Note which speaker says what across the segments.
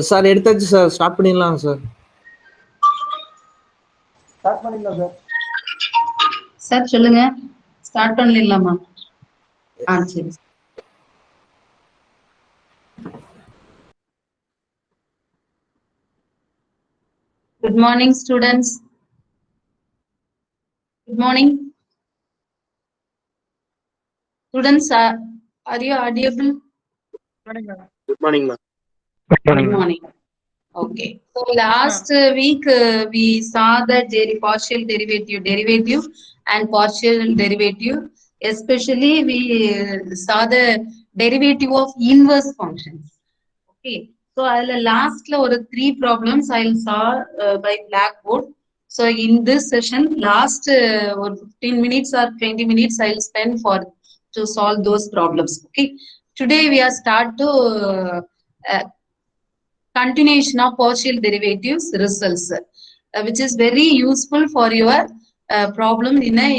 Speaker 1: Sir எடுத்தாச்சு sir, start பண்ணிடலாம் sir.
Speaker 2: Start பண்ணிடலாம் சார்.
Speaker 3: சார் சொல்லுங்க, ஸ்டார்ட் பண்ணிடலாமா? சரி. Good morning, students. Good morning. Students, are you audible?
Speaker 1: Good morning, ma'am.
Speaker 3: Good morning. Okay. So last week we saw the partial derivative and partial derivative. Especially we saw the derivative of inverse functions. Okay. So last or 3 problems I'll saw by blackboard. So in this session, last 15 minutes or 20 minutes I'll spend to solve those problems. Okay. Today we are start to continuation of partial derivatives results, which is very useful for your problem in a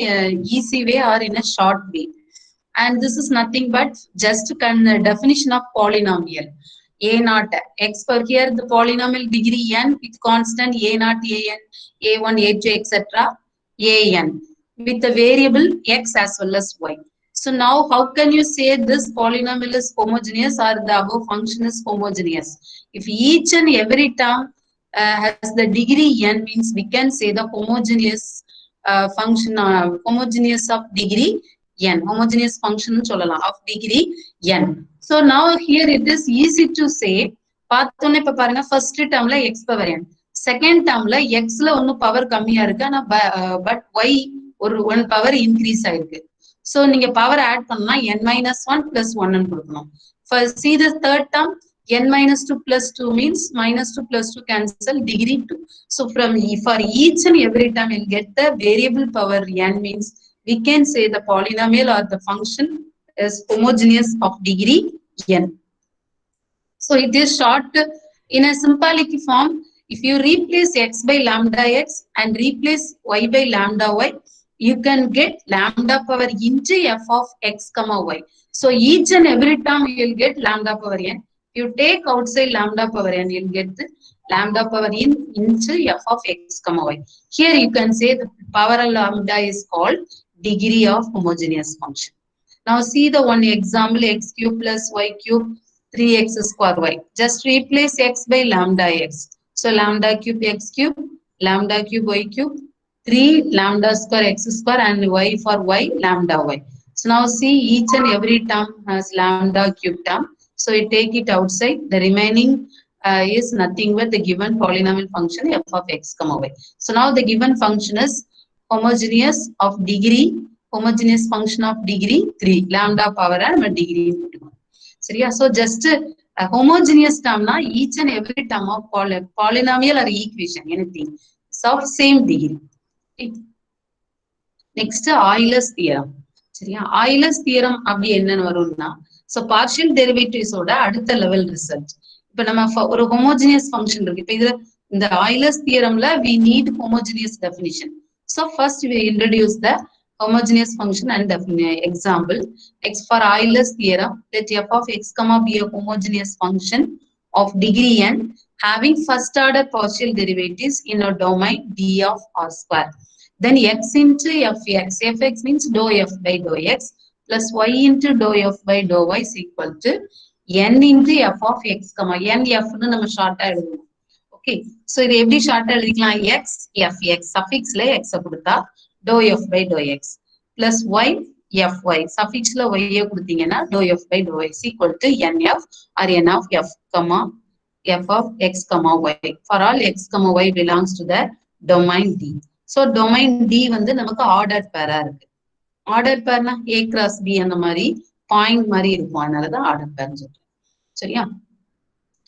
Speaker 3: easy way or in a short way. And this is nothing but just definition of polynomial. A naught x per here the polynomial degree n with constant a naught an, a1, a2, etc. an with the variable x as well as y. So now how can you say this polynomial is homogeneous or the above function is homogeneous? If each and every term has the degree n, means we can say the homogeneous function, homogeneous of degree n, homogeneous function of degree n. So now here it is easy to say. பார்த்தோன்னே இப்ப பாருங்க first termல x power n, second termல xல ஒன்னு power கம்மியா இருக்கு, ஆனா but y ஒரு 1 power increase ஆயிருக்கு. So நீங்க பவர் ஆட் பண்ணா n-1 plus 1 ன்னு கொடுக்கணும். First see the third term, n-2 plus 2 means -2 plus 2 cancel, degree 2. So from for each and every term you'll get the variable power n, means we can say the polynomial or the function is homogeneous of degree n. So it is short in a symbolic form. If you replace x by lambda x and replace y by lambda y, you can get lambda power into f of x comma y. So each and every term you will get lambda power n. You take outside lambda power n, you'll get the lambda power n into f of x comma y. Here you can say the power of lambda is called degree of homogeneous function. Now see the one example, x cube plus y cube 3x square y. Just replace x by lambda x. So lambda cube x cube, lambda cube y cube, 3 lambda square x square, and y for y, lambda y. So now see each and every term has lambda cube term. So we take it outside. The remaining is nothing but the given polynomial function f of x comma y. So now the given function is homogeneous of degree, homogeneous function of degree 3, lambda power and degree 2. So yeah, so just a homogeneous term na each and every term of polynomial or equation, anything, is of same degree. Okay. Next, Euler's theorem. Euler's theorem அப்படி என்னன்னு வரும்னா, so partial derivatives ஓட அடுத்த level result. இப்ப நம்ம ஒரு homogeneous function இருக்கு. இப்ப இதுல இந்த Euler's theoremல we need homogeneous definition. So first we introduce the homogeneous function and example. X for Euler's theorem, let f of x comma be a homogeneous function of degree n having first order partial derivatives in a domain d of r square. Then x into fx, fx means dou f by dou x plus y into dou f by dou y is equal to n into f of x comma n f னு நம்ம ஷார்ட்டா எழுதுவோம். Okay, so இது எப்படி ஷார்ட்டா எழுதிக்கலாம்? x fx suffixல x கொடுத்தா dou f by dou x plus y fy suffixல y கொடுத்தீங்கன்னா dou f by dou y is equal to nf or n of f comma f of x comma y for all x comma y belongs to the domain D. So domain D வந்து நமக்கு ordered pair இருக்கு. Ordered pairனா a cross b அந்த மாதிரி point மாதிரி இருக்கும், அதனாலதான் ordered pair சொல்றேன். சரியா?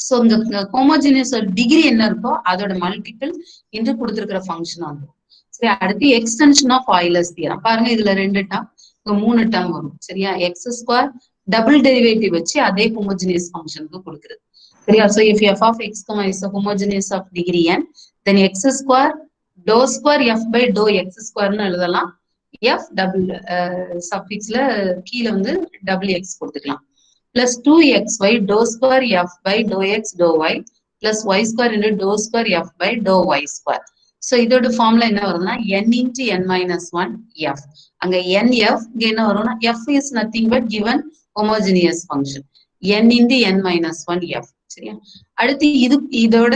Speaker 3: So இந்த homogeneous டிகிரி என்ன இருக்கோ அதோட மல்டிபிள் என்று கொடுத்திருக்கிற ஃபங்க்ஷன் வந்து. சரி, அடுத்து எக்ஸ்டென்ஷன் ஆஃப் Euler's theorem. பாருங்க இதுல 2 டேர்ம், 3 டேர்ம் வரும். சரியா? எக்ஸ் ஸ்கொயர் டபுள் டெரிவேட்டிவ் வச்சு அதே ஹோமோஜினியஸ் ஃபங்க்ஷனுக்கு கொடுக்குறது. சரியா? So if f of x comma is a homogeneous of degree n, then x square dou square f by dou x square னு எழுதலாம். f டபுள் சஃபிக்ஸ்ல கீழ வந்து டபுள் x கொடுத்துக்கலாம். Plus 2xy dou square f by dou x dou y plus y square into dou square f by dou y square. So இதோட formula என்ன வருதுன்னா n into n minus 1 f. அங்க n f இங்க என்ன வரும்னா f is nothing but given homogeneous function n into n minus 1 f. சரியா? அடுத்து இதோட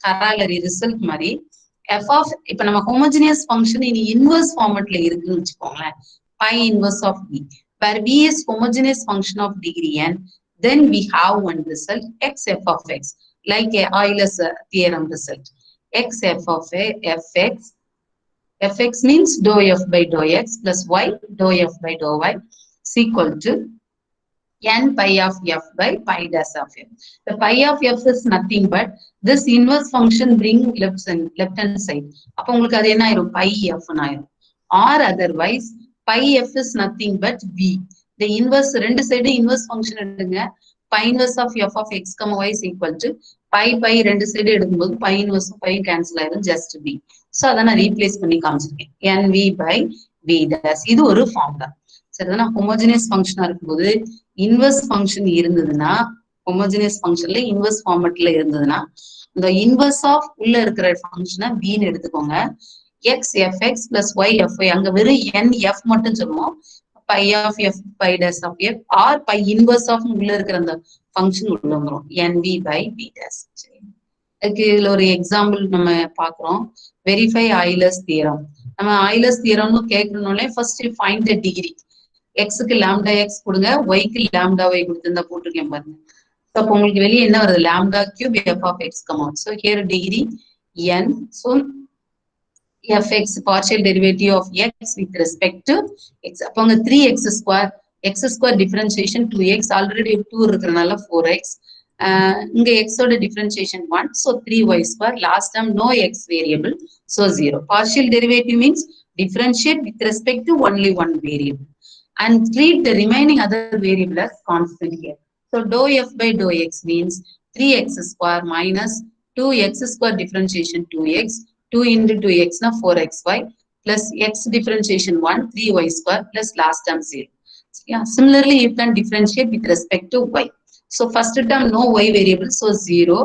Speaker 3: கராலரி ரிசல்ட் மாதிரி f of இப்ப நம்ம homogeneous function இனி inverse formatல இருக்குன்னு வச்சுக்கோங்களேன். pi inverse of v, where v is homogeneous function of degree n, then we have one result x f of x, like a Euler's theorem result. X f of fx, fx means dou f by dou x plus y dou f by dou y is equal to n pi of f by pi dash of f. The pi of f is nothing but this inverse function bring left hand side. அப்ப உங்களுக்கு அது என்ன ஆயிரும் pi f ஆயிரும். Or otherwise pi f is nothing but v. The inverse ரெண்டு side inverse function எடுங்க. Pi inverse of f of x, y is equal to pi ரெண்டு side எடுக்கும்போது pi inverse pi cancel ஆயிரும் just v. So அதை நான் replace பண்ணி காமிச்சிருக்கேன். nv by v dash. இது ஒரு ஃபார்முலா. சரிதானா? ஹோமோஜினியஸ் ஃபங்க்ஷனா இருக்கும்போது இன்வெர்ஸ் ஃபங்க்ஷன் இருந்ததுன்னா ஹோமோஜினியஸ் ஃபங்க்ஷன்ல இன்வெர்ஸ் ஃபார்மட்ல இருந்ததுன்னா இந்த இன்வெர்ஸ் ஆஃப் உள்ள இருக்கிற ஃபங்க்ஷனை பின்னு எடுத்துக்கோங்க. X FX plus Y FY அங்க வெறும் என் எஃப் மட்டும் சொல்லுவோம். பை ஆஃப் எஃப் பை டேஸ் of F or phi inverse of உள்ள இருக்கிற அந்த ஃபங்க்ஷன் உள்ள வந்துடும் என்வி பை பி டேஸ். அதுக்கு இதுல ஒரு எக்ஸாம்பிள் நம்ம பாக்குறோம். Verify Euler's theorem. நம்ம ஆயிலர்ஸ் தியரம்னு கேட்கணும்னே ஃபர்ஸ்ட் ஃபைண்ட் த டிகிரி. எக்ஸுக்கு லாம்டா எக்ஸ் கொடுங்க, ஒய்க்கு லாம்டா ஒய் கொடுத்துருந்தா போட்டிருக்கேன் பாருங்க. அப்போ உங்களுக்கு வெளியே என்ன வருது lambda cube F of X come on. So here degree n. So fx partial derivative of x with respect to x. அப்போ அங்க 3x square, x square differentiation 2x, already 2 இருக்கிறதுனால 4x. இங்க x ஓட differentiation 1, so 3y square. Last term no x variable, so 0. Partial derivative means differentiate with respect to only one variable and treat the remaining other variable as constant here. So dou f by dou x means 3x square minus 2x square differentiation 2x, 2 into 2x na 4xy plus x differentiation 1, 3y square plus last term 0. Yeah, similarly you can differentiate with respect to y. So first term no y variable, so 0.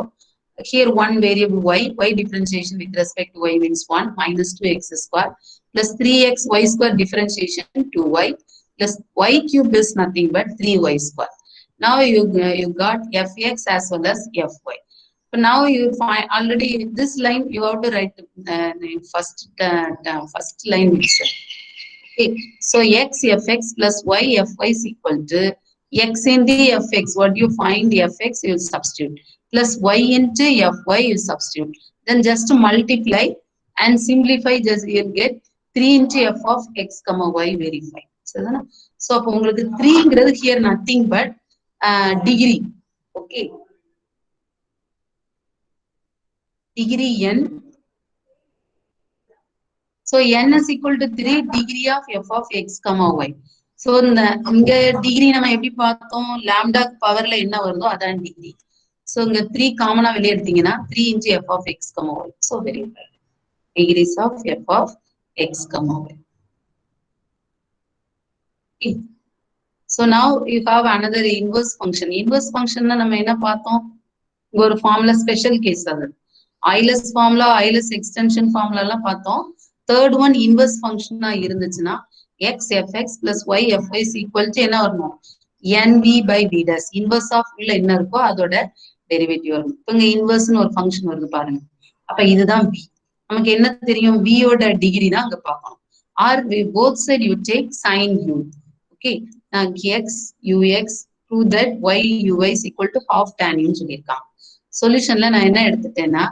Speaker 3: Here one variable y differentiation with respect to y means 1 minus 2x square plus 3x y square differentiation 2y plus y cube is nothing but 3y square. Now you got fx as well as fy. But now you find already this line you have to write first line itself. Okay, so x fx plus y fy is equal to x into fx. What you find fx you will substitute plus y into fy you substitute. Then just multiply and simplify. Just you'll get 3 into f of x comma y verify. So அப்போ உங்களுக்கு 3ங்கிறது here nothing but degree. Okay, degree n. So n is equal to 3 degree of f of x comma y. So இங்க degree நம்ம எப்படி பார்த்தோம், lambda பவர்ல என்ன வருதோ அதான் degree. So இங்க 3 காமனா வெளியே எடுத்தீங்கன்னா 3 into f of x comma y. So very good. Degrees of f of x comma y. Okay. So now you have another inverse function. Inverse function நம்ம என்ன பார்த்தோம், ஒரு ஃபார்முலா ஸ்பெஷல் கேஸ் அது. Euler's formula, Euler's extension formula எல்லாம் பார்த்தோம். Third one inverse function இருந்துச்சுன்னா x fx plus y fy is equal to என்ன வரணும் nv by v dash. Inverse of உள்ள என்ன இருக்கோ அதோட டெரிவேட்டிவ் வரும். இப்போ இங்க இன்வெர்ஸ்னு ஒரு ஃபங்க்ஷன் வருது பாருங்க. அப்ப இதுதான் v. நமக்கு என்ன தெரியும், v ஓட டிகிரி தான் அங்க பார்க்கணும். Or both side you take sin u. Okay, x ux prove that y uy is equal to half tan u சொல்லியிருக்காங்க. சொல்யூஷன்ல நான் என்ன எடுத்துட்டேன்னா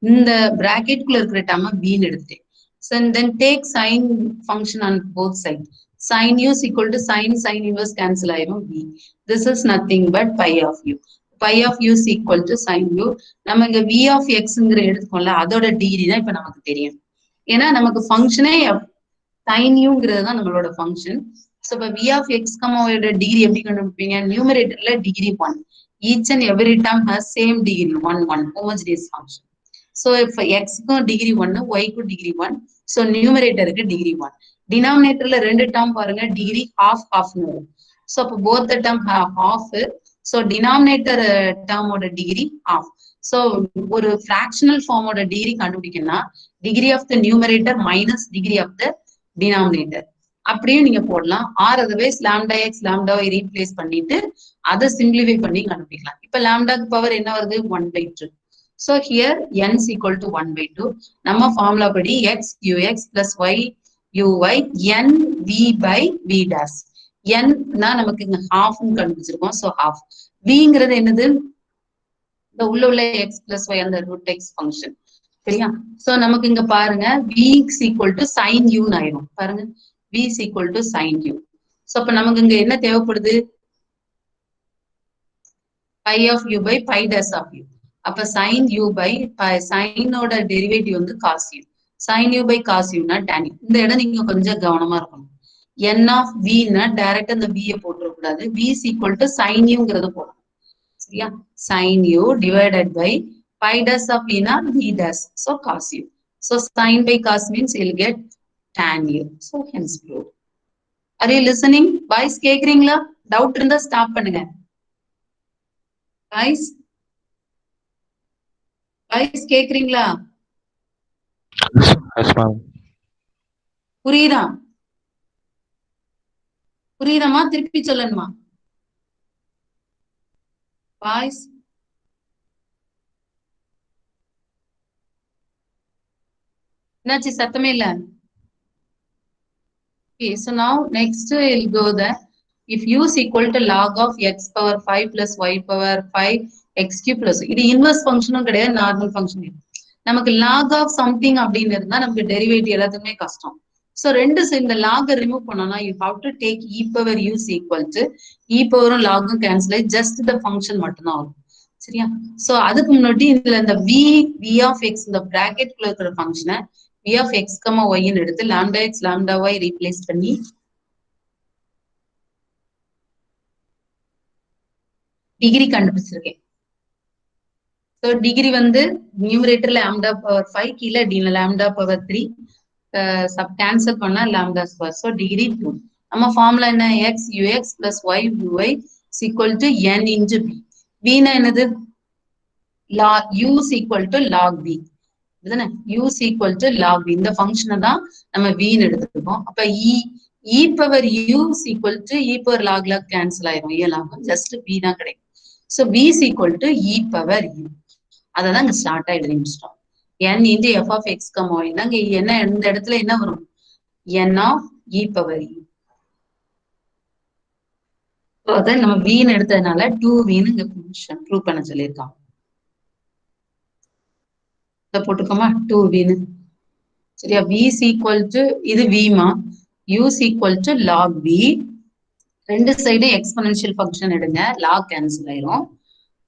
Speaker 3: இந்த பிராக்கெட்குள்ள இருக்கிற டேர்மை b ன்னு எடுத்துட்டேன். So then take sin function on both sides. Sin u is equal to sin inverse cancel ஆயிரும் b. This is nothing but pi of u. Pi of u is equal to sin u. நம்ம இங்க v of xங்கிற எடுத்துக்கோம்ல அதோட degree தான் இப்ப நமக்கு தெரியும். ஏன்னா நமக்கு ஃபங்க்ஷனே sin uங்கிறது தான் நம்மளோட ஃபங்க்ஷன். So இப்ப v of x, y ஓட டிகிரி எப்படி கண்டுபிடிப்பீங்க, நியூமரேட்டர்ல degree 1. Each and every term has same degree 1 1 homogeneous function. So if x க்கும் டிகிரி 1, y க்கும் டிகிரி 1, so நியூமரேட்டருக்கு டிகிரி 1. டினாமினேட்டர்ல ரெண்டு டேர்ம் பாருங்க டிகிரி half half. So அப்போ both the term have half, So denominator term ஓட degree half. So ஒரு fractional form ஓட degree கண்டுபிடிக்கணும்னா degree of the numerator minus degree of the denominator அப்படியே நீங்க போடலாம். ஆர் அதர்வைஸ் லாம்டா எக்ஸ் லாம்டாவை replace பண்ணிட்டு அதை சிம்பிளிஃபை பண்ணி கண்டுபிடிக்கலாம். இப்ப லாம்டாக்கு பவர் என்ன வருது 1/2. So here n is equal to 1/2. நம்ம ஃபார்முலா படி x ux plus y uy n v by v dash. n னா நமக்கு இங்க half கண்டுபிடிச்சிருக்கோம். So half. vங்கிறது என்னது? இந்த உள்ள x plus y அந்த root x function. சரியா? So நமக்கு இங்க பாருங்க v is equal to sin u ஆயிரும். பாருங்க v is equal to sin u. So அப்ப நமக்கு இங்க என்ன தேவைப்படுது? pi of u by pi dash of u. அப்ப sin u by sin ஓட டெரிவேட்டிவ் வந்து cos u. sin u by cos u னா tan u. இந்த இடம் நீங்க கொஞ்சம் கவனமா இருக்கணும். n of v னா டைரக்டா இந்த v போட்டுற கூடாது. v is equal to sin uங்கிறது போடணும். சரியா? sin u divided by pi dash of v னா v dash. So cos u. So sin by cos means you'll get tan u. So hence proved. Are you listening? Boys கேக்குறீங்களா? Doubt இருந்தா stop பண்ணுங்க. Guys கேக்குறீங்களா? புரியுதாமா? திருப்பி சொல்லணுமா? Boys என்னாச்சு சத்தமே இல்ல? Okay, so now next we'll go there. If u is equal to log of x power 5 plus y power 5 x cube plus இது இன்வெர்ஸ் ஃபங்க்ஷனும் கிடையாது, நார்மல் ஃபங்க்ஷன். நமக்கு log of something அப்படின்னு இருந்தா நமக்கு டெரிவேட்டிவ் எல்லாத்துக்குமே கஷ்டம். ஸோ ரெண்டு இந்த லாக ரிமூவ் பண்ணோம்னா you have to take e power use equal to e பவரும் லாகும் கேன்சல் ஆகி ஜஸ்ட் த ஃபங்க்ஷன் மட்டும்தான் வரும். சரியா? ஸோ அதுக்கு முன்னாடி இதுல இந்த வி ஆஃப் எக்ஸ் இந்த பிராக்கெட்குள்ள இருக்கிற ஃபங்க்ஷனை வி ஆஃப் எக்ஸ் கமா ஒய்ன்னு எடுத்து lambda x lambda y replace பண்ணி டிகிரி கண்டுபிடிச்சிருக்கேன். ஸோ டிகிரி வந்து நியூமரேட்டர் லாம்டா பவர் 5 கீழே லாம்டா பவர் 3 சப் கேன்சல் பண்ணா லாம்டா ஸ்கொயர். So degree 2. நம்ம ஃபார்முலா என்ன? X u x plus y u y is equal to n into p. வினா என்னது? U is equal to log p. இதுதானே? U is equal to log p. இந்த ஃபங்க்ஷனை தான் நம்ம வின்னு எடுத்துருக்கோம். அப்ப e power u is equal to e power log log cancel ஆயிரும். லாகும் ஜஸ்ட் பி தான் கிடைக்கும். So p is equal to e power u. அதை தான் இங்க ஸ்டார்டா எழுதி முடிச்சிட்டோம். n into f of x, y. நாங்க என்ன இந்த இடத்துல என்ன வரும்? n of e power u. அத நம்ம v ன்னு எடுத்ததுனால 2v ன்னு இங்க ப்ரூவ் பண்ண சொல்லியிருக்காங்க. இத போட்டுக்கோமா 2v ன்னு. சரியா? v is equal to இது v மா u is equal to log v. ரெண்டு சைடும் எக்ஸ்போனன்ஷியல் ஃபங்க்ஷன் எடுங்க, log கேன்சல் ஆயிரும்.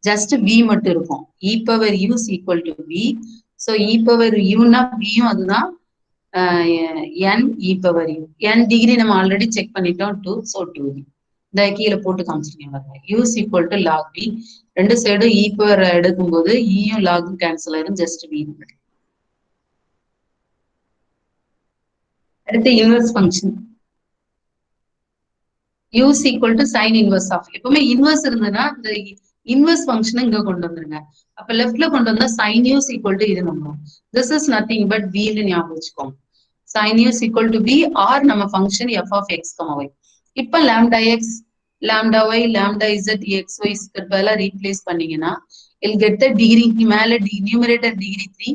Speaker 3: ஜஸ்ட் v மட்டும் இருக்கும். e power u is equal to v. So e power u னா v யும் அதுதான் n e power u. n degree நம்ம ஆல்ரெடி செக் பண்ணிட்டோம் 2. So 2v. இந்த கீழே போட்டு காமிச்சிருக்கேன் பாருங்க. u is equal to log v. ரெண்டு சைடும் e power எடுக்கும்போது e யும் log ம் கேன்சல் ஆயிரும். Just v. அடுத்து inverse function. u is equal to sin inverse of. எப்பவுமே இன்வெர்ஸ் இருந்ததுன்னா இந்த இன்வெர்ஸ் ஃபங்க்ஷனை இங்க கொண்டு வந்துருங்க. அப்ப லெஃப்ட்ல கொண்டு வந்தா sin u is equal to இது நம்ம. This is nothing but v ன்னு ஞாபகம் வச்சுக்கோங்க. sin u is equal to v or நம்ம function f of x, y. இப்ப lambda x, lambda y, lambda z, x, y பதிலா ரீப்ளேஸ் பண்ணீங்கன்னா you'll get the degree மேல numerator degree 3,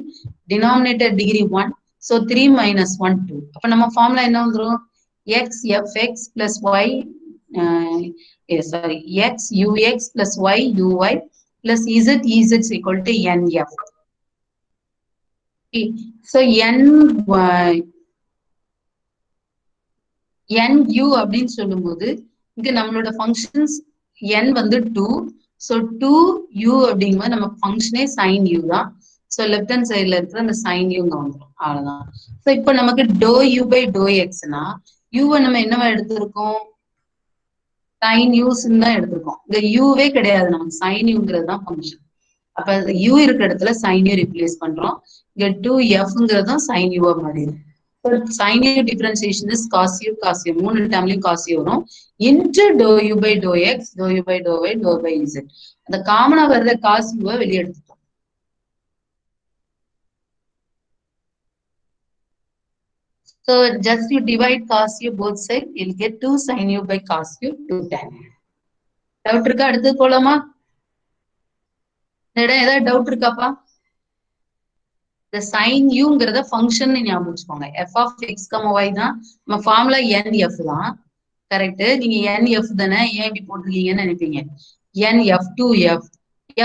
Speaker 3: denominator degree 1. So 3 minus 1 2. அப்ப நம்ம formula என்ன வந்துரும்? x f x plus y x ux plus y uy plus z ez is equal to nf. Okay. So nu அப்படின்னு சொல்லும்போது இங்க நம்மளோட functions n வந்து 2. ஸோ 2u அப்படிங்கும்போது நம்ம ஃபங்க்ஷனே sin u தான். ஸோ லெஃப்ட் ஹேண்ட் சைட்ல இருக்கிற அந்த sin u இங்க வந்துடும். அவ்வளவுதான். ஸோ இப்போ நமக்கு டோ u பை டோ எக்ஸ்னா யூவை நம்ம என்னவா எடுத்திருக்கோம்? sin u's தான் எடுத்திருக்கோம். இந்த யூவே கிடையாது, நமக்கு sin uங்கிறது தான் ஃபங்க்ஷன். அப்ப u இருக்கிற இடத்துல sin u ரிப்ளேஸ் பண்றோம். இங்க 2fங்கிறதும் sin u மாறிடும். sin u differentiation is cos u மூணு டேர்ம்லயும் cos u வரும் into dou u by dou x dou u by dou y dou by z. அந்த காமனா வர்ற cos u வெளியே எடுத்துட்டோம். So just you divide cos u both sides, you'll get 2 sin u by cos u 2 tan. Doubt இருக்கா? அடுத்து போலாமா? ஏதாவது doubt இருக்காப்பா? இந்த sin uங்கிறத ஃபங்க்ஷன் ஞாபகம் வச்சுக்கோங்க. f of x, y தான் நம்ம ஃபார்முலா nf தான். கரெக்ட். நீங்க nf தானே ஏன் இப்படி போட்டிருக்கீங்கன்னு நினைப்பீங்க. nf2f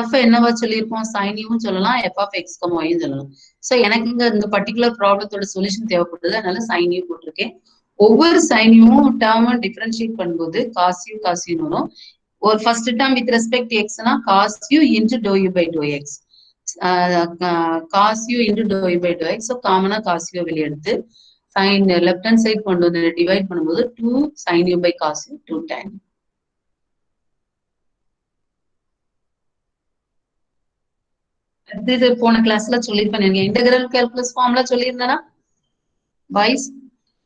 Speaker 3: f என்னவா சொல்லியிருப்போம்? sin uன்னு சொல்லலாம், f of x, y ன்னு சொல்லலாம். ஸோ எனக்கு இங்க இந்த பர்டிகுலர் ப்ராப்ளத்தோட சொல்யூஷன் தேவைப்படுது, அதனால sin u போட்டிருக்கேன். ஒவ்வொரு sin u டேர்ம் டிஃபரன்ஷியேட் பண்ணும்போது cos u வரும். ஒரு ஃபர்ஸ்ட் டேர்ம் வித் ரெஸ்பெக்ட் எக்ஸ்னா cos u into dou u by dou x. cos u into dou u by dou x. So காமனா cos u வெளியே எடுத்து sin left hand side கொண்டு வந்து divide பண்ணும்போது 2 sin u by cos u 2 tan. இது போன கிளாஸ்ல சொல்லிருப்பேன். இன்டெகிரல் கால்குலஸ் ஃபார்முலா சொல்லியிருந்தேனா பாய்ஸ்?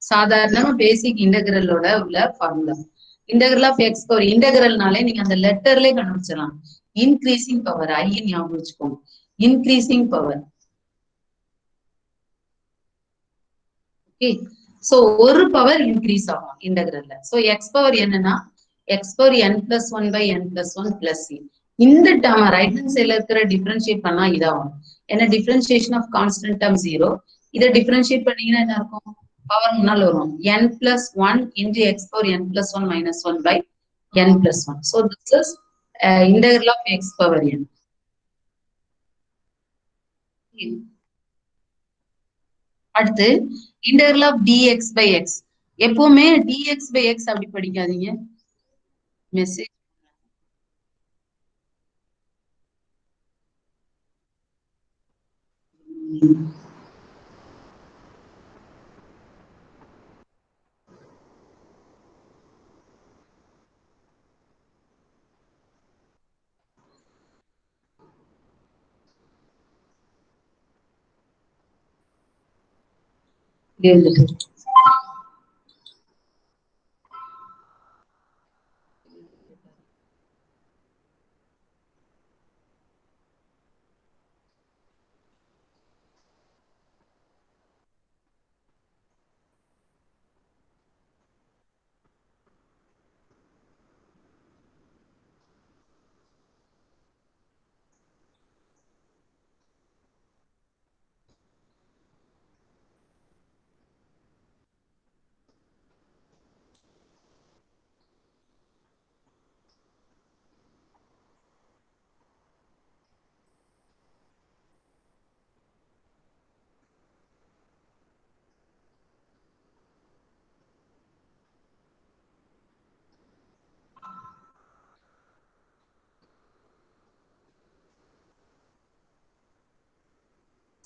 Speaker 3: சாதாரணமா பேசிக் இன்டெகிரலோட உள்ள formula. Integral of x power இன்டெகிரல்னாலே நீங்க அந்த லெட்டர்லயே கண்டுபிடிச்சிடலாம். இன்க்ரீசிங் பவர் ஐ ஞாபகம் வச்சுக்கோங்க. Increasing power. ஓகே. சோ ஒரு பவர் இன்க்ரீஸ் ஆகும் இன்டெகிரல்ல. சோ எக்ஸ் பவர் என்னன்னா x power n plus 1 by n plus 1 plus c. இந்த டேர்ம் ரைட் ஹேண்ட் சைடுல இருக்கிற டிஃபரன்ஷியேட் பண்ணா இதாகும். ஏன்னா டிஃபரன்ஷியேஷன் ஆஃப் கான்ஸ்டன்ட் டேர்ம் 0. இதை டிஃபரன்ஷியேட் பண்ணீங்கன்னா என்ன இருக்கும்? பவர் முன்னால வரும். n plus 1 into x power n plus 1 minus 1 by n plus 1. So this is integral of x power n. அடுத்து integral of dx by x. எப்பவுமே dx by x அப்படி படிக்காதீங்க. Message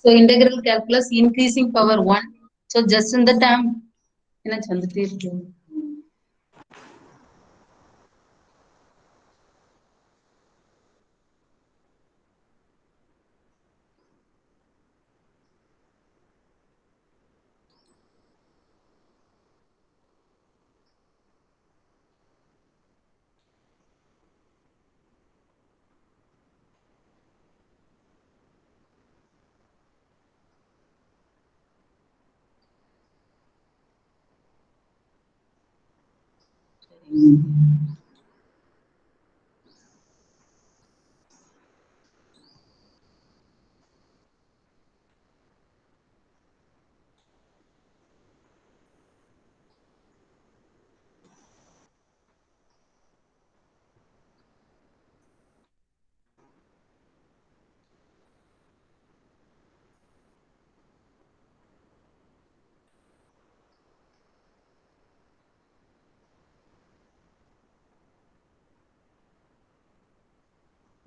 Speaker 3: So integral calculus increasing power 1. So just in the term என்ன வந்துட்டே இருக்கு.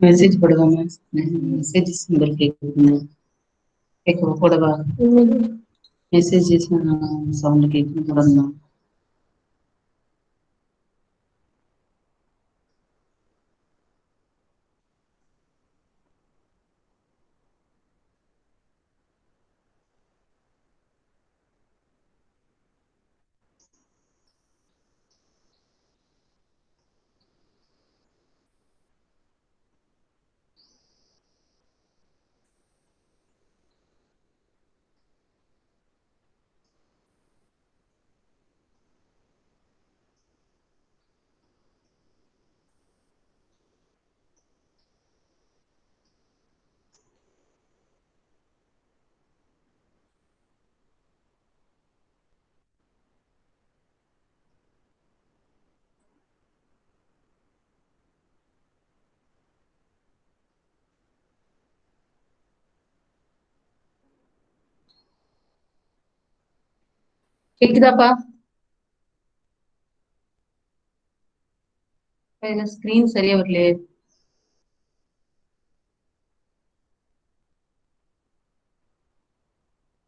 Speaker 3: Message போடுவாங்க. Message simple கேட்குங்க. கேட்க போடவா? மெசேஜஸ் சவுண்ட் கேட்கும் போடணும். கேக்குதாப்பா? ஸ்கிரீன் சரியா வரலையே.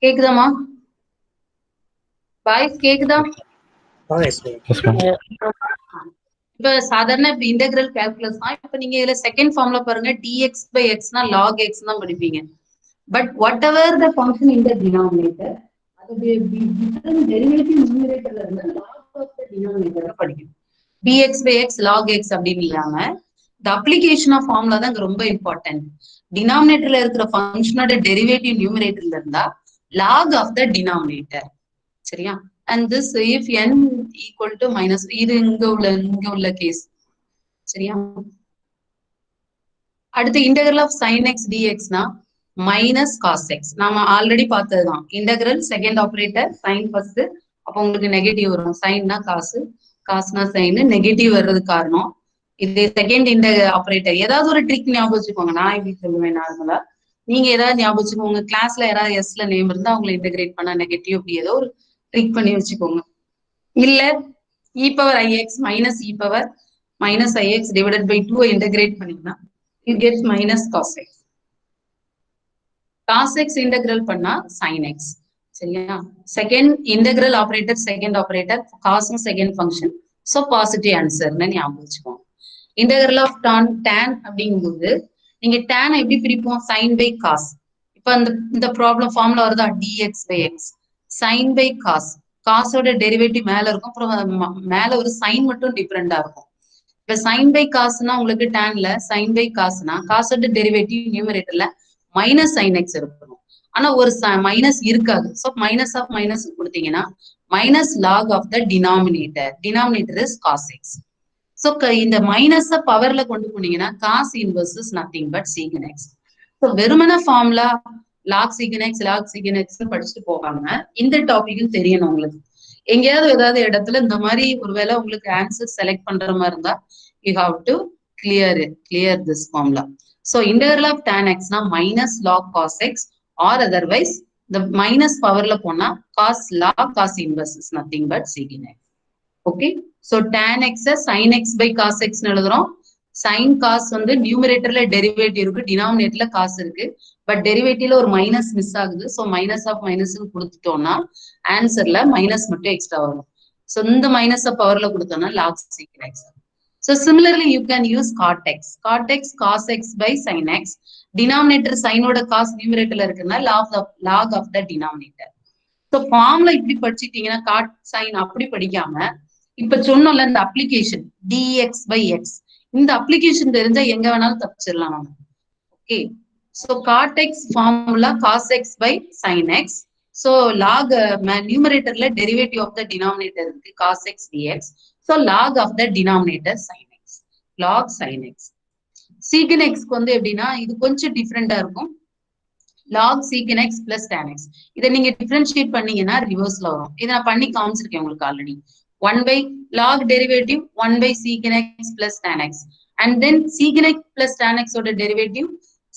Speaker 3: கேக்குதாமா? வாய்ஸ் கேக்குதா? இப்ப சாதாரண இப்ப இன்டெகிரல் கால்குலஸ் தான். இப்ப நீங்க இதுல செகண்ட் ஃபார்ம்ல பாருங்க, dx by xனா log x தான் படிப்பீங்க. But what ever the function in the denominator, அது டிஃபரண்ட் டெரிவேட்டிவ் நியூமரேட்டர்ல இருந்து log of the denominator படிக்கணும். dx by x log x அப்படின்னு இல்லாம இந்த அப்ளிகேஷன் ஆஃப் ஃபார்முலா தான் இங்க ரொம்ப இம்பார்ட்டன்ட். டினாமினேட்டர்ல இருக்கிற ஃபங்க்ஷனோட டெரிவேட்டிவ் நியூமரேட்டர்ல இருந்தா log of the denominator. சரியா? and this if n equal to minus, இது இங்க உள்ள கேஸ். சரியா? அடுத்து இன்டெகிரல் ஆஃப் sin x dxனா மைனஸ் காஸ் எக்ஸ். நாம ஆல்ரெடி பார்த்ததுதான். Integral second operator sine first, அப்போ உங்களுக்கு நெகட்டிவ் வரும். சைன்னா காசு, காசுனா சைன், நெகட்டிவ் வர்றது காரணம். இது செகண்ட் ஆபரேட்டர். ஏதாவது ஒரு ட்ரிக் ஞாபகம் வச்சுக்கோங்க. நான் இப்படி சொல்லுவேன் நார்மலா, நீங்க ஏதாவது ஞாபகம் வச்சுக்கோங்க. கிளாஸ்ல யாராவது எஸ்ல நேம் இருந்தா அவங்களை இன்டெகிரேட் பண்ணா நெகட்டிவ், அப்படி ஏதோ ஒரு ட்ரிக் பண்ணி வச்சுக்கோங்க. இல்ல e power i x minus e power minus i x divided by 2 integrate பண்ணீங்கன்னா you get minus cos x. cos x integral பண்ணா sin x. சரியா? Second integral operator second operator, cos second function, so positive ஆன்சர்னு ஞாபகம் வச்சுக்கோங்க. Integral of tan அப்படிங்கும்போது நீங்க tan எப்படி பிரிப்போம்? sin by cos. இப்ப இந்த ப்ராப்ளம் ஃபார்ம்ல வருதா? dx by x sin by cos. காசோட டெரிவேட்டிவ் மேல இருக்கும், அப்புறம் மேல ஒரு சைன் மட்டும் டிஃபரெண்டா இருக்கும். இப்ப sin by cosனா உங்களுக்கு tanல sin by cosனா காசோட டெரிவேட்டிவ் நியூமரேட்டர்ல மைனஸ் சைன் எக்ஸ் இருக்கணும். ஆனா ஒரு மைனஸ் இருக்காது. ஸோ மைனஸ் ஆஃப் மைனஸ் கொடுத்தீங்கன்னா minus log of the denominator. Denominator is cos x. So இந்த மைனஸ் பவர்ல கொண்டு போனீங்கன்னா cos inverse is nothing but secant x. So வெறுமன ஃபார்முலா லாக் சீகன் எக்ஸ் படிச்சுட்டு போகாம இந்த டாபிக்கும் தெரியணும் உங்களுக்கு. எங்கேயாவது ஏதாவது இடத்துல இந்த மாதிரி ஒருவேளை உங்களுக்கு ஆன்சர் செலக்ட் பண்ற மாதிரி இருந்தா you have to clear this formula. So integral of tan x na minus log cos x, or otherwise the minus power la pona cos log cos inverse is nothing but sec x. Okay, so tan x sin x by cos x nu eludrom. sin cos வந்து நியூமரேட்டர்ல derivative இருக்கு, டினாமினேட்டர்ல காசு இருக்கு. But டெரிவேட்டிவ்ல ஒரு minus miss ஆகுது. So minus of minus கொடுத்துட்டோம்னா ஆன்சர்ல minus மட்டும் எக்ஸ்ட்ரா வரும். ஸோ இந்த மைனஸ் பவர்ல கொடுத்தோம்னா log sec X. So similarly, you can use cot x. Cot x cos x by sin x. Denominator sin oda cos numerator இருக்குன்னா log of the denominator. So formula இப்படி படிச்சிட்டீங்கன்னா cot sin அப்படி படிக்காம இப்ப சொன்னோம்ல இந்த application dx by x, இந்த application தெரிஞ்சா எங்க வேணாலும் தப்பிச்சிடலாம் நம்ம. Okay, so cot x formula cos x by sin x. So log numeratorல derivative of the denominator இருக்கு cos x dx. So log of the denominator sin x, log sin x. Secant x வந்து எப்படின்னா இது கொஞ்சம் டிஃப்ரெண்டா இருக்கும். log secant x plus tan x. இதை நீங்க differentiate பண்ணீங்கன்னா ரிவர்ஸ்ல வரும். இதை நான் பண்ணி காமிச்சிருக்கேன் உங்களுக்கு already. 1 by log derivative 1 by secant x plus tan x, and then secant x plus tan x ஓட derivative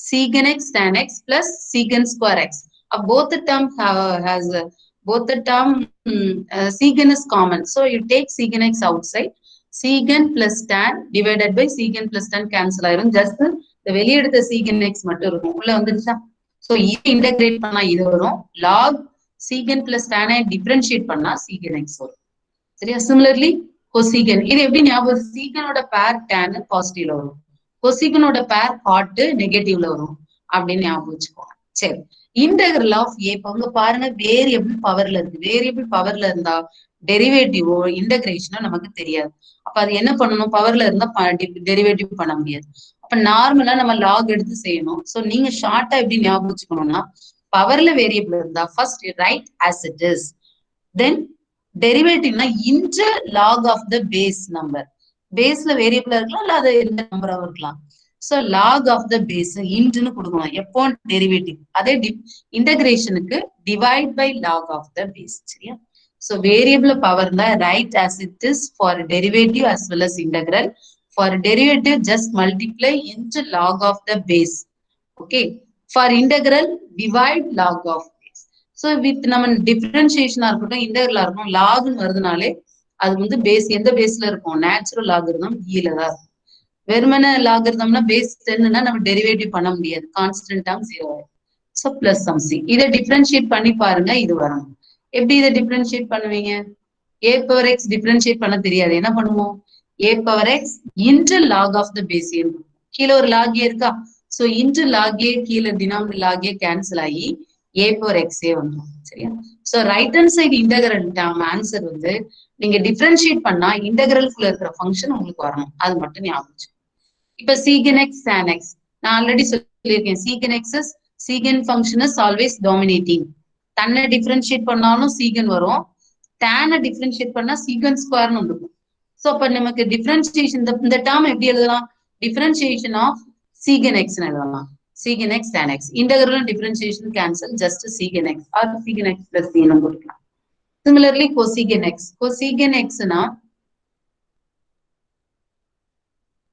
Speaker 3: secant x tan x plus secant square x. Both the term has both the term secant is common, so you take secant x outside. secant plus tan divided by secant plus tan cancel ஆயிரும். Just இந்த வெளிய எடுத்த secant x மட்டும் இருக்கும், உள்ள வந்துருச்சா? So இதை integrate பண்ணா இது வரும். log secant plus tan ஐ டிஃபரன்ஷியேட் பண்ணா secant x வரும். சரியா? சிமிலர்லி கொசீகன், இது எப்படி ஞாபகம்? சீகனோட பேர் tan பாசிட்டிவ்ல வரும், கொசீகனோட பேர் காட் நெகட்டிவ்ல வரும் அப்படின்னு ஞாபகம் வச்சுக்கோங்க. சரி, இன்டெகிரல் ஆஃப் ஏ. பங்க பாருங்க, வேரியபிள் பவர்ல இருக்கு. வேரியபிள் பவர்ல இருந்தா டெரிவேட்டிவோ இன்டகிரேஷனோ நமக்கு தெரியாது. அப்ப அது என்ன பண்ணணும்? பவர்ல இருந்தா டெரிவேட்டிவ் பண்ண முடியாது. அப்ப நார்மலா நம்ம லாக் எடுத்து செய்யணும். சோ நீங்க ஷார்ட்டா எப்படி ஞாபகம் வச்சுக்கணும்னா, பவர்ல வேரியபிள் இருந்தா first write as it is, then டெரிவேட்டிவ்னா into log of the base number. பேஸ்ல வேரியபிளா இருக்கலாம், இல்ல அது எந்த நம்பராவும் இருக்கலாம். So log of the base இன்டுன்னு கொடுக்கணும் எப்போ டெரிவேட்டிவ். அதே இன்டகிரேஷனுக்கு divide by log of the base. சரியா? சோ வேரியபிள் பவர்ல write as it is for derivative as well as integral. For derivative just multiply into log of the base. Okay, for integral divide log of base. So with நம்ம டிஃபரன்சியேஷனா இருக்கட்டும் இன்டெகிரலா இருக்கட்டும் லாக்னு வருதுனாலே அது வந்து base எந்த பேஸ்ல இருக்கும், natural லாகிருதம் ஈல தான் இருக்கும். வெறுமனே லாகிருதம்னா பேஸ் 10னா நம்ம டெரிவேட்டிவ் பண்ண முடியாது, constant term 0. So plus some C. இதை டிஃபரன்ஷியேட் பண்ணி பாருங்க, இது வரணும். எப்படி இதை டிஃபரன்ஷியேட் பண்ணுவீங்க? ஏ பவர் எக்ஸ் டிஃபரன்ஷியேட் பண்ண தெரியாது, என்ன பண்ணுவோம்? A power x into log of the base a. கீழே ஒரு லாக் ஏ இருக்கா, ஸோ இன்டு லாக் ஏ, கீழே டினாமினேட்டர் லாக் ஏ கேன்சல் ஆகி ஏ பவர் எக்ஸே வந்துடும். சரியா? So right hand side integral term answer வந்து நீங்க டிஃபரன்ஷியேட் பண்ணா இன்டெகிரல்குள்ள இருக்கிற ஃபங்க்ஷன் உங்களுக்கு வரணும், அது மட்டும் ஞாபகம். இப்ப சீகன் எக்ஸ் tan எக்ஸ் நான் ஆல்ரெடி சொல்லியிருக்கேன். Secant x is secant function is always dominating. தன்னை டிஃபரன்ஷியேட் பண்ணாலும் சீகன் வரும், டேனை டிஃபரன்ஷியேட் பண்ணா சீகன் ஸ்கொயர்னு இருக்கும். ஸோ அப்ப நமக்கு டிஃபரன்ஷியேஷன் இந்த டேர்ம் எப்படி எழுதலாம்? டிஃபரன்ஷியேஷன் ஆஃப் சீகன் எக்ஸ் எழுதலாம். Secant x tan x integral differentiation cancel, just secant x or secant x plus c கொடுக்கலாம். Similarly cosecant x. cosecant x னா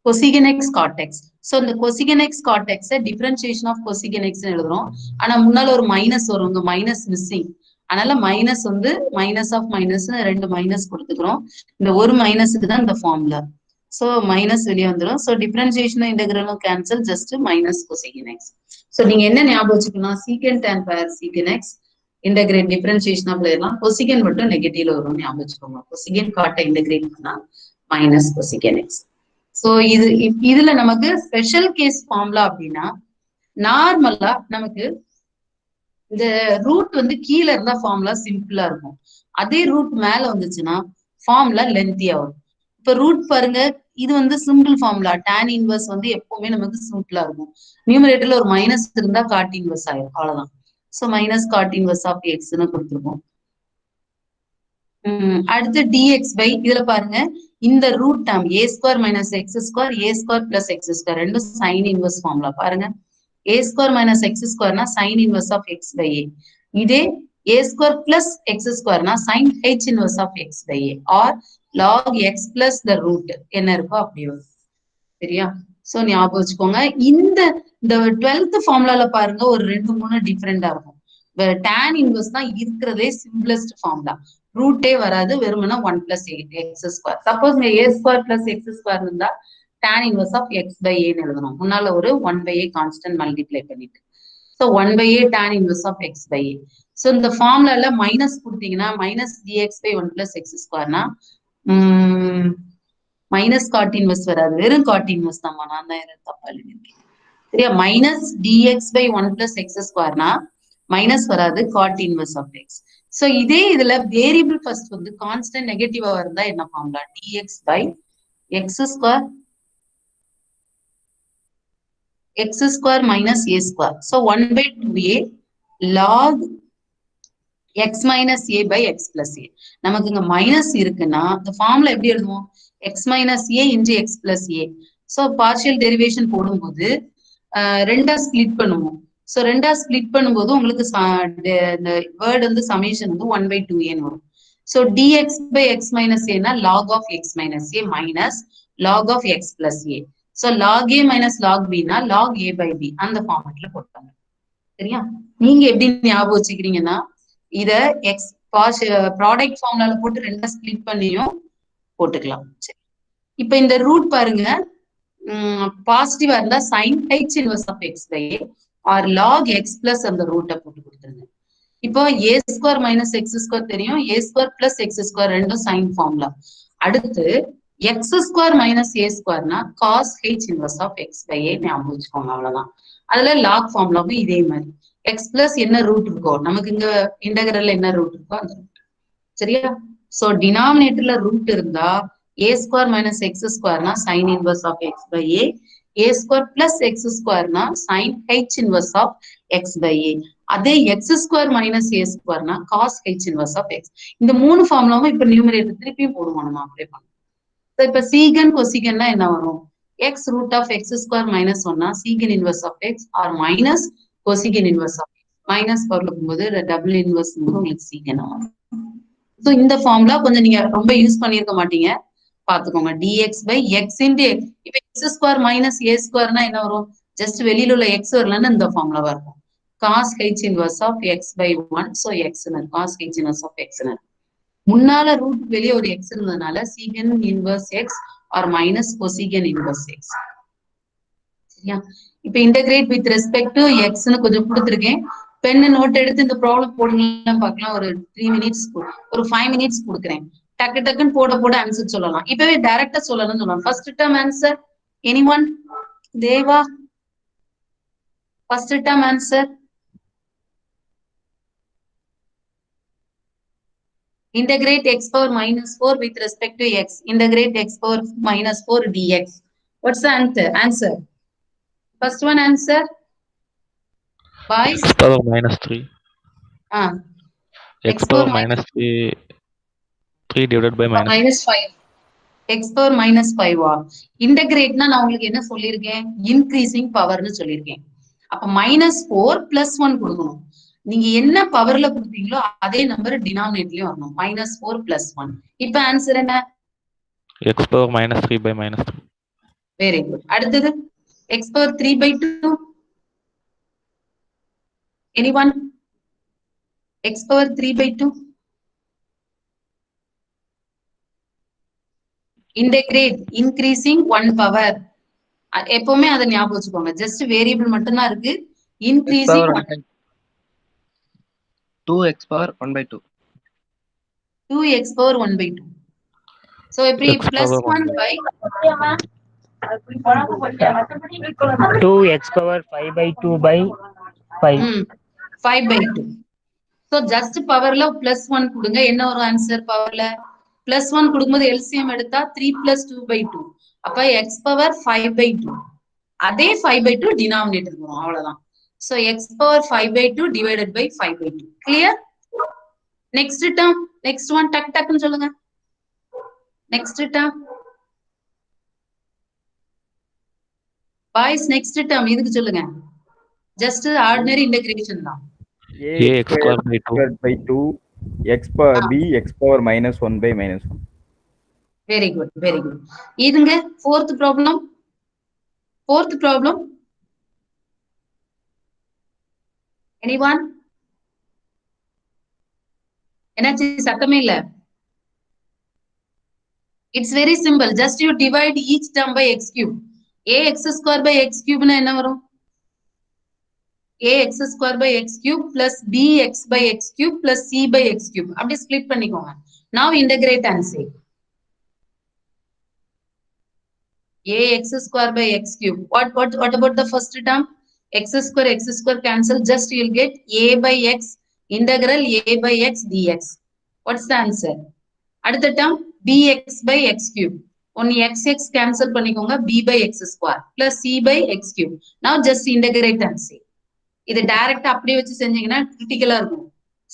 Speaker 3: cosecant x cot x. So இந்த cosecant x cot x differentiation of cosecant x எழுதுறோம். ஆனா முன்னால ஒரு minus வரும், இங்க minus missing. அதனால மைனஸ் வந்து மைனஸ் ஆஃப் மைனஸ் ரெண்டு மைனஸ் கொடுத்துக்கிறோம். இந்த ஒரு மைனஸுக்கு தான் இந்த ஃபார்முலா. ஸோ மைனஸ் வெளியே வந்துடும். ஸோ டிஃபரன்சியேஷனும் இன்டெகிரலும் cancel, just minus cosecant x. So நீங்க என்ன ஞாபகம் வச்சுக்கணும்? secant tan pair secant x integrate டிஃபரன்சியேஷனா போயிடலாம். கொசிகன் மட்டும் நெகட்டிவ்ல வரும், ஞாபகம் வச்சுக்கோங்க. கொசிகன் காட்டை இன்டெகிரேட் பண்ணா மைனஸ் கொசிகன் எக்ஸ். ஸோ இதுல நமக்கு ஸ்பெஷல் கேஸ் ஃபார்முலா அப்படின்னா நார்மலா நமக்கு இந்த ரூட் வந்து கீழே இருந்தா ஃபார்முலா சிம்பிளா இருக்கும். அதே ரூட் மேல வந்துச்சுன்னா ஃபார்முலா லென்த்தியா வரும். இப்ப ரூட் பாருங்க, இது வந்து சிம்பிள் ஃபார்முலா. tan இன்வர்ஸ் வந்து எப்பவுமே நமக்கு சிம்பிளா இருக்கும். நியூமரேட்டர்ல ஒரு மைனஸ் இருந்தா காட் இன்வர்ஸ் ஆயிரும், அவ்வளவுதான். So minus cot inverse of எக்ஸ்ன்னு கொடுத்துருக்கோம். அடுத்து டிஎக்ஸ் பை இதுல பாருங்க, இந்த root term a square minus x square a square plus x square ரெண்டும் சைன் இன்வர்ஸ் ஃபார்முலா. பாருங்க, ஏ ஸ்கொயர் மைனஸ் எக்ஸ் ஸ்கொயர்னா sine inverse of X by a. இதே ஏ ஸ்கொயர் பிளஸ் எக்ஸ் ஸ்கொயர்னா sine h inverse of X by a or log x plus the root என்ன இருக்கோ அப்படி வரும். சரியா? சோ ஞாபகம் வச்சுக்கோங்க. இந்த 12th ஃபார்முலால பாருங்க ஒரு 2-3 டிஃபரெண்டா இருக்கும். tan இன்வர்ஸ் தான் இருக்கிறதே சிம்பிளஸ்ட் ஃபார்முலா. ரூட்டே வராது, வெறுமனா 1 plus x square. Suppose a square plus x square இருந்தா tan inverse of X by ஏன்னு எழுதணும். முன்னால ஒரு 1 பை ஏ கான்ஸ்டன்ட் மல்டிப்ளை பண்ணிட்டு. So 1 by a tan inverse of X by a. So இந்த ஃபார்முலால மைனஸ் கொடுத்தீங்கன்னா minus d x by 1 plus x ஸ்கொயர்னா மைனஸ் காட் இன்வர்ஸ் வராது, வெறும் காட் இன்வர்ஸ் தான். நான் தான் தப்பா எழுதிருக்கேன். சரியா? Minus d x by 1 plus x ஸ்கொயர்னா மைனஸ் வராது, cot inverse of x. So இதே இதுல வேரியபிள் ஃபர்ஸ்ட் வந்து கான்ஸ்டன்ட் நெகட்டிவா இருந்தா என்ன formula? D x by x square minus A square. So 1 by 2a log x minus a by x plus a. நமக்கு இங்க மைனஸ் இருக்குன்னா இந்த ஃபார்முலா எப்படி எழுதுவோம்? X minus a into x plus a. So partial derivation போடும்போது ரெண்டா ஸ்பிளிட் பண்ணுவோம். ஸோ ரெண்டா ஸ்பிளிட் பண்ணும்போது உங்களுக்கு இந்த வேர்டு வந்து சமேஷன் வந்து 1 பை 2a வரும். So d x by x minus ஏனா log of x minus a minus log of x plus a. So log a minus log பினா லாக் ஏ பை பி அந்த ஃபார்மேட்ல போட்டாங்க. சரியா? நீங்க எப்படி ஞாபகம் வச்சுக்கிறீங்கன்னா இத எக்ஸ் ப்ராடக்ட் ஃபார்முலால போட்டு ரெண்டா ஸ்பிளிட் பண்ணியும் போட்டுக்கலாம். சரி, இப்ப இந்த ரூட் பாருங்க, பாசிட்டிவா இருந்தா sine h inverse of X by a or log x plus அந்த ரூட்டை போட்டு கொடுத்துருங்க. இப்போ a square minus x square தெரியும், a square plus x square ரெண்டும் சைன் ஃபார்முலா. அடுத்து எக்ஸ் ஸ்கொயர் மைனஸ் ஏ ஸ்கொயர்னா cos H inverse of X by a ஞாபகம் வச்சுக்கோங்க, அவ்வளவுதான். அதுல லாக் ஃபார்முலாவும் இதே மாதிரி எக்ஸ் பிளஸ் என்ன ரூட் இருக்கோ, நமக்கு இங்க இன்டெகிரல்ல என்ன ரூட் இருக்கோ அந்த ரூட். சரியா? சோ டினாமினேட்டர்ல ரூட் இருந்தா ஏ ஸ்கொயர் மைனஸ் எக்ஸ் ஸ்கொயர்னா sine inverse of X by a, a square plus x ஸ்கொயர்னா sine h inverse of X by a. அதே எக்ஸ் ஸ்கொயர் மைனஸ் ஏ ஸ்கொயர்னா cos H inverse of x. இந்த 3 ஃபார்முலாவும் இப்ப numerator திருப்பியும் போடுவோம், நம்ம apply பண்ணுவோம். இப்ப சீகன் கொசிகன்னா என்ன வரும்? X root of x square minus ஒன்னா secant inverse of x or minus cosecant inverse of x. Minus power இருக்கும்போது டபுள் இன்வர்ஸ் உங்களுக்கு சீகன் ஆகும். ஸோ இந்த ஃபார்முலா கொஞ்சம் நீங்க ரொம்ப யூஸ் பண்ணிருக்க மாட்டீங்க, பாத்துக்கோங்க. டிஎக்ஸ் பை எக்ஸ் இன்டு இப்ப எக்ஸ் ஸ்கொயர் மைனஸ் ஏ ஸ்கொயர்னா என்ன வரும்? ஜஸ்ட் வெளியில உள்ள எக்ஸ் வரலன்னு இந்த ஃபார்முலாவா இருக்கும். cos h inverse of x by 1. So x cos h inverse of x. முன்னால ரூட் வெளியே ஒரு x இருந்ததுனால secant inverse x or minus cosecant inverse x. சரியா? இப்ப integrate with respect to x னு கொஞ்சம் கொடுத்திருக்கேன். பென் நோட் எடுத்து இந்த ப்ராப்ளம் போடுங்க பார்க்கலாம். ஒரு 3 minutes ஒரு 5 minutes கொடுக்குறேன். டக்கு டக்குன்னு போட ஆன்சர் சொல்லலாம். இப்பவே டைரக்டா சொல்லணும்னு சொல்லலாம். First term answer anyone? Deva, first term answer. Integrate x power minus 4 with respect to x. Integrate x power minus 4 dx. What's the answer? First one answer. Boys.
Speaker 2: X power minus 3. X power minus 3 divided by minus
Speaker 3: 5. X power minus 5. Integrate na நான் உங்களுக்கு என்ன சொல்லியிருக்கேன்? Increasing power னு சொல்லியிருக்கேன். அப்ப minus 4 plus 1 கொடுக்கணும். நீங்க என்ன பவர்ல கொடுத்தீங்களோ அதே நம்பர் டினாமினேட்டர்லயும் வரணும். minus 4 plus 1. இப்ப ஆன்சர் என்ன?
Speaker 2: X power minus 3 by minus 2.
Speaker 3: Very good. அடுத்தது x power 3 by 2. Anyone? X power 3 by 2. Integrate increasing 1 power. எப்பவுமே அதை ஞாபகம் வச்சுக்கோங்க. ஜஸ்ட் வேரியபிள் மட்டும் தான் இருக்கு. Increasing
Speaker 1: 2x power 1 by 2.
Speaker 3: 2x power 1 by 2. So எப்படி plus 1 by
Speaker 4: 2x power 5 by 2 by 5.
Speaker 3: 5 by 2. So just பவர்ல plus 1 கொடுங்க. என்ன ஒரு ஆன்சர் பவர்ல? plus 1 கொடுக்கும்போது LCM எடுத்தா 3 plus 2 by 2. அப்ப x power 5 by 2. அதே 5 by 2 டினாமினேட்டர் வரும். அவ்வளவுதான். So x power 5 by 2 divided by 5 by 2. Clear? Next term. Next one. டக்குன்னு சொல்லுங்க. Next term. Boys, next term. இதுக்கு சொல்லுங்க. Just ordinary integration தான்.
Speaker 2: ax square by 2
Speaker 5: x power b x power minus 1 by minus 1.
Speaker 3: Very good, very good. இதுங்க fourth problem. Anyone? என்னாச்சு சத்தமே இல்ல? It's very simple. Just you divide each term by x cube. ax square by x cube னா என்ன வரும்? ax square by x cube plus bx by x cube plus c by x cube. அப்படி split பண்ணிக்கோங்க. Now integrate and say ax square by x cube. What about the first term? x square cancel. Just you'll get a by x integral a by x dx. What's the answer? அடுத்த term bx by x cube. Only x cancel பண்ணிக்கோங்க. b by x square plus c by x cube. Now just integrate and see. இது டைரக்டா அப்படியே வச்சு செஞ்சீங்கன்னா கிரிட்டிக்கலா இருக்கும்.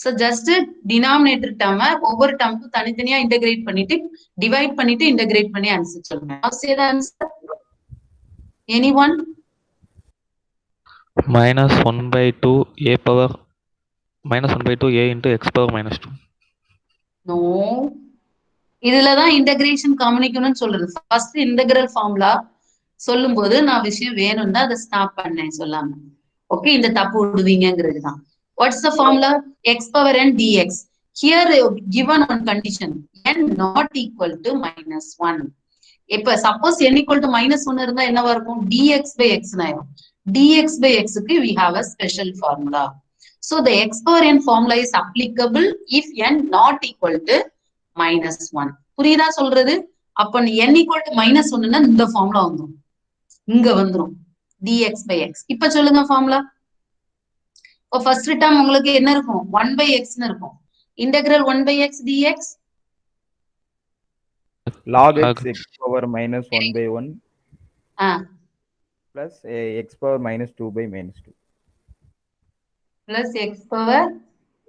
Speaker 3: So just denominator term ஒவ்வொரு டேர்முக்கும் தனித்தனியா இன்டகிரேட் பண்ணிட்டு டிவைட் பண்ணிட்டு இன்டகிரேட் பண்ணி ஆன்சர் சொல்லுங்க. Now say the answer. Anyone?
Speaker 2: minus 1 by 2 a power minus 1 by 2 a into x power minus 2.
Speaker 3: No. இதுலதான் இன்டகிரேஷன் கவனிக்கணும்னு சொல்றது. ஃபர்ஸ்ட் இன்டகிரல் ஃபார்முலா சொல்லும்போது நான் விஷயம் வேணும்னு தான் அதை ஸ்டாப் பண்ணேன் சொல்லாம. ஓகே, இந்த தப்பு விடுவீங்கிறது தான். What's the formula? X power n dx. Here given on condition n not equal to minus 1. இப்ப suppose n equal to minus 1 இருந்தா என்னவா இருக்கும்? dx by x ஆயிரும். dx by x க்கு we have a special formula. So the x power n formula is applicable if n not equal to minus 1. புரியுதா சொல்றது? அப்ப n equal to minus 1ன்னா இந்த formula வந்துரும். இங்க வந்துரும் dx by x. இப்ப சொல்லுங்க ஃபார்முலா. ஃபர்ஸ்ட் டேர்ம் உங்களுக்கு என்ன இருக்கும்? 1 by x னு இருக்கும். Integral 1 by x dx
Speaker 5: log x power minus 1 by 1 plus x power minus 2 by minus 2
Speaker 3: plus x power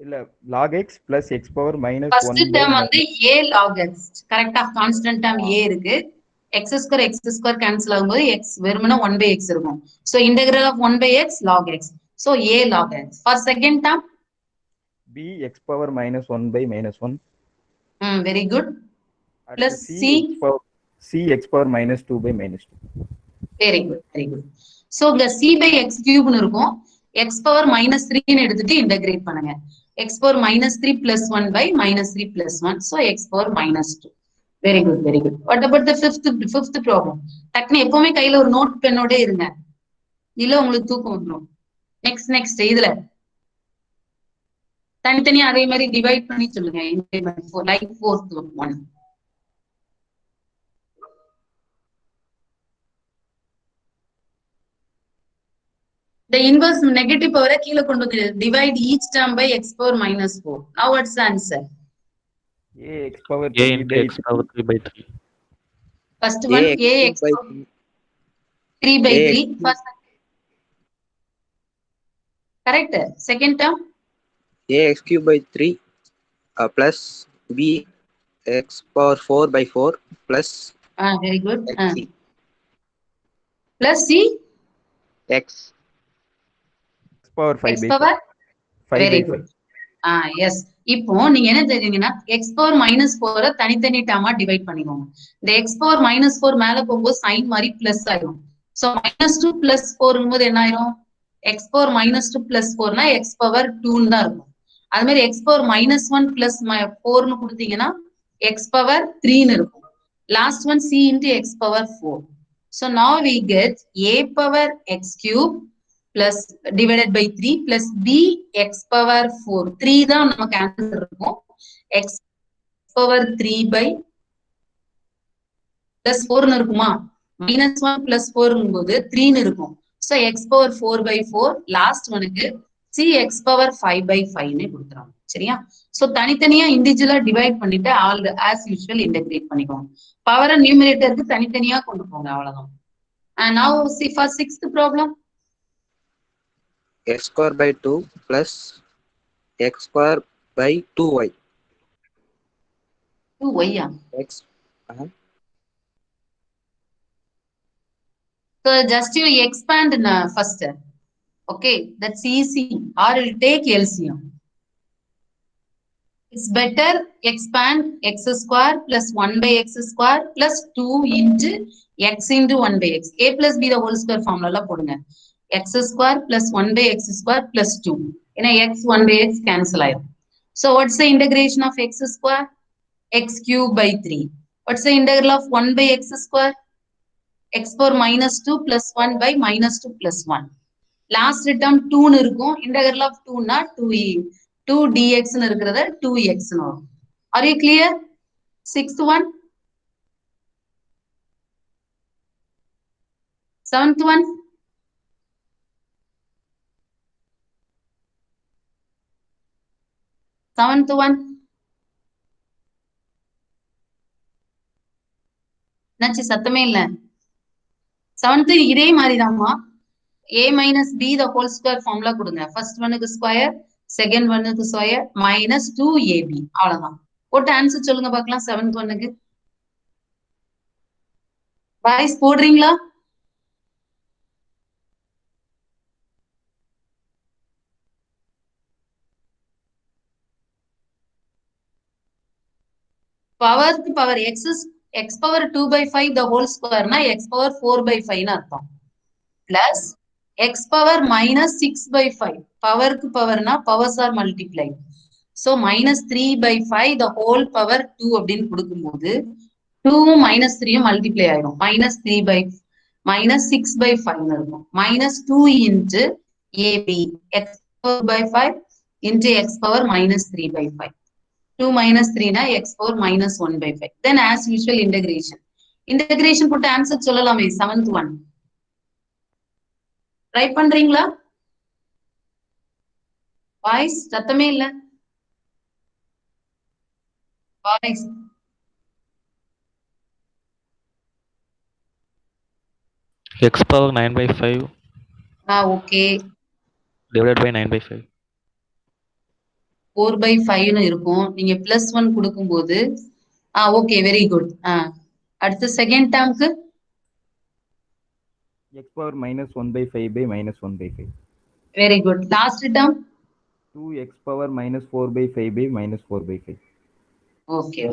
Speaker 5: இல்ல log x plus x power minus 1
Speaker 3: first term வந்து a log x. கரெக்ட்டா constant term a இருக்கு. x square cancel ஆகும்போது x வெறுமனே 1 by x இருக்கும். So integral of 1 by x log x. So a log x. For second term
Speaker 5: b x power minus 1 by minus 1.
Speaker 3: Very good. Plus
Speaker 5: c x power minus 2 by minus 2.
Speaker 3: Very good, very good. So the c by x cube னு இருக்கும். X power minus த்ரீன்னு எடுத்துட்டு integrate பண்ணுங்க. X power minus three plus one by minus three plus one. So X power minus two. Very good very good. What about the fifth problem? டக்குன்னு எப்பவுமே கையில ஒரு note பென்னோட இருங்க, இல்ல உங்களுக்கு தூக்கம் வந்துடும். நெக்ஸ்ட் இதுல தனித்தனியா அதே மாதிரி டிவைட் பண்ணி சொல்லுங்க. Like fourth one. The inverse negative power கீழே கொண்டு வந்து divide each term by x power minus 4. Now what's the answer?
Speaker 5: A x power
Speaker 2: A
Speaker 5: 3
Speaker 2: into
Speaker 5: by
Speaker 2: x power 3 by 3.
Speaker 3: First one a x
Speaker 1: by
Speaker 3: power 3 by 3. First correct. Second term
Speaker 1: ax cube by 3 plus b x power 4 by 4 plus
Speaker 3: very good.
Speaker 1: xc
Speaker 3: Plus c
Speaker 1: x
Speaker 5: x power 5
Speaker 3: x
Speaker 5: by
Speaker 3: power
Speaker 5: 5
Speaker 3: very
Speaker 5: by
Speaker 3: good.
Speaker 5: 5.
Speaker 3: Yes. இப்போ நீங்க என்ன தெரியுங்கன்னா x power minus 4 தனித்தனி டேர்மா divide பண்ணிக்கோங்க. இந்த x power minus 4 மேல போகும்போது sign மாதிரி plus ஆயிடும். சோ மைனஸ் 2 பிளஸ் 4 போது என்ன ஆயிரும்? x பவர் மைனஸ் 2 பிளஸ் 4னா x பவர் 2 தான் இருக்கும். அது மாதிரி x பவர் மைனஸ் 1 பிளஸ் 4னு கொடுத்தீங்கன்னா x பவர் 3ன்னு இருக்கும். Last one c into x power 4. So now we get a power x cube plus divided by 3 plus b x power 4. 3 தான் நமக்கு ஆன்சர் இருக்கும். x power 3 by plus 4 இருக்குமா? minus 1 plus 4 போது 3 இருக்கும். So x power 4 by 4. Last ஒனுக்கு c x power 5 by 5 னு கொடுத்துறாங்க. சரியா? சோ தனித்தனியா இண்டிவிஜுவலா டிவைட் பண்ணிட்டு ஆல் ஆஸ் யூசுவல் இன்டகிரேட் பண்ணிக்கோங்க. பவர் நியூமரேட்டருக்கு தனித்தனியா கொண்டு போங்க, அவ்வளவுதான். And now see for sixth problem.
Speaker 1: x square by 2 plus x square by 2y
Speaker 3: 2y.
Speaker 1: x
Speaker 3: So just you expand first. Okay, that's easy. Or you'll take LCM. It's better expand x square plus 1 by x square plus 2 into x into 1 by x. A plus b the whole square formula போடுங்க. x square plus 1 by x square plus 2. ஏன்னா x 1 by x cancel ஆயிடும். So what's the integration of x square? X cube by 3. What's the integral of 1 by x square? X power minus 2 plus 1 by minus 2 plus 1. Last term 2 னு இருக்கும். Integral of 2 னா 2 dx னு இருக்கிறத 2x னு வரும். Are you clear? Sixth one. Seventh one. Seventh one. என்னாச்சு சத்தமே இல்ல? செவன்த் இதே மாதிரிதான்மா. a minus b the whole square formula கொடுங்க. ஃபர்ஸ்ட் ஒனுக்கு ஸ்கொயர், செகண்ட் ஒனுக்கு ஸ்கொயர் மைனஸ் 2ab. அவ்வளவுதான். போட்டு ஆன்சர் சொல்லுங்க பார்க்கலாம். செவன்த் ஒனுக்கு பாய்ஸ் போடுறீங்களா? பவருக்கு power x power 2 by 5 the whole square னா x பவர் 4 by 5 னு அர்த்தம். Plus x power minus 6 by 5. பவருக்கு பவர்னா powers are multiply. So minus 3 by 5 the whole power 2 அப்படின்னு கொடுக்கும்போது 2 மைனஸ் 3 மல்டிப்ளை ஆயிடும். மைனஸ் 3 by minus 6 by 5 இருக்கும். minus 2 into AB x power by 5 into x power minus 3 by 5. 2 minus 3 na x power minus 1 by 5. Then as usual integration. Integration put answer சொல்லலாமே. 7th one. Try பண்றீங்களா? Boys சத்தமே இல்ல. Boys
Speaker 2: X power 9 by 5
Speaker 3: okay.
Speaker 2: divided by 9 by 5.
Speaker 3: 4 by 5 னு இருக்கும். நீங்க plus 1 கொடுக்கும்போது okay very good. அடுத்த second டேர்ம்க்கு
Speaker 5: x power minus 1 by 5 by minus 1 by 5.
Speaker 3: very good. Last term
Speaker 5: 2x power minus 4 by 5 by minus 4 by 5.
Speaker 3: okay.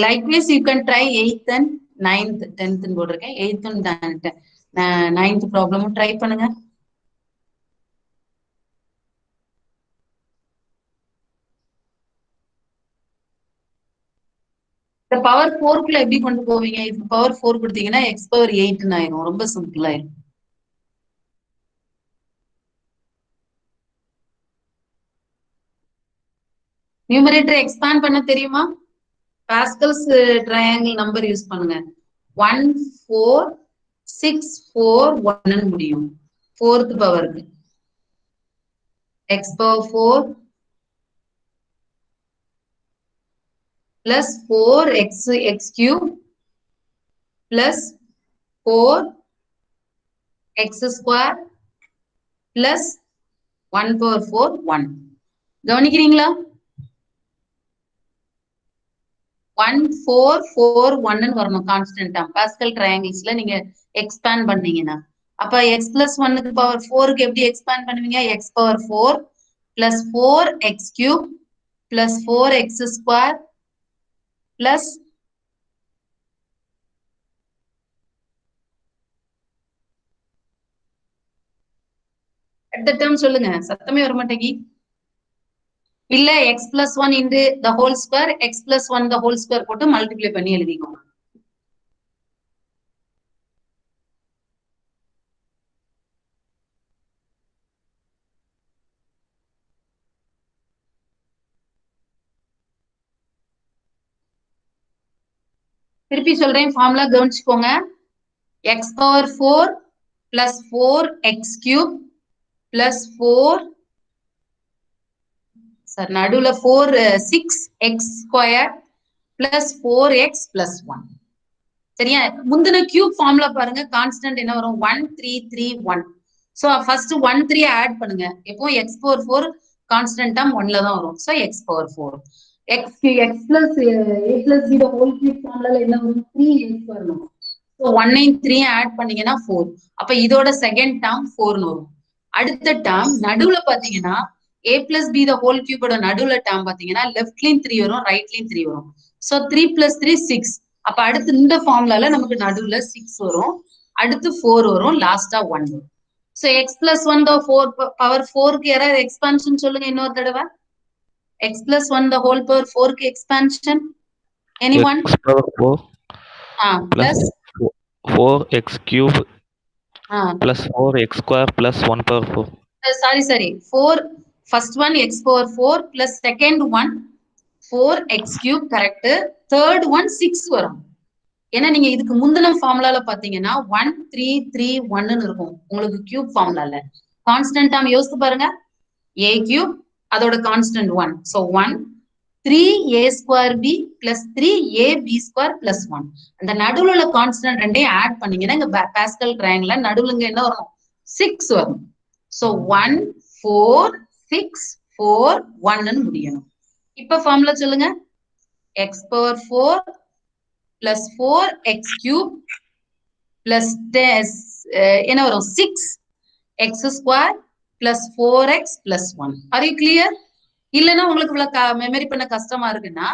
Speaker 3: Likewise you can try 8th and 9th 10th போட்டிருக்கேன் 8th 9th ப்ராப்ளமும் try பண்ணுங்க. இந்த power 4க்குள்ள எப்படி கொண்டு போவீங்க? இதுக்கு power 4 கொடுத்தீங்கன்னா X power 8 ஆயிரும். ரொம்ப சிம்பிள் ஆயிரும். நியூமரேட்டர் எக்ஸ்பாண்ட் பண்ண தெரியுமா? பாஸ்கல்ஸ் ட்ரையாங்கிள் நம்பர் யூஸ் பண்ணுங்க. 1 4 6 4 1 முடியும். 4th பவருக்கு x power 4 plus 4x cube plus 4x square plus 1 power 4 1. கவனிக்கிறீங்களா? 1 4 4 1 வரணும் கான்ஸ்டன்ட் டேர்ம். பாஸ்கல் ட்ரையாங்கிள்ஸ்ல நீங்க எக்ஸ்பேண்ட் பண்ணீங்கன்னா அப்ப x plus 1 க்கு பவர் 4 க்கு எப்படி எக்ஸ்பேண்ட் பண்ணுவீங்க? x power 4 plus 4x cube plus 4x square plus அடுத்த டேர்ம் சொல்லுங்க. சத்தமே வர மாட்டேங்கி. இல்ல x plus 1 into the whole square x plus 1 the whole square போட்டு மல்டிப்ளை பண்ணி எழுதிக்கோங்க. திருப்பி சொல்றேன், ஃபார்முலா கவனிச்சுக்கோங்க. x power 4 plus 4x cube plus 4 நடுவுல 6x square plus 4x plus 1. சரியா? முந்தின கியூப் ஃபார்முலா பாருங்க. கான்ஸ்டன்ட் என்ன வரும்? 1 3 3 1. சோ ஃபர்ஸ்ட் 1 3 ஆட் பண்ணுங்க. எப்போ x power 4 கான்ஸ்டன்ட் டேர்ம் 1ல தான் வரும். So x power 4 x plus a plus b the whole cube ஃபார்முலால என்ன வரும்? 3a வரணும். சோ 1 9 3 ஆட் பண்ணீங்கன்னா 4. அப்ப இதோட செகண்ட் டேர்ம் 4 னு வரும். அடுத்த டேர்ம் நடுவுல பாத்தீங்கன்னா a plus b the whole cube ஓட நடுவுல டேர்ம் பாத்தீங்கன்னா லெஃப்ட்லயும் 3 வரும், ரைட்லயும் 3 வரும். So 3 plus 3 6. அப்ப அடுத்து இந்த ஃபார்முலால நமக்கு நடுவுல 6 வரும், அடுத்து 4 வரும், லாஸ்டா 1 வரும். So x plus 1 the 4 power 4 க்கு யாராவது எக்ஸ்பான்ஷன் சொல்லுங்க இன்னொரு தடவை. x plus 1 the whole power 4 க்கு expansion anyone?
Speaker 2: x power 4
Speaker 3: plus
Speaker 2: 4x cube plus 4x square plus 1 power 4.
Speaker 3: sorry 4 first one x power 4 plus second one 4x cube correct, third one 6 வரும். ஏன்னா நீங்க இதுக்கு முந்தின ஃபார்முலால பாத்தீங்கன்னா 1 3 3 1 ன்னு இருக்கும் உங்களுக்கு கியூப் ஃபார்முலால. கான்ஸ்டன்ட் டேர்ம் யோசிச்சு பாருங்க. a cube அதோட constant 1. So 1 3a square b plus 3ab square plus 1. அந்த நடுவுல உள்ள கான்ஸ்டன்ட் ரெண்டையும் ஆட் பண்ணீங்கன்னா இங்க பாஸ்கல் ட்ரையாங்கிள்ல நடுவுல என்ன வரும்? 6 வரும். சோ 1 4 6 4 1 ன்னு முடியணும். இப்ப ஃபார்முலா சொல்லுங்க. x power 4 plus 4x cube plus என்ன வரும்? 6x square plus 4x plus 1. Are you clear? இல்லைன்னா உங்களுக்கு இவ்வளவு மெமரி பண்ண கஷ்டமா இருக்குன்னா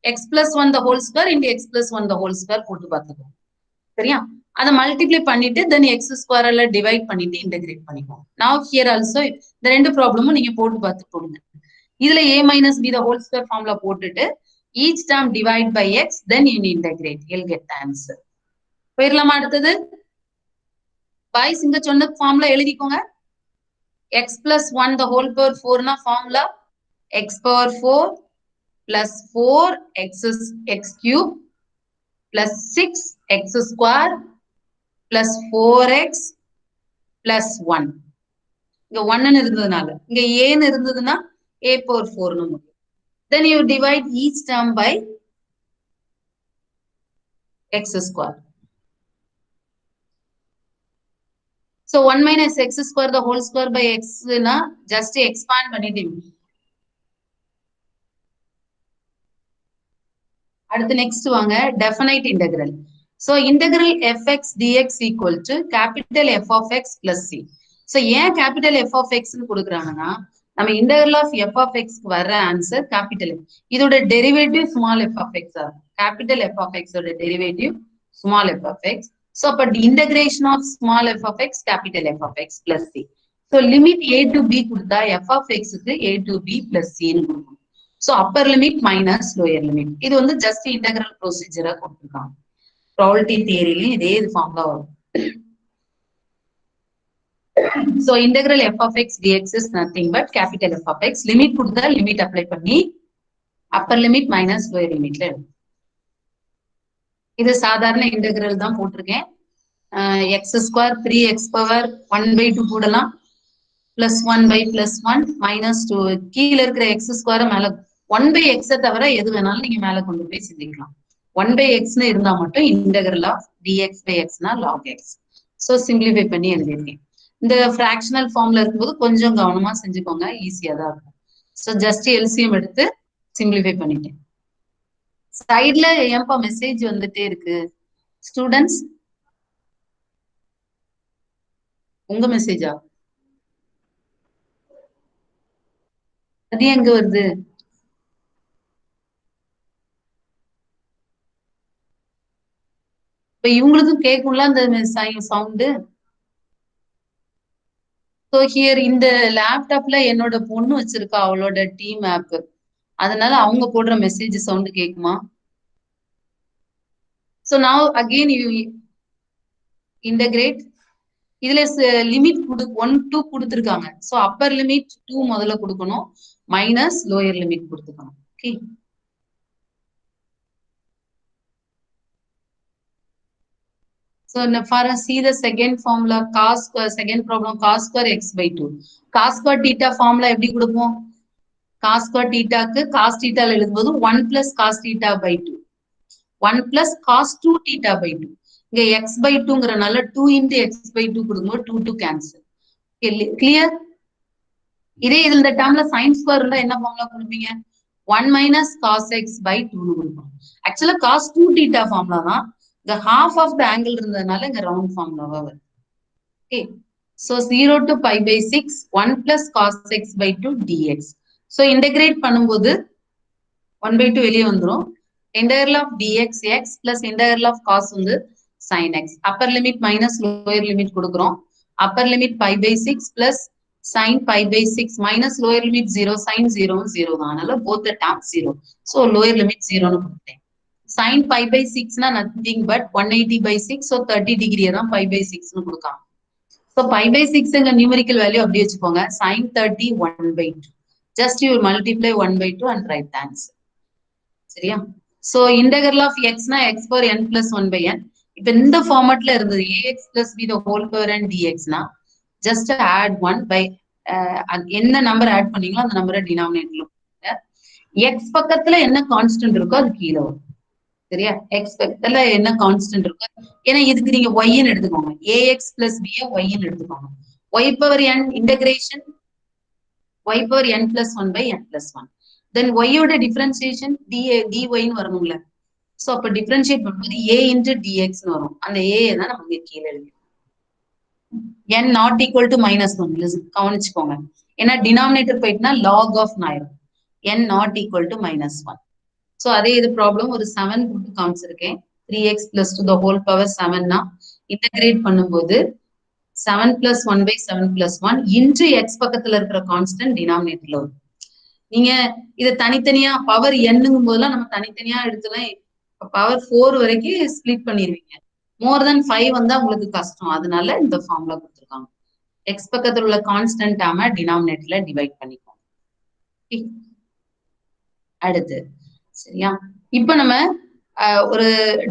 Speaker 3: x plus 1 the whole square into x plus 1 the whole square போட்டு பார்த்துக்கோங்க. சரியா? அதை மல்டிப்ளை பண்ணிட்டு தென் எக்ஸ் ஸ்கொயர்ல டிவைட் பண்ணிட்டு இன்டெகிரேட் பண்ணிக்கோங்க. நவ் ஹியர் ஆல்சோ இந்த ரெண்டு ப்ராப்ளமும் நீங்க போட்டு பார்த்து போடுங்க. இதுல a minus B the whole square formula போட்டுட்டு each term divide by x then you integrate, you'll get the answer. போயிடலாமா? அடுத்தது பாய்ஸ் இங்க சொன்ன ஃபார்முலா எழுதிக்கோங்க. x plus 1 the whole power 4 னா formula x power 4 plus 4x cube plus 6x square plus 4x plus 1. இங்க 1 இருந்ததுனால இங்க a இருந்ததுன்னா a power 4 னு முடியும். Then you divide each term by x square. So 1 minus x square the whole square by x na just expand பண்ணிட்டீங்க. அடுத்து next வாங்க definite integral. So integral fx dx equal to capital F of x plus c. So ஏன் capital F of x னு கொடுக்குறாங்கன்னா நம்ம integral of f of x க்கு வர்ற answer capital F. இதோட derivative small f of x ஆகும். capital F of x ஓட derivative small f of x. So, but the integration of small f of x, capital F of x plus c. So, limit a to b கொடுத்தா f of x க்கு a to b plus c ன்னு கொடுக்கணும். So, upper limit minus lower limit. இது வந்து just integral procedure கொடுத்திருக்காங்க. Probability theory இதே இது formula வரும். So, integral f of x dx is nothing but capital F of x. Limit கொடுத்தா limit apply பண்ணி upper limit minus lower limitல எழுதும். இது சாதாரண இன்டெகிரல் தான் போட்டிருக்கேன். எக்ஸ் ஸ்கொயர் 3x பவர் 1/2 போடலாம், பிளஸ் 1/+1 -2 கீழே இருக்கிற எக்ஸ் ஸ்கொயர் மேல 1/x தவிர எது வேணாலும் நீங்க மேல கொண்டு போய் செஞ்சுக்கலாம். 1/xன்னு இருந்தா மட்டும் இன்டெகிரல் ஆஃப் dx by xனா log x. ஸோ சிம்பிளிஃபை பண்ணி எழுதியிருக்கேன். இந்த ஃபிராக்ஷனல் ஃபார்ம்ல இருக்கும்போது கொஞ்சம் கவனமா செஞ்சுக்கோங்க, ஈஸியா தான் இருக்கும். ஸோ ஜஸ்ட் எல்சிஎம் எடுத்து சிம்பிளிஃபை பண்ணிட்டேன். சைட்ல ஏன்பா மெசேஜ் வந்துட்டே இருக்கு ஸ்டூடெண்ட்ஸ்? உங்க மெசேஜா? அது எங்க வருது? இப்ப இவங்களுக்கும் கேட்கும்ல அந்த சவுண்டு. ஸோ ஹியர் இந்த லேப்டாப்ல என்னோட பொண்ணு வச்சிருக்கா அவளோட டீம் ஆப், அதனால அவங்க போடுற மெசேஜ் சவுண்ட் கேக்குமா? So now again you integrate. இதுல லிமிட் 1 2 கொடுத்திருக்காங்க. சோ அப்பர் லிமிட் 2 முதல்ல கொடுக்கணும், மைனஸ் லோயர் லிமிட் கொடுத்துக்கணும். Okay, so now for see the second formula cos square, second problem cos square x by 2. Cos square theta formula எப்படி கொடுப்போம்? cos square theta க்கு cos theta ல எழுதும்போது 1 plus cos theta by 2, 1 plus cos 2 theta by 2. இங்க x by 2ங்கறனால 2 into x by 2 கொடுக்கும்போது 2 to cancel. Clear? இதே இதுல இந்த டேர்ம்ல sin ஸ்கொயர் இருந்தா என்ன ஃபார்முலா கொடுப்பீங்க? 1 minus cos x by 2 னு கொடுப்போம். ஆக்சுவலா cos 2 theta ஃபார்முலா தான், the half of the angle இருந்ததனால இங்க ரவுண்ட் ஃபார்முலாவா வருது. Okay, so 0 to pi by 6 1 plus cos x by 2 dx. so integrate பண்ணும்போது 1/2 வெளியே வந்துரும். integral of dx x plus integral of cos வந்து sin x. upper limit minus lower limit கொடுக்கிறோம். upper limit pi by 6 plus sin pi by 6 minus lower limit 0, sin 0 0 தான், அதனால both the terms 0. so lower limit 0 னு கொடுத்தேன். sin pi by 6 னா nothing but 180 by 6, so 30 degree தான் pi by 6 னு கொடுக்காங்க. so pi by 6 ங்க numerical value அப்படியே வச்சுக்கோங்க, sin 30 1/2. just you multiply 1/2 and write the answer. சரியா? so integral of x னா x power n plus 1 by n. இப்ப இந்த ஃபார்மட்ல இருந்தது ax plus b the whole power n dx னா just add 1 by என்ன number add பண்ணீங்களோ அந்த நம்பரை டினாமினேட்டர்ல போடுங்க. x பக்கத்துல என்ன கான்ஸ்டன்ட் இருக்கோ அது கீழே வரும். சரியா? x பக்கத்துல என்ன கான்ஸ்டன்ட் இருக்கோ, ஏன்னா இதுக்கு நீங்க y ன்னு எடுத்துக்கோங்க, ax plus b y ன்னு எடுத்துக்கோங்க. y power n integration y power n plus 1 by n plus 1. then y ஓட டிஃபரன்சியேஷன் dy ன்னு வரணும்ல. சோ அப்ப டிஃபரன்ஷியேட் பண்ணும்போது a into dx ன்னு வரும். அந்த a தான் நம்ம இங்க கீழே எழுதிருக்கோம். n not equal to -1 கவனிச்சுக்கோங்க, ஏன்னா டினாமினேட்டர் போயிட்டுனா log of ஆயிரும். n not equal to -1. So அதே இது ப்ராப்ளம் ஒரு 7 போட்டு காமிச்சிருக்கேன். 3x plus 2 the whole power 7 னா இன்டகிரேட் பண்ணும்போது 7 plus 1 by 7 plus 1 into x பக்கத்துல இருக்கிற கான்ஸ்டன்ட் டினாமினேட்டர்ல வரும். நீங்க இதை தனித்தனியா பவர் என்னங்கும் போதெல்லாம் நம்ம தனித்தனியா எடுத்துலாம் பவர் 4 வரைக்கும் ஸ்பிளிட் பண்ணிடுவீங்க. மோர் தென் 5 வந்தா உங்களுக்கு கஷ்டம், அதனால இந்த ஃபார்முலா கொடுத்துருக்காங்க. எக்ஸ் பக்கத்துல உள்ள கான்ஸ்டன்ட் ஆம டினாமினேட்டர்ல டிவைட் பண்ணிக்கோங்க. அடுத்து சரியா? இப்ப நம்ம ஒரு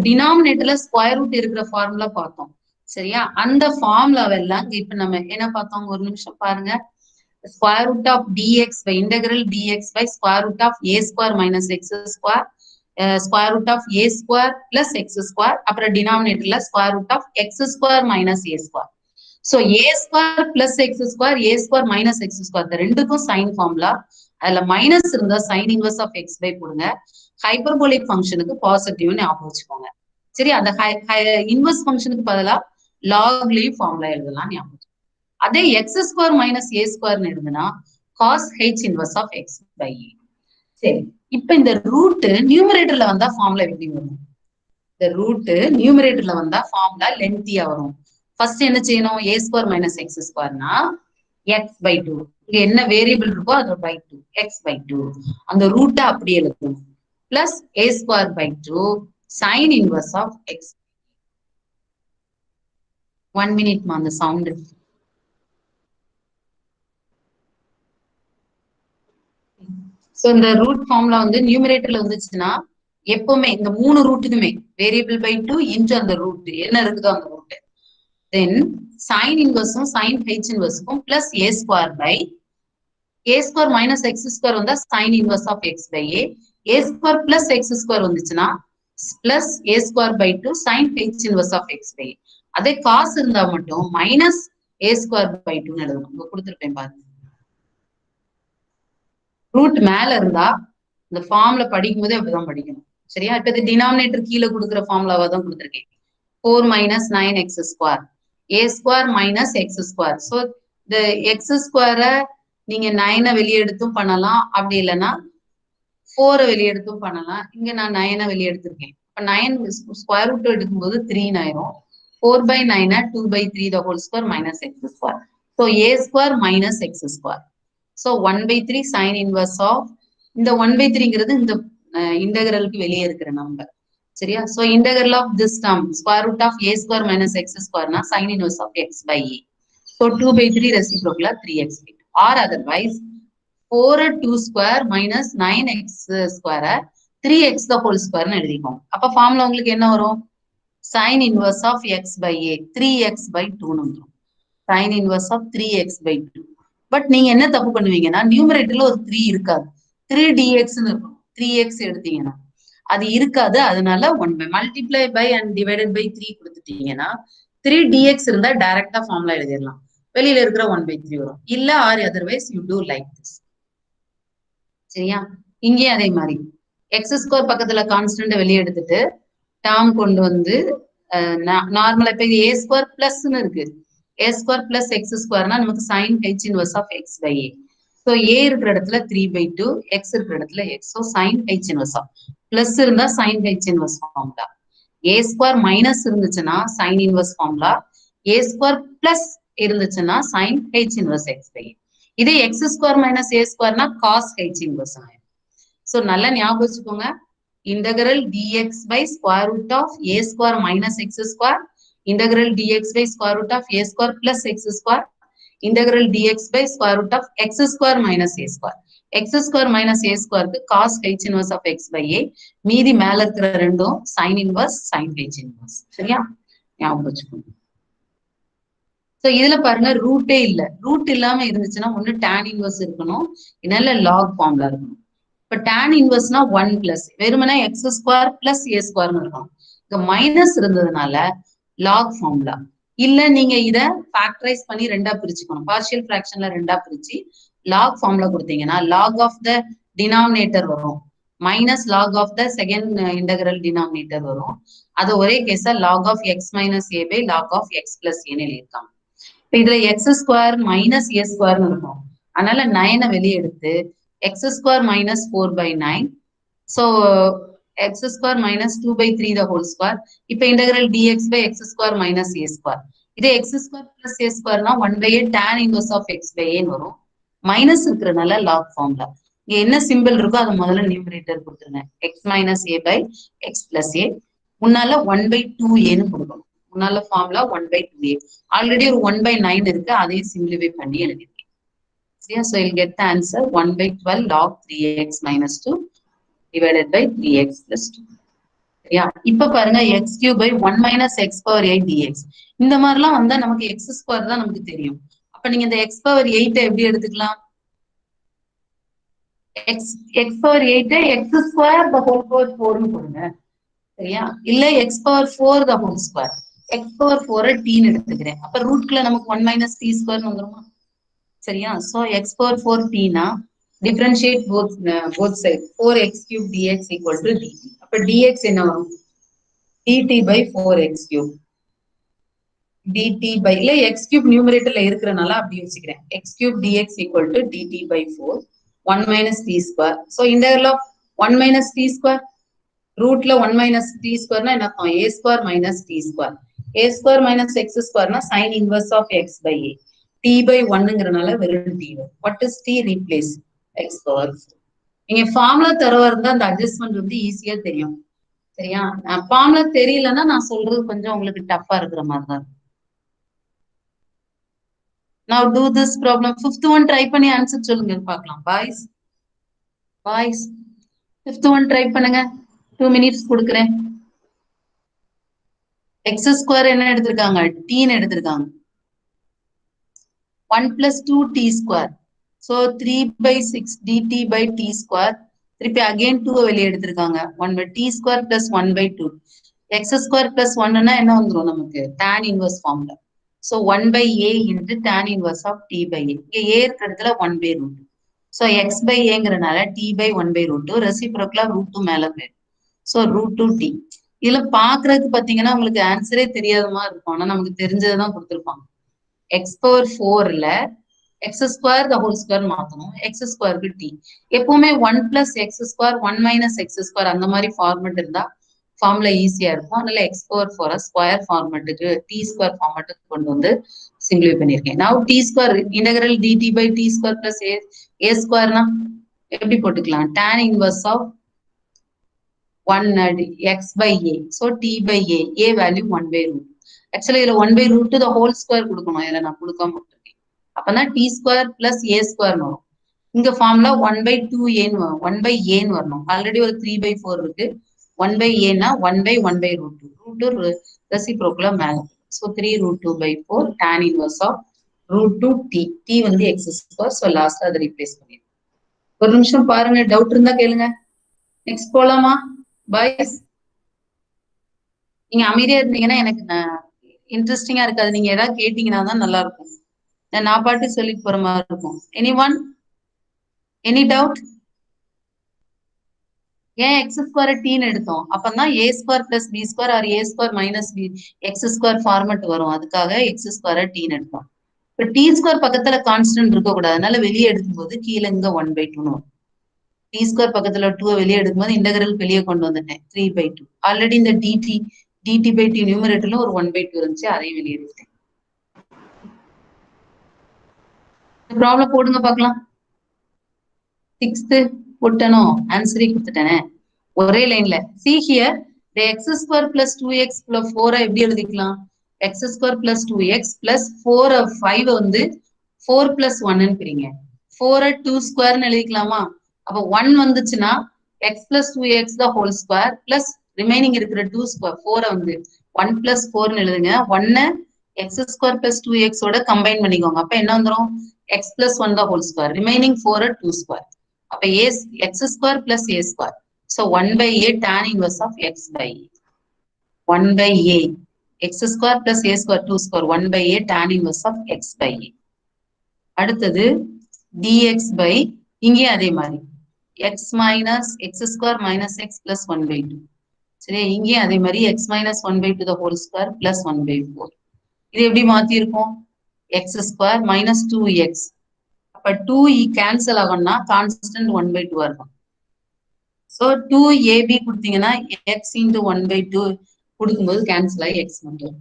Speaker 3: டினாமினேட்டர்ல ஸ்கொயர் ரூட் இருக்கிற ஃபார்முலா பார்த்தோம். சரியா? அந்த ஃபார்முலாவெல்லாம் இப்ப நம்ம என்ன பார்த்தோம், ஒரு நிமிஷம் பாருங்க. square root of dx by integral dx by square root of a square minus x square, square root of a square plus x square, அப்புறம் denominatorல square root of x square minus a square. so a square plus x square, a square minus x square, இந்த ரெண்டுக்கும் sin formula. அதுல minus இருந்தா sin inverse of x by போடுங்க. Hyperbolic ஃபங்க்ஷனுக்கு பாசிட்டிவ்னு ஞாபகம் வச்சுக்கோங்க. சரி, அந்த இன்வெர்ஸ் ஃபங்க்ஷனுக்கு பதிலா லாக்லயும் ஃபார்முலா எழுதலாம் ஞாபகம். அதே x ஸ்கொயர் மைனஸ் a ஸ்கொயர்னு எழுதுனா cos h inverse of x by a. சரி, இப்ப இந்த ரூட் நியூமரேட்டர்ல வந்தா ஃபார்முலா எப்படி வரும்? இந்த ரூட் நியூமரேட்டர்ல வந்தா ஃபார்முலா லென்த்தியா வரும். ஃபர்ஸ்ட் என்ன செய்யணும்? a ஸ்கொயர் மைனஸ் எக்ஸ் ஸ்கொயர்னா எக்ஸ் பை டூ. இங்க என்ன வேரியபிள் இருக்கோ அது by two, x by two. அந்த ரூட்டை அப்படியே எழுதணும். Plus a square by two sine inverse of x. 1 minute அந்த சவுண்ட். சோ இந்த ரூட் ஃபார்முலா வந்து நியூமரேட்டர்ல வந்துச்சுன்னா எப்பவுமே இந்த 3 ரூட்டுக்குமே வேரியபிள் பை 2 இன்டு அந்த ரூட் என்ன இருக்குதோ அந்த ரூட். தென் சைன் இன்வர்ஸும் சைன் ஹெச் இன்வர்ஸுக்கும் plus a square by A square minus x square வந்தா sine inverse of X by A square plus x square வந்துச்சுன்னா plus a square by 2 sine h inverse of X by. அதே cos இருந்தா மட்டும் minus A square by 2 எழுதணும். இங்க கொடுத்துருப்பேன் பாருங்க. Root மேல இருந்தா இந்த ஃபார்ம்ல படிக்கும் போதே அப்படிதான் படிக்கணும். சரியா? இப்ப இது டினாமினேட்டர் கீழே கொடுக்குற ஃபார்முலாவா தான் கொடுத்துருக்கேன். 4 minus 9x square a square minus x square. So இந்த எக்ஸ் ஸ்கொயரை நீங்க 9 வெளியே எடுத்தும் பண்ணலாம், அப்படி இல்லைன்னா 4 வெளியே எடுத்தும் பண்ணலாம். இங்க நான் 9 வெளியே எடுத்திருக்கேன். இப்ப 9 ஸ்கொயர் ரூட் எடுக்கும்போது 3 ஆயிரும். 4 by 9 2 by 3 the whole square minus x square. So a square minus x square. So 1 by 3 sin inverse of இந்த 1 by 3ங்கிறது இந்த இன்டகிரலுக்கு வெளியே இருக்கிற நம்பர். சரியா? So integral of this term square root of a square minus x square na sin inverse of x by a. So 2 by 3 reciprocal 3x by 2. Or otherwise 4 2 square minus 9x square 3x the whole square னு எழுதிக்கோங்க. அப்ப formula உங்களுக்கு என்ன வரும்? sin inverse of x by a 3x by 2 னு வந்துரும். sin inverse of 3x by 2. But நீங்க என்ன தப்பு பண்ணுவீங்கன்னா நியூமரேட்டர்ல ஒரு 3 இருக்காது. 3dx னு இருக்கும். 3x எடுத்தீங்கன்னா அது இருக்காது. அதனால 1 by multiply by and divided by 3 கொடுத்துட்டீங்கன்னா 3dx இருந்தா டைரக்டா ஃபார்முலா எழுதிடலாம். வெளியில இருக்கிற 1 by 3 வரும். இல்ல or otherwise you do like this. சரியா? இங்கேயும் அதே மாதிரி எக்ஸ் ஸ்கொயர் பக்கத்துல கான்ஸ்டன்ட் வெளியே எடுத்துட்டு டேர்ம் கொண்டு வந்து நார்மலா இப்ப ஏ ஸ்கொயர் பிளஸ்ன்னு இருக்கு. ஏ ஸ்கொயர் பிளஸ் எக்ஸ் ஸ்கொயர்னா நமக்கு sine h inverse of X by a. So a இருக்கிற இடத்துல 3 by 2, எக்ஸ் இருக்கிற இடத்துல x. So sine h inverse of plus இருந்தா sine h inverse formula. A square minus இருந்துச்சுன்னா sine inverse formula. A square plus இருந்துச்சுன்னா sine h inverse x by a. இதே x square minus a ஸ்கொயர்னா cos H inverse ஆகும். So நல்லா ஞாபகம் வச்சுக்கோங்க. Integral dx by square root of a square minus x square. Integral dx by square root of a square plus x square. Integral dx by square root of x square minus a square. X square minus a square க்கு cos h inverse of x by a. மீதி மேல இருக்கிற ரெண்டும் sin inverse sin h inverse. சரியா? ஞாபகம் வச்சுக்கோங்க. So இதுல பாருங்க ரூட்டே இல்ல. ரூட் இல்லாம இருந்துச்சுன்னா ஒண்ணு tan inverse இருக்கணும், இல்ல log ஃபார்முலா இருக்கணும். இப்ப tan இன்வர்ஸ்னா 1 பிளஸ் வெறுமனே எக்ஸ் ஸ்கொயர் பிளஸ் ஏ ஸ்கொயர்னு இருக்கும். இங்க மைனஸ் இருந்ததுனால லாக் ஃபார்முலா. இல்ல நீங்க இத ஃபேக்டரைஸ் பண்ணி ரெண்டா பிரிச்சுக்கணும். பார்ஷியல் ஃபிராக்ஷன்ல ரெண்டா பிரிச்சு லாக் ஃபார்முலா கொடுத்தீங்கன்னா லாக் ஆஃப் த டினாமினேட்டர் வரும், minus log of the second integral denominator வரும். அது ஒரே கேஸா log of x minus a by log of x plus ஏன்னு எழுதியிருக்காங்க. இப்ப இதுல எக்ஸ் ஸ்கொயர் மைனஸ் ஏ ஸ்கொயர்னு இருக்கும். அதனால 9 வெளியே எடுத்து x square minus 4 by 9. So x square minus 2 by 3 the whole square. இப்ப integral dx by x square minus a square. இதே x square plus a square னா 1 by a tan inverse of x by a வரும். Minus இருக்கிறதுனால log formula. இங்க என்ன simple இருக்கோ அதை முதல்ல நியூமரேட்டர் கொடுத்துருங்க. x minus a by x plus a. முன்னால 1 by 2a ன்னு கொடுக்கணும். முன்னால ஃபார்முலா 1 by 2a. ஆல்ரெடி ஒரு 1 by 9 இருக்கு, அதையும் சிம்பிளிஃபை பண்ணி எழுதிருக்கேன். So you'll get the answer 1 by 12 log 3x minus 2 divided by 3x plus 2. Yeah. இப்ப பாருங்க x cube by 1 minus x power 8 dx. இந்த மாதிரிலாம் வந்தா நமக்கு x ஸ்கொயர் தான் நமக்கு தெரியும். அப்ப நீங்க இந்த x power 8 எப்படி எடுத்துக்கலாம்? x power 8 x square the whole power 4 னு போடுங்க. சரியா? இல்ல x power 4 the whole square. x power 4 t னு எடுத்துக்கிறேன். அப்ப ரூட்ல நமக்கு 1 minus t square வந்துருமா? சரியா? So x power 4 t na differentiate both sides. 4x cube dx equal to dt. அப்ப dx என்ன வரும்? dt by 4x cube. dt by இல்ல x cube numeratorல இருக்கறனால அப்படி வச்சுக்கிறேன். x cube dx equal to dt by 4 1 minus t square. So integral of 1 minus t square ரூட்ல 1 minus D ஸ்கொயர்னா என்ன அர்த்தம்? A square minus t square. A square minus x ஸ்கொயர்னா sine inverse of X by a. T by ஒன்னுங்கிறனால வெறும் t வரும். What is t? Replace x power. நீங்க formula தரவா இருந்தா அந்த அட்ஜஸ்ட்மெண்ட் வந்து ஈஸியா தெரியும். சரியா? ஃபார்முலா தெரியலன்னா நான் சொல்றது கொஞ்சம் உங்களுக்கு டஃப்பா இருக்கிற மாதிரி தான். Now do this problem. Fifth one try பண்ணி ஆன்சர் சொல்லுங்க பார்க்கலாம். Boys boys fifth one try பண்ணுங்க. 2 minutes கொடுக்குறேன். எக்ஸ் ஸ்கொயர் என்ன எடுத்திருக்காங்க? டீன்னு எடுத்திருக்காங்க. 1 plus 2 t square. So 3 by 6 dt by t square. திருப்பி again 2 வெளியே எடுத்திருக்காங்க. 1 by t square plus 1 by 2. x square plus 1 னா என்ன வந்துரும் நமக்கு? tan inverse formula. So 1 by a into tan inverse of t by a. இங்க a இருக்கிற இடத்துல 1 by root. So x by a-ங்கிறனால t by 1 by root 2. ரெசிப்ரோக்கலா root 2 மேல போயிடும். So root 2t. இதுல பாக்குறதுக்கு பாத்தீங்கன்னா உங்களுக்கு ஆன்சரே தெரியாத மாதிரி இருக்கும். ஆனா நமக்கு தெரிஞ்சதுதான் கொடுத்துருப்பாங்க. x power 4ல x square the whole square மாத்தணும். x square க்கு t. எப்பவுமே 1 plus x square 1 minus x square அந்த மாதிரி ஃபார்மேட் இருந்தா ஃபார்முலா ஈஸியா இருக்கும். அதனால x power 4 ஸ்கொயர் ஃபார்மேட்டுக்கு t ஸ்கொயர் ஃபார்மேட்டுக்கு கொண்டு வந்து சிம்பிளை பண்ணிருக்கேன். now t square integral dt by t ஸ்கொயர் பிளஸ் a ஸ்கொயர்னா எப்படி போட்டுக்கலாம்? tan inverse of 1 x by a. So t by a value 1 by root. Actually இதுல 1 by root the whole square கொடுக்கணும். இதுல நான் கொடுக்காம போட்டிருக்கேன். அப்பதான் t ஸ்கொயர் பிளஸ் a ஸ்கொயர் வரும். இங்க ஃபார்முலா 1 by 2a வரும். 1 by a வரணும். ஆல்ரெடி ஒரு 3 by 4 இருக்கு. 1 by a னா 1 by 1 by root 2. root 2 ரெசிப்ரோக்கலா மேல. So 3 root 2 by 4 tan inverse of root 2 t. t வந்து x ஸ்கொயர். So லாஸ்ட் அதை ரீப்ளேஸ் பண்ணிடுறேன். ஒரு நிமிஷம் பாருங்க. டவுட் இருந்தா கேளுங்க. நெக்ஸ்ட் போலாமா? பாய்ஸ் நீங்க அமைதியா இருந்தீங்கன்னா எனக்கு இன்ட்ரெஸ்டிங்கா இருக்காது. நீங்க ஏதாவது கேட்டீங்கன்னா தான் நல்லா இருக்கும். நான் பாட்டு சொல்லிட்டு போற மாதிரி இருக்கும். Any one? Any doubt? ஏன் எக்ஸ் ஸ்கொயர் டீன்னு எடுத்தோம்? அப்பதான் a square plus B square or a square minus b x square format வரும். அதுக்காக எக்ஸ் ஸ்கொயர் டீன்னு எடுத்தோம். இப்போ டி ஸ்கொயர் பக்கத்துல கான்ஸ்டன்ட் இருக்க கூடாது. அதனால வெளியே எடுக்கும்போது கீழே இங்க 1/2 வரும். டி ஸ்கொயர் பக்கத்துல 2 வெளியே எடுக்கும்போது இன்டெகிரல் வெளியே கொண்டு வந்துட்டேன். 3/2. ஆல்ரெடி இந்த dt by t நியூமரேட்டர்ல ஒரு 1/2 இருந்துச்சு. அதையும் வெளியே எடுத்தேன். ப்ராப்ளம் போடுங்க பார்க்கலாம். 6th போட்டனோ? ஆன்சரே கொடுத்துட்டேனே ஒரே லைன்ல. see here the x square plus 2x plus 4 எப்படி எழுதிக்கலாம்? x square plus 2x plus 4 5 வந்து 4 plus 1 பிரிங்க. 4 2 ஸ்கொயர்னு எழுதிக்கலாமா? அப்ப 1 வந்துச்சுன்னா x plus 2x the whole square plus remaining இருக்கிற 2 ஸ்கொயர் 4 வந்து 1 plus 4னு எழுதுங்க. 1 x square plus 2x ஓட கம்பைன் பண்ணிக்கோங்க. அப்ப என்ன வந்துரும்? x plus 1 the whole square. Remaining 4 2 square. அப்ப x square plus a square. So 1 by a tan inverse of x by a. 1 by a x square plus a square 2 square 1 by a tan inverse of x by a. அடுத்தது dx by இங்கே அதே மாதிரி x minus x square minus x plus 1/2. சரி, இங்கே அதே மாதிரி x minus 1/2 the whole square plus 1/4. இது எப்படி மாத்தி இருக்கும்? x square minus 2x. அப்ப 2 கேன்சல் ஆகும்னா கான்ஸ்டன்ட் 1/2 இருக்கும். சோ 2ab கொடுத்தீங்கன்னா x into 1/2 கொடுக்கும்போது கேன்சல் ஆகி x வந்துடும்.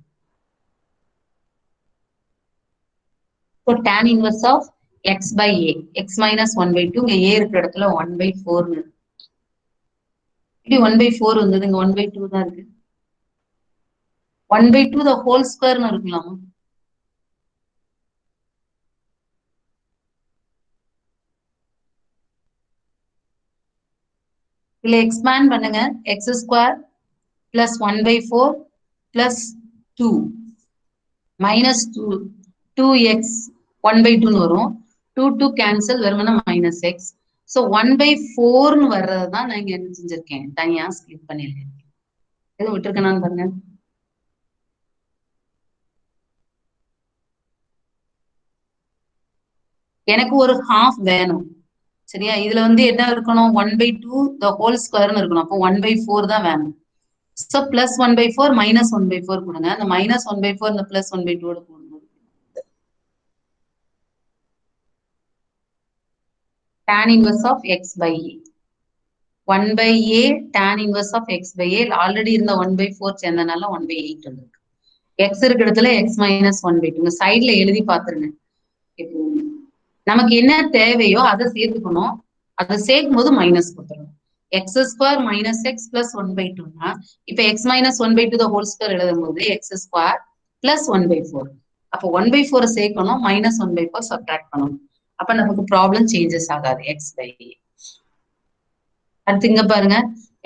Speaker 3: So tan inverse of x by a. x minus 1/2 இங்க a இருக்கிற இடத்துல 1/4. இப்படி 1/4 வந்தது. இங்க 1/2 தான் இருக்கு. 1/2 the whole square இருக்கலாமா? இதுல எக்ஸ்பேண்ட் பண்ணுங்க. X square plus 1/4 plus 2 minus 2x 1/2 வரும். 2 கேன்சல் வெறுமனா மைனஸ் எக்ஸ். ஸோ 1/4 வர்றதுதான் நான் இங்க என்ன செஞ்சிருக்கேன்? தனியா ஸ்கிப் பண்ணிருக்கேன். எதுவும் விட்டுருக்கேனான்னு பாருங்க. எனக்கு ஒரு ஹாஃப் வேணும். சரியா? இதுல வந்து என்ன இருக்கணும்? 1/2 the whole squareன்னு இருக்கணும். அப்போ 1/4 தான் வேணும். சோ பிளஸ் 1/4 மைனஸ் 1/4 கொடுங்க. அந்த மைனஸ் 1/4 இந்த பிளஸ் 1/2 போடுங்க. tan inverse of x by a. 1 by a tan inverse of x by a already இருந்த 1/4 சேர்ந்தனால 1/8 வந்திருக்கு. x இருக்க இடத்துல x minus 1/2 சைட்ல எழுதி பாத்துருங்க. இப்போ நமக்கு என்ன தேவையோ அதை சேர்த்துக்கணும். அதை சேர்க்கும் போது மைனஸ் கொடுத்துருணும். x square minus x plus 1/2னா இப்ப x minus 1/2 the whole square எழுதும் போது x ஸ்கொயர் பிளஸ் 1/4. அப்போ 1/4 சேர்க்கணும், மைனஸ் 1/4 சப்ட்ராக்ட் பண்ணணும். அப்ப நமக்கு ப்ராப்ளம் சேஞ்சஸ் ஆகாது x by a. அடுத்து இங்க பாருங்க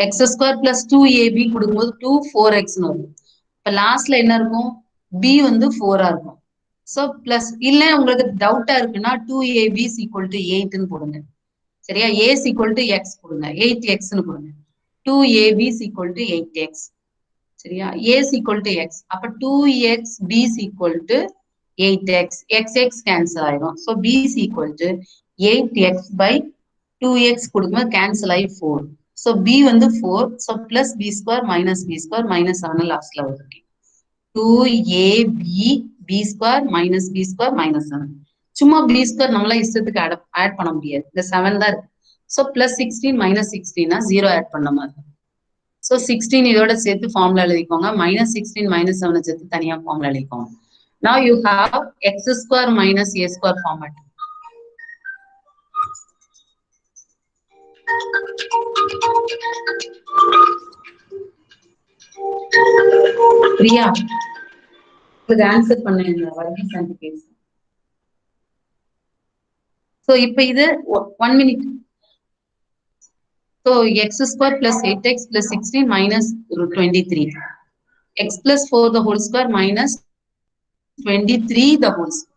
Speaker 3: x ஸ்கொயர் பிளஸ் 2ab கொடுக்கும்போது 2 4x வரும். இப்ப லாஸ்ட்ல என்ன இருக்கும், b வந்து 4 இருக்கும். சோ பிளஸ் இல்ல உங்களுக்கு டவுட்டா இருக்குன்னா 2ab is equal to 8 போடுங்க. சரியா, a is equal to x கொடுங்க, 8x கொடுங்க. 2ab is equal to 8x. சரியா, a is equal to x. அப்ப 2x b is equal to 8x. x cancel ஆயிடும். So b is equal to 8x by 2x கொடுக்கும்போது cancel ஆகி 4. So b வந்து 4. So plus b square minus b square minus 7 லாஸ்ட்ல வருது. 2ab b square minus b square minus 7. சும்மா b square நம்மள இஷ்டத்துக்கு add பண்ண முடியாது. இந்த 7 தான் இருக்கு. So plus 16 minus 16 0 ஆட் பண்ண மாதிரி. So 16 இதோட சேர்த்து ஃபார்முலா எழுதிக்கோங்க. minus 16 minus 7 சேர்த்து தனியா ஃபார்முலா எழுதிக்கோங்க. Now you have x square minus a square format. Priya இது ஆன்சர் பண்ணுங்க வர்கி சாந்தி கேஸ். சோ இப்போ இது 1 minute. So x square plus 8x plus 16 minus 23. X plus 4 the whole square minus 23 the whole square.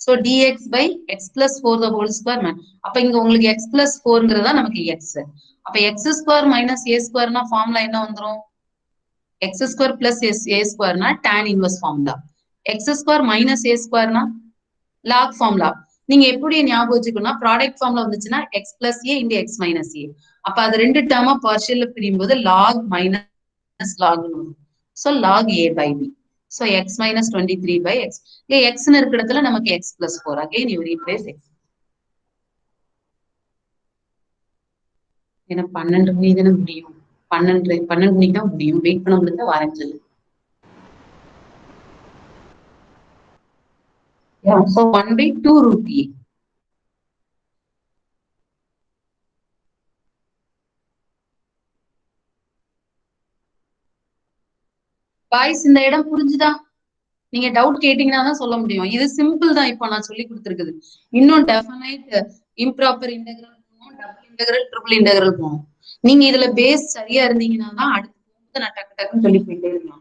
Speaker 3: So dx by x plus 4 the whole square man. அப்ப இங்க உங்களுக்கு x plus 4ங்கிறதா நமக்கு x. அப்ப x square minus a square னா formula என்ன வந்துரும்? x square plus a square னா tan inverse formula. x square minus a square னா log ஃபார்முலா. நீங்க எப்படி ஞாபகம் வச்சுக்கணும்னா ப்ராடக்ட் ஃபார்முலா வந்துச்சுன்னா x plus a into x minus a. அப்ப அது ரெண்டு டேர்மா பார்ஷியல்ல பிரியும்போது log minus log னு வரும். So log a by b. So x minus 23 by x. இங்க x ன்னு இருக்கிற இடத்துல நமக்கு x plus 4. Again you replace x. ஏன்னா 12 மணி தானே முடியும். 12 மணிக்கு தான் முடியும். வெயிட் பண்ண முடிஞ்சா வரேன்னு சொல்லு. Yeah, so 1/2 root a. Boys இந்த இடம் புரிஞ்சுதா? நீங்க டவுட் கேட்டீங்கன்னா தான் சொல்ல முடியும். இது சிம்பிள் தான். இப்போ நான் சொல்லி கொடுத்துருக்குது. இன்னும் டெஃபனைட் இம்ப்ராப்பர் இன்டெகிரல் போகணும், டபுள் இன்டெகிரல் ட்ரிபிள் இன்டெகிரல் போகணும். நீங்க இதுல பேஸ் சரியா இருந்தீங்கன்னா தான் அடுத்து போகும்போது நான் டக்கு டக்குன்னு சொல்லி போயிட்டே இருக்கலாம்.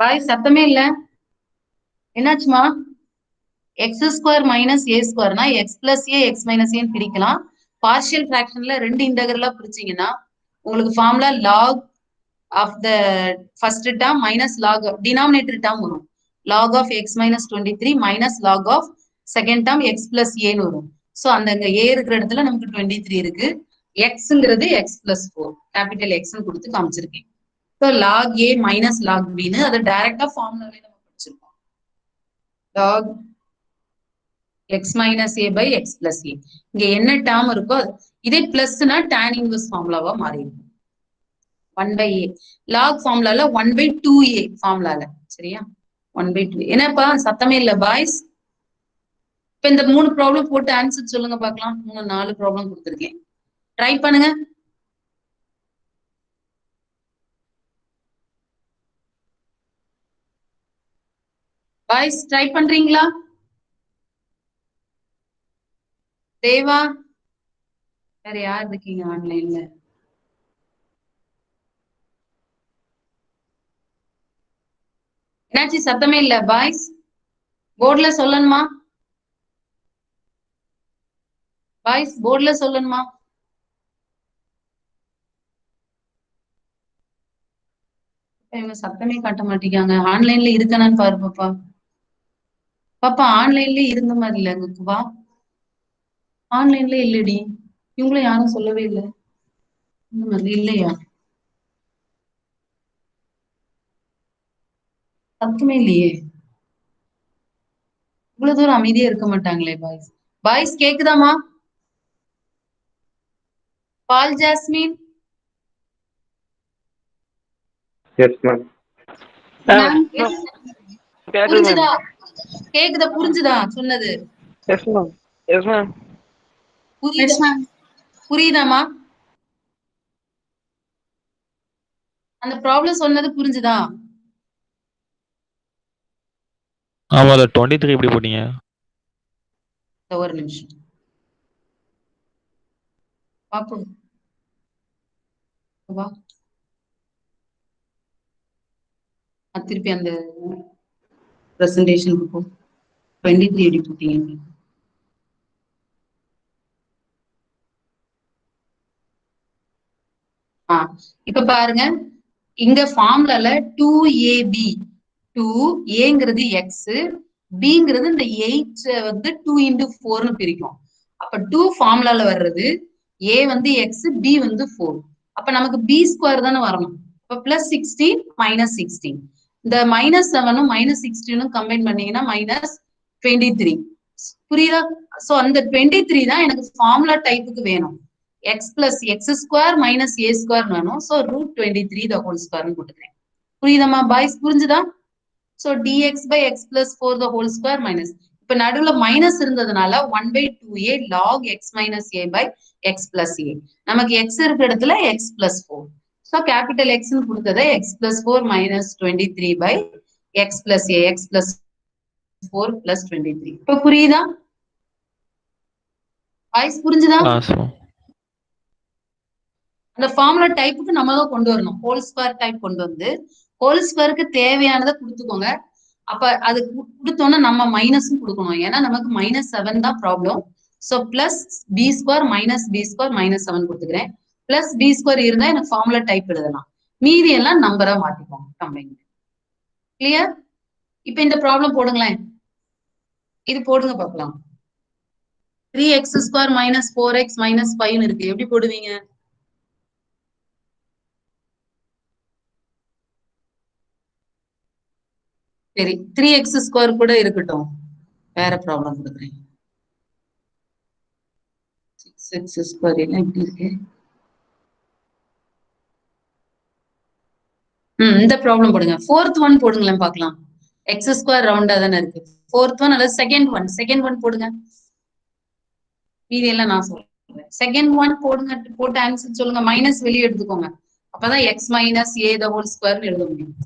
Speaker 3: பாய் சத்தமே இல்ல, என்னாச்சுமா? எக்ஸ் ஸ்கொயர் மைனஸ் ஏ ஸ்கொயர்னா x plus a x minus ஏன்னு பிரிக்கலாம். பார்ஷியல் ஃபிராக்ஷன்ல ரெண்டு இன்டெகிரலா பிரிச்சீங்கன்னா உங்களுக்கு formula log of the first term minus log denominator term வரும். Log of x minus 23 minus log of second term x plus ஏன்னு வரும். ஸோ அந்த ஏ இருக்கிற இடத்துல நமக்கு 23 இருக்கு. எக்ஸ்ங்கிறது எக்ஸ் பிளஸ் 4 கேபிட்டல் எக்ஸ்ன்னு கொடுத்து காமிச்சிருக்கேன். So log a minus log பின்னு அதை டைரக்டா ஃபார்முலாவே நம்ம படிச்சிருக்கோம். Log x minus a by x plus a. இங்க என்ன டேர்ம் இருக்கோ இதே பிளஸ்னா tan இன்வர்ஸ் ஃபார்முலாவா மாறி இருக்கும். 1/a lock ஃபார்முலால 1/2a ஃபார்முலால. சரியா, 1/2. என்னப்பா சத்தமே இல்ல பாய்ஸ்? இப்ப இந்த 3 ப்ராப்ளம் போட்டு ஆன்சர் சொல்லுங்க பார்க்கலாம். 4 ப்ராப்ளம் கொடுத்துருக்கேன், ட்ரை பண்ணுங்க. பாய்ஸ் ட்ரை பண்றீங்களா? தேவா வேற யார் இருக்கீங்க ஆன்லைன்ல? என்னாச்சு சத்தமே இல்ல பாய்ஸ்? போர்ட்ல சொல்லணுமா? பாய்ஸ் போர்ட்ல சொல்லணுமா? இவங்க சத்தமே காட்ட மாட்டேங்காங்க. ஆன்லைன்ல இருக்கானான்னு பாரு பாப்பா. பாப்பா ஆன்லைன்ல இருந்த மாதிரி இல்ல குவா. ஆன்லைன்ல இல்லடி, இவங்களும் யாரும் சொல்லவே இல்லை. இந்த மாதிரி இல்லையா? சத்தமே இல்லையே. இவ்வளவு தூரம் அமைதியா இருக்க மாட்டாங்களே பாய்ஸ். பாய்ஸ் கேக்குதாமா? Paul Jasmine
Speaker 6: Yes, ma'am.
Speaker 3: Ma'am
Speaker 6: Ma'am.
Speaker 3: புரிஞ்சுதா? கேக்குதா? புரிஞ்சுதா சொன்னது?
Speaker 6: Yes, ma'am. Yes, ma'am.
Speaker 3: புரியுதா? புரியுதாமா? அந்த ப்ராப்ளம் சொன்னது புரிஞ்சுதா?
Speaker 2: ஆமா, அதில் 23 எப்படி போட்டீங்க?
Speaker 3: ஒரு நிமிஷம் பாப்போம். வா திருப்பி அந்த பிரசன்டேஷனுக்கு போ. 23 எப்படி போட்டீங்க? இப்ப பாருங்க, இங்க ஃபார்முலால 2ab 2aங்கிறது எக்ஸ், பிங்கிறது இந்த 8 வந்து 2 into 4ன்னு பிரிக்கும். அப்ப 2 ஃபார்முலால வர்றது, a வந்து எக்ஸ், b வந்து 4. அப்ப நமக்கு b ஸ்கொயர் தானே வரணும். அப்ப பிளஸ் 16 மைனஸ் 16. இந்த மைனஸ் 7ம் மைனஸ் 16ம் கம்பைன் பண்ணீங்கன்னா மைனஸ் 23. புரியுதா? சோ அந்த 23 தான் எனக்கு ஃபார்முலா டைப்புக்கு வேணும். x plus x square minus a square வேணும். So root 23 the whole square போட்டுக்கிறேன். புரியுதாமா பாய்ஸ்? புரிஞ்சுதா? So dx by x plus 4 the whole square minus. இப்ப நடுவுல மைனஸ் இருந்ததுனால 1/2a log x minus a by x plus a. நமக்கு x இருக்கிற இடத்துல x plus 4. So capital X ன்னு கொடுத்ததை x plus 4 minus 23 by x plus a, x plus 4 plus 23. இப்ப புரியுதா பாய்ஸ்? புரிஞ்சுதா? அந்த ஃபார்முலா டைப்புக்கு நம்ம தான் கொண்டு வரணும். ஹோல் ஸ்கொயர் டைப் கொண்டு வந்து ஹோல் ஸ்கொயருக்கு தேவையானதை கொடுத்துக்கோங்க. அப்ப அது கொடுத்தோன்னா நம்ம மைனஸும் கொடுக்கணும். ஏன்னா நமக்கு -7 தான் problem. So plus B square minus B square -7 கொடுத்துக்கிறேன். பிளஸ் பி ஸ்கொயர் இருந்தா எனக்கு ஃபார்முலா டைப் எழுதலாம். மீதி எல்லாம் நம்பரா மாத்திக்கோங்க கம்பைன். கிளியர்? இப்ப இந்த ப்ராப்ளம் போடுங்களேன். இது போடுங்க பார்க்கலாம். 3x square minus 4x minus 5 இருக்கு. எப்படி போடுவீங்க? சரி, 3x ஸ்கொயர் கூட இருக்கட்டும். வேற ப்ராப்ளம் கொடுக்குறேன். 6x ஸ்கொயர் என்ன இப்படி இருக்கு? இந்த ப்ராப்ளம் போடுங்க. 4th ஒன் போடுங்களேன் பார்க்கலாம். x ஸ்கொயர் ரவுண்டா தானே இருக்கு. 4th ஒன் அல்லது செகண்ட் ஒன் போடுங்க. மீதி எல்லாம் நான் சொல்றேன். செகண்ட் ஒன் போடுங்க. போட்டு ஆன்சர் சொல்லுங்க. மைனஸ் வெளியே எடுத்துக்கோங்க. அப்பதான் x minus a the whole square எழுத முடியும்.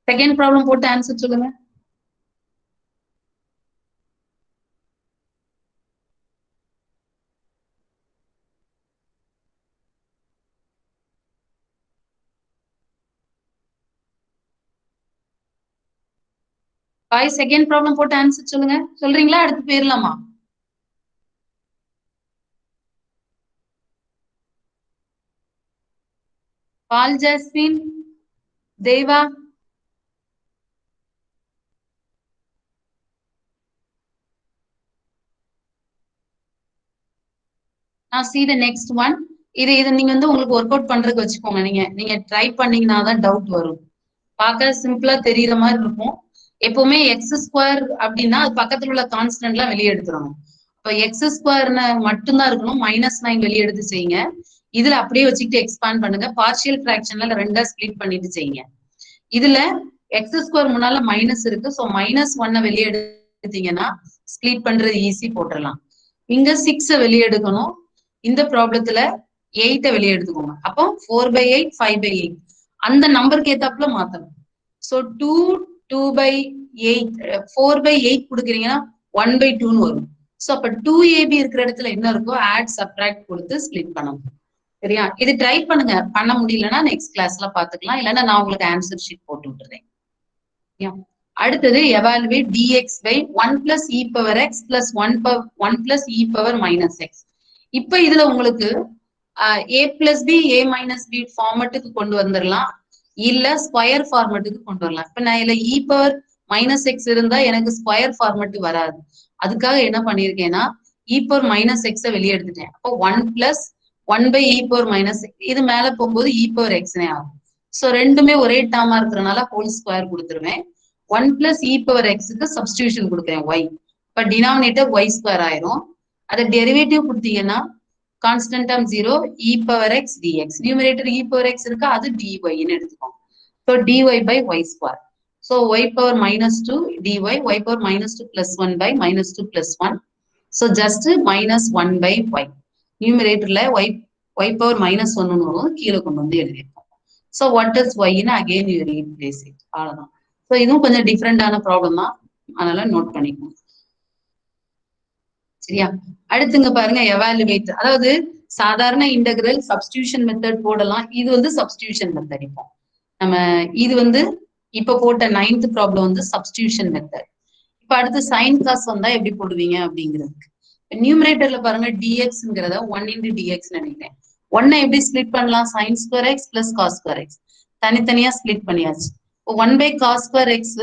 Speaker 3: செகண்ட் ப்ராப்ளம் போட்டு ஆன்சர் சொல்லுங்க. பாய் செகண்ட் ப்ராப்ளம் போட்டு ஆன்சர் சொல்லுங்க. சொல்றீங்களா? அடுத்து போயிடலாமா? பால் ஜாஸ்மின், தேவா, நான் see the next one. இது நீங்க வந்து உங்களுக்கு ஒர்க் அவுட் பண்றதுக்கு வச்சுக்கோங்க. நீங்க ட்ரை பண்ணீங்கன்னா தான் டவுட் வரும். பார்க்க சிம்பிளா தெரியுற மாதிரி இருக்கும். எப்பவுமே எக்ஸ் ஸ்கொயர் அப்படின்னா அது பக்கத்துல உள்ள கான்ஸ்டன்ட் எல்லாம் வெளியே எடுத்துடணும். இப்ப எக்ஸ் ஸ்கொயர்னு மட்டும்தான் இருக்கணும். -9 வெளியே எடுத்து செய்யுங்க. இதுல அப்படியே வச்சுக்கிட்டு எக்ஸ்பாண்ட் பண்ணுங்க. பார்ஷியல் ஃபிராக்ஷன்ல ரெண்டா ஸ்பிளிட் பண்ணிட்டு செய்யுங்க. இதுல எக்ஸ் ஸ்கொயர் முன்னால மைனஸ் இருக்கு. ஸோ -1 வெளியே எடுத்தீங்கன்னா ஸ்பிளிட் பண்றது ஈஸி, போட்டுடலாம். இங்க 6 வெளியே எடுக்கணும். இந்த ப்ராப்ளத்துல 8 வெளியே எடுத்துக்கோங்க. அப்போ 4/8 5/8 அந்த நம்பருக்கு ஏத்தாப்புல மாத்தணும். ஸோ 2/8 4/8 கொடுக்குறீங்கன்னா 1/2ன்னு வரும். ஸோ அப்ப 2ab இருக்கிற இடத்துல என்ன இருக்கோ ஆட் சப்ட்ராக்ட் கொடுத்து ஸ்பிளிட் பண்ணணும். சரியா? இது ட்ரை பண்ணுங்க. பண்ண முடியலன்னா நெக்ஸ்ட் கிளாஸ்ல பாத்துக்கலாம். இல்லைன்னா நான் உங்களுக்கு ஆன்சர் ஷீட் போட்டு விட்டுறேன். அடுத்தது evaluate dx by 1 plus e power x plus 1 plus e power minus x. இப்ப இதுல உங்களுக்கு a plus b a minus b ஃபார்மட்டுக்கு கொண்டு வந்துடலாம், இல்ல ஸ்கொயர் ஃபார்மட்டுக்கு கொண்டு வரலாம். இப்ப நான் இதுல e power மைனஸ் எக்ஸ் இருந்தா எனக்கு ஸ்கொயர் ஃபார்மட் வராது. அதுக்காக என்ன பண்ணியிருக்கேன்னா இ பவர் மைனஸ் எக்ஸை வெளியே எடுத்துட்டேன். அப்போ 1 plus 1 by E power minus இது மேல போகும்போது இ பவர் எக்ஸ்னே ஆகும். ஸோ ரெண்டுமே ஒரே டேர்மா இருக்கிறதுனால ஹோல் ஸ்கொயர் கொடுத்துருவேன். 1 பிளஸ் இ பவர் எக்ஸுக்கு சப்ஸ்டியூஷன் கொடுக்குறேன் ஒய். இப்போ டினாமினேட்டர் ஒய் ஸ்கொயர் ஆயிரும். அதை டெரிவேட்டிவ் கொடுத்தீங்கன்னா constant term 0 e power x dx. Numerator e power x இருக்கா, அது டிஒய்ன்னு எடுத்துக்கோங்க. So dy by y square. So y power minus 2 dy, y power minus 2 plus 1 by minus 2 plus 1. So just minus 1 by y. நியூமரேட்டர்ல y power minus 1 வரும், கீழே கொண்டு வந்து எழுதியிருக்கோம். ஸோ வாட் இஸ் ஒய்ன்னு அகெயின் யூ ரீப்ளேஸ் இட். அவ்வளோதான். So இதுவும் கொஞ்சம் டிஃப்ரெண்டான ப்ராப்ளம் தான், அதனால நோட் பண்ணிக்கணும். சரியா? அடுத்துங்க பாருங்க எவாலுவேட். அதாவது சாதாரண இன்டகிரல் சப்ஸ்டியூஷன் மெத்தட் போடலாம். இது வந்து சப்ஸ்டியூஷன் மெத்தட். இப்போ நம்ம இது வந்து இப்ப போட்ட 9th ப்ராப்ளம் வந்து சப்ஸ்டியூஷன் மெத்தட். இப்ப அடுத்து சைன் காஸ் வந்தா எப்படி போடுவீங்க அப்படிங்கிறதுக்கு நியூமரேட்டர்ல பாருங்க டிஎக்ஸ்ங்கிறத 1 இன்டு டிஎக்ஸ் நினைக்கிறேன். 1 எப்படி ஸ்பிளிட் பண்ணலாம்? Sine square X plus cos square X தனித்தனியா ஸ்பிளிட் பண்ணியாச்சு. 1 பை காஸ் ஸ்கொயர் எக்ஸ்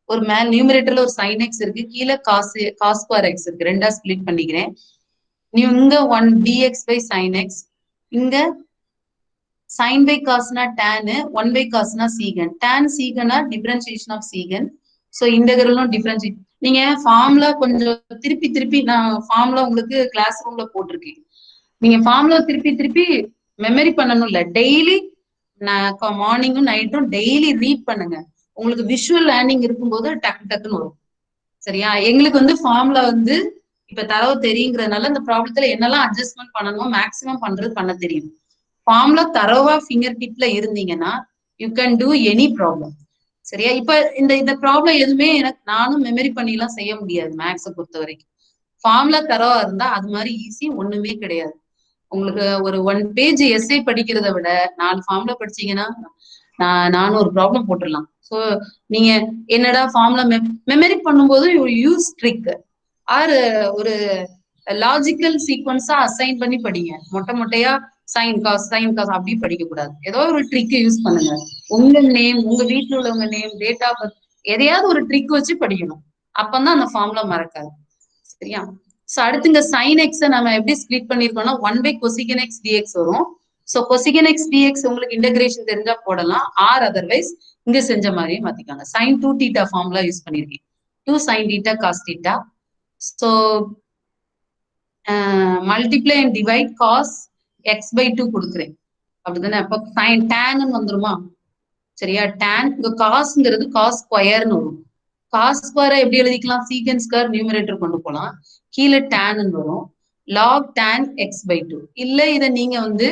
Speaker 3: ஒரு மேல் நியூமரேட்டர்ல ஒரு சைன் எக்ஸ் இருக்கு, கீழே காஸ் ஸ்கொயர் எக்ஸ் இருக்கு, ரெண்டா ஸ்பிளிட் பண்ணிக்கிறேன். இங்க 1 dx பை சைன் எக்ஸ், இங்க சைன் பை காஸ்னா டேன், 1 பை காஸ்னா சீகன். டேன் சீகனா டிஃபரன்சியேஷன் ஆஃப் சீகன். ஸோ இன்டகிரலும் டிஃபரன்சியேட். நீங்க ஃபார்முலா கொஞ்சம் திருப்பி நான் ஃபார்முலா உங்களுக்கு கிளாஸ் ரூம்ல போட்டிருக்கேன். நீங்க ஃபார்முலா திருப்பி மெமரி பண்ணணும் இல்ல, டெய்லி மார்னிங்கும் நைட்டும் டெய்லி ரீட் பண்ணுங்க. உங்களுக்கு விஷுவல் லேர்னிங் இருக்கும்போது டக்குன்னு வரும். சரியா? எங்களுக்கு வந்து ஃபார்முலா வந்து இப்ப தரவு தெரியுங்கிறதுனால இந்த ப்ராப்ளத்துல என்னெல்லாம் அட்ஜஸ்ட்மெண்ட் பண்ணணுமோ மேக்சிமம் பண்ண தெரியும். ஃபார்முலா தரவா ஃபிங்கர் டிப்ல இருந்தீங்கன்னா you can do any problem. சரியா? இப்ப இந்த ப்ராப்ளம் எதுவுமே நானும் மெமரி பண்ணிலாம் செய்ய முடியாது. மேக்ஸை பொறுத்த வரைக்கும் ஃபார்முலா தரவா இருந்தா அது மாதிரி ஈஸி ஒண்ணுமே கிடையாது. உங்களுக்கு ஒரு 1 பேஜ் எஸ்ஐ படிக்கிறத விட 4 ஃபார்முலா படிச்சீங்கன்னா நானும் ஒரு ப்ராப்ளம் போட்டுடலாம். ஸோ நீங்க என்னடா ஃபார்முலா மெமரி பண்ணும்போது யூஸ் ட்ரிக் ஆர் ஒரு லாஜிக்கல் சீக்வன்ஸா அசைன் பண்ணி படிங்க. மொட்டையா சைன் காஸ் அப்படி படிக்க கூடாது. ஏதோ ஒரு ட்ரிக் யூஸ் பண்ணுங்க. உங்க நேம், உங்க வீட்டுல உள்ளவங்க நேம், டேட் ஆஃப் பர்த், எதையாவது ஒரு ட்ரிக் வச்சு படிக்கணும். அப்பதான் அந்த ஃபார்முலா மறக்காது. சரியா? ஸோ அடுத்து இங்க சைன் எக்ஸை நம்ம எப்படி ஸ்பிளிட் பண்ணிருக்கோம்னா 1 பை கொசிகன் எக்ஸ் டிஎக்ஸ் வரும். ஸோ கொசிகன் எக்ஸ் டிஎக்ஸ் உங்களுக்கு இன்டகிரேஷன் தெரிஞ்சா போடலாம், ஆர் அதர்வைஸ் இங்க செஞ்ச மாதிரியே மாத்திக்காங்க. சைன் 2 தீட்டா ஃபார்முலா யூஸ் பண்ணிருக்கேன். 2 sine theta cos theta. So multiply and divide cos X by 2 கொடுக்குறேன். அப்படிதானே? அப்போ சைன் டேன் வந்துருமா? சரியா? டேன் இங்க காஸ்ங்கிறது காஸ் ஸ்கொயர்னு வரும். காஸ் ஸ்கொயரை எப்படி எழுதிக்கலாம்? சீகன் ஸ்கொயர் நியூமரேட்டர் கொண்டு போகலாம், கீழே டேன் வரும். Log tan X by 2. இல்ல இதை நீங்க வந்து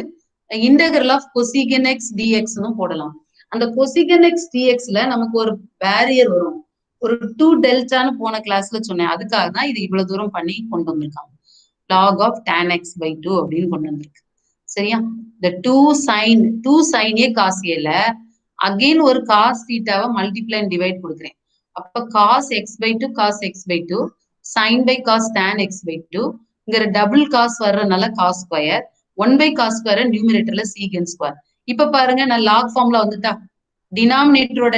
Speaker 3: இன்டகிரல் ஆஃப் கொசிகன் எக்ஸ் டிஎக்ஸ்னு போடலாம். அந்த கொசிகன் எக்ஸ் டிஎக்ஸ்ல நமக்கு ஒரு பேரியர் வரும். ஒரு 2 டெல்டான்னு போன கிளாஸ்ல சொன்னேன். அதுக்காக தான் இது இவ்வளவு தூரம் பண்ணி கொண்டு வந்திருக்காங்க. Log of tan X by 2 அப்படின்னு கொண்டு வந்திருக்கு. சரியா? இந்த 2 சைன் ஏ காஸ் ஏல அகெயின் ஒரு காஸ் தீட்டாவை மல்டிப்ளை அண்ட் டிவைட் கொடுக்குறேன். அப்ப cos X by 2 cos X by 2 sine by cos tan X by 2 இங்க டபுள் காஸ் வர்றதுனால cos square 1 by cos square நியூமரேட்டர்ல சீகன் ஸ்கொயர். இப்ப பாருங்க நான் லாக் ஃபார்ம்ல வந்துட்டா டினாமினேட்டரோட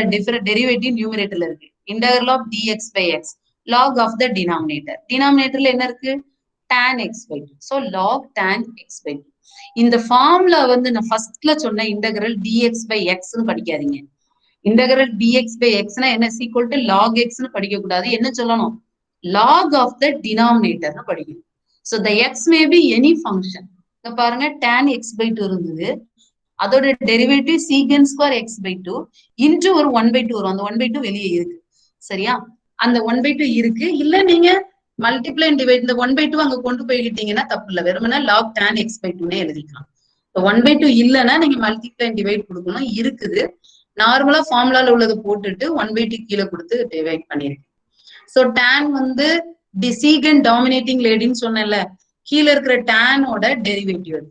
Speaker 3: டெரிவேட்டிவ் நியூமரேட்டர்ல இருக்கு. Integral of dx by x log of the denominator. டினாமினேட்டர்ல என்ன இருக்கு? tan x by 2. So log tan x by 2. இந்த ஃபார்முலா வந்து நான் ஃபர்ஸ்ட்ல சொன்ன இன்டகரல் dx by x னு படிக்காதீங்க. இன்டகரல் dx by x னா என்ன? equal to log x னு படிக்க கூடாது. என்ன சொல்லணும்? log of the denominator னு படிக்கணும். So the x may be any function. இங்க பாருங்க tan x by 2 இருந்தது. அதோட derivative secant square x by 2 into ஒரு 1 by 2 வரும். அந்த 1 by 2 வெளியே இருக்கு. சரியா? அந்த 1 by 2 இருக்கு. இல்ல நீங்க மல்டிப்ளை அண்ட் டிவைட் இந்த 1 by 2 அங்க கொண்டு போய்கிட்டீங்கன்னா தப்பு இல்லை. வெறுமனா லாக் டேன் எக்ஸ் பை 2 எழுதிக்கலாம். 1 by 2 இல்லைன்னா நீங்க மல்டிப்ளை அண்ட் டிவைட் கொடுக்கணும். இருக்குது நார்மலா ஃபார்முலால உள்ளதை போட்டுட்டு 1 by 2 கீழே கொடுத்து டிவைட் பண்ணிருக்கேன். ஸோ டேன் வந்து டிசீகன் டாமினேட்டிங் லேடின்னு சொன்னேன்ல, கீழே இருக்கிற டேனோட டெரிவேட்டிவ்.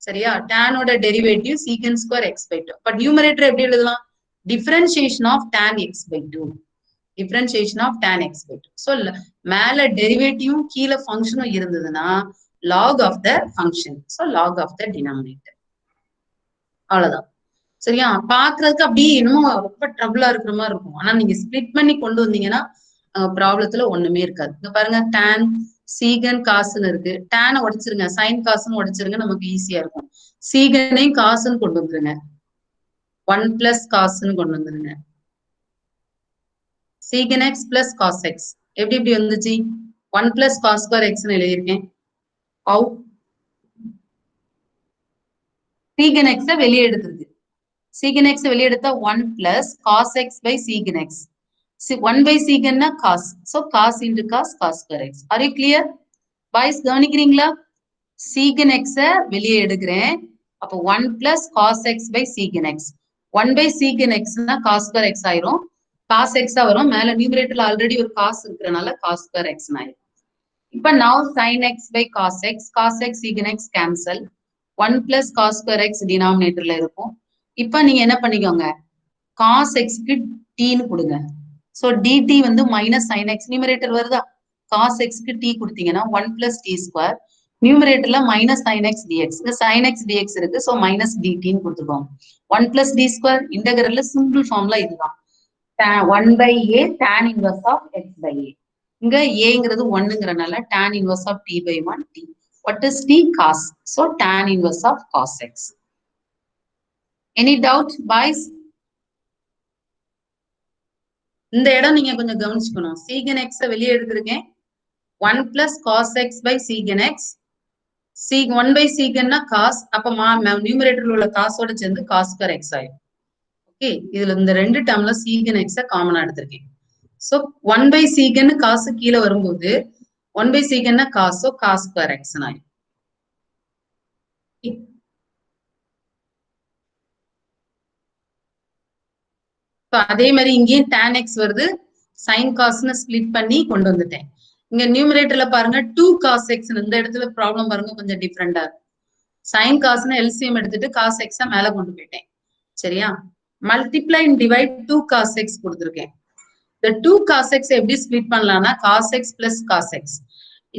Speaker 3: சரியா? டேனோட derivative secant square x by 2. But numerator எப்படி எழுதலாம்? Differentiation of tan X by 2. Differentiation of tan x by 2. So மேல டெரிவேட்டிவும் கீழே ஃபங்க்ஷனும் இருந்ததுன்னா log of the function. ஸோ log of the denominator. அவ்வளவுதான். சரியா? பாக்குறதுக்கு அப்படியே என்னமோ ரொம்ப ட்ரபிளா இருக்கிற மாதிரி இருக்கும். ஆனா நீங்க ஸ்பிளிட் பண்ணி கொண்டு வந்தீங்கன்னா ப்ராப்ளத்துல ஒண்ணுமே இருக்காது. இங்க பாருங்க tan சீகன் காசுன்னு இருக்கு. டேனை உடைச்சிருங்க, சைன் காசுன்னு உடைச்சிருங்க, நமக்கு ஈஸியா இருக்கும். சீகனையும் காசுன்னு கொண்டு வந்துருங்க, 1 பிளஸ் காசுன்னு கொண்டு வந்துருங்க. சீகன் எக்ஸ் பிளஸ் காஸ் எக்ஸ் எப்படி எப்படி வந்துச்சு? 1 பிளஸ் காஸ் ஸ்கொயர் எக்ஸ்ன்னு எழுதியிருக்கேன். ஹவு? சீகன் எக்ஸ வெளியே எடுத்துருக்கு. சீகன் எக்ஸ் வெளியே எடுத்தா 1 plus cos X by secant X. 1 by secant cos. So cos into cos square x. Are you clear? Boys கவனிக்கிறீங்களா? secant x வெளியே எடுக்கிறேன். அப்போ 1 plus cos x by secant x. 1 by secant x னா cos square x ஆயிரும். cos x வரும். மேல நியூமரேட்டர்ல already ஒரு cos இருக்கிறனால cos square x ஆயிரும். இப்ப now sin x by cos x secant x cancel. 1 plus cos square x டினாமினேட்டர்ல இருக்கும். இப்ப நீங்க என்ன பண்ணிக்கோங்க? cos x க்கு t ன்னு கொடுங்க. So dt வந்து minus sin x நியூமரேட்டர் வருதா? cos x க்கு t கொடுத்தீங்கன்னா 1 plus t square. நியூமரேட்டர்ல minus sin x dx. இந்த sin x dx இருக்கு. So minus dt ன்னு கொடுத்துக்கோங்க. 1 plus d square இன்டகிரல்ல சிம்பிள் ஃபார்ம்ல இதுதான். 1 by a tan inverse of x by a. இங்க aங்கிறது 1ங்கிறனால tan inverse of t by 1 t. What is t? Cos. So tan inverse of cos x. Any doubt, boys? இந்த இடம் நீங்க கொஞ்சம் கவனிச்சுக்கணும். சீகன் எக்ஸ வெளியே எடுத்திருக்கேன். 1 plus cos X by secant X. 1 by சீகன்னா cos. அப்ப நியூமரேட்டர்ல உள்ள காசோட சேர்ந்து காஸ் ஸ்கொயர் எக்ஸ் ஆயிடும். ஓகே, இதுல இந்த ரெண்டு டேர்ம்ல சீகன் எக்ஸ காமனா எடுத்திருக்கேன். சோ 1 பை சீகன் காசு கீழே வரும்போது 1 பை சீகன்னா காசோ காஸ் ஸ்கொயர் எக்ஸ் ஆயிடும். அதே மாதிரி இங்கேயும் tan x வருது, சைன் காஸ்ன்னு ஸ்பிளிட் பண்ணி கொண்டு வந்துட்டேன். இங்க நியூமரேட்டர்ல பாருங்க 2 cos x. இந்த இடத்துல ப்ராப்ளம் பாருங்க கொஞ்சம் டிஃப்ரெண்டா இருக்கு. சைன் காஸ்ன்னு எல்சிஎம் எடுத்துட்டு cos x மேல கொண்டு போயிட்டேன். சரியா? Multiply and divide 2 cos x கொடுத்துருக்கேன். இந்த 2 cos x எப்படி ஸ்பிளிட் பண்ணலாம்னா cos x plus cos x.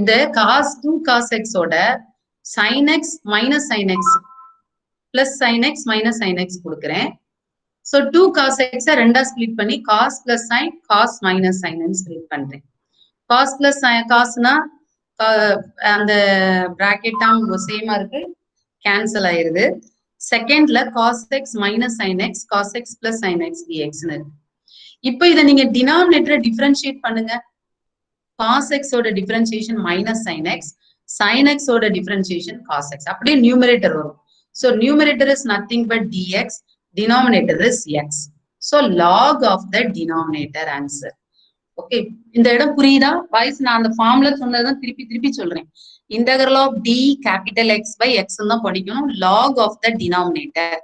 Speaker 3: இந்த cos 2 cos x ஓட sin x minus sin x plus sin x minus sin x கொடுக்குறேன். So 2 cos x ரெண்டா ஸ்பிளிட் பண்ணி cos plus sin, cos minus sin split பண்றேன். cos plus cosனா அந்த bracket term சேமா இருக்கு, cancel ஆயிருது. செகண்ட்ல cos x minus sin x, cos x plus sin x dx ன்னு இருக்கு. இப்போ இதை நீங்க டினாமினேட்டரை டிஃபரன்ஷியேட் பண்ணுங்க. cos x ஓட differentiation minus sin x, sin x ஓட டிஃபரன்ஷியேஷன் cos x. அப்படியே நியூமரேட்டர் வரும். So numerator is nothing but dx. Denominator is x. So log of the denominator answer. Okay. இந்த இடம் புரியுதா? வாய்ஸ் நான் அந்த ஃபார்ம்ல சொன்னதான் திருப்பி திருப்பி சொல்றேன். Integral of d capital X by x தான் படிக்கணும். Log of the denominator.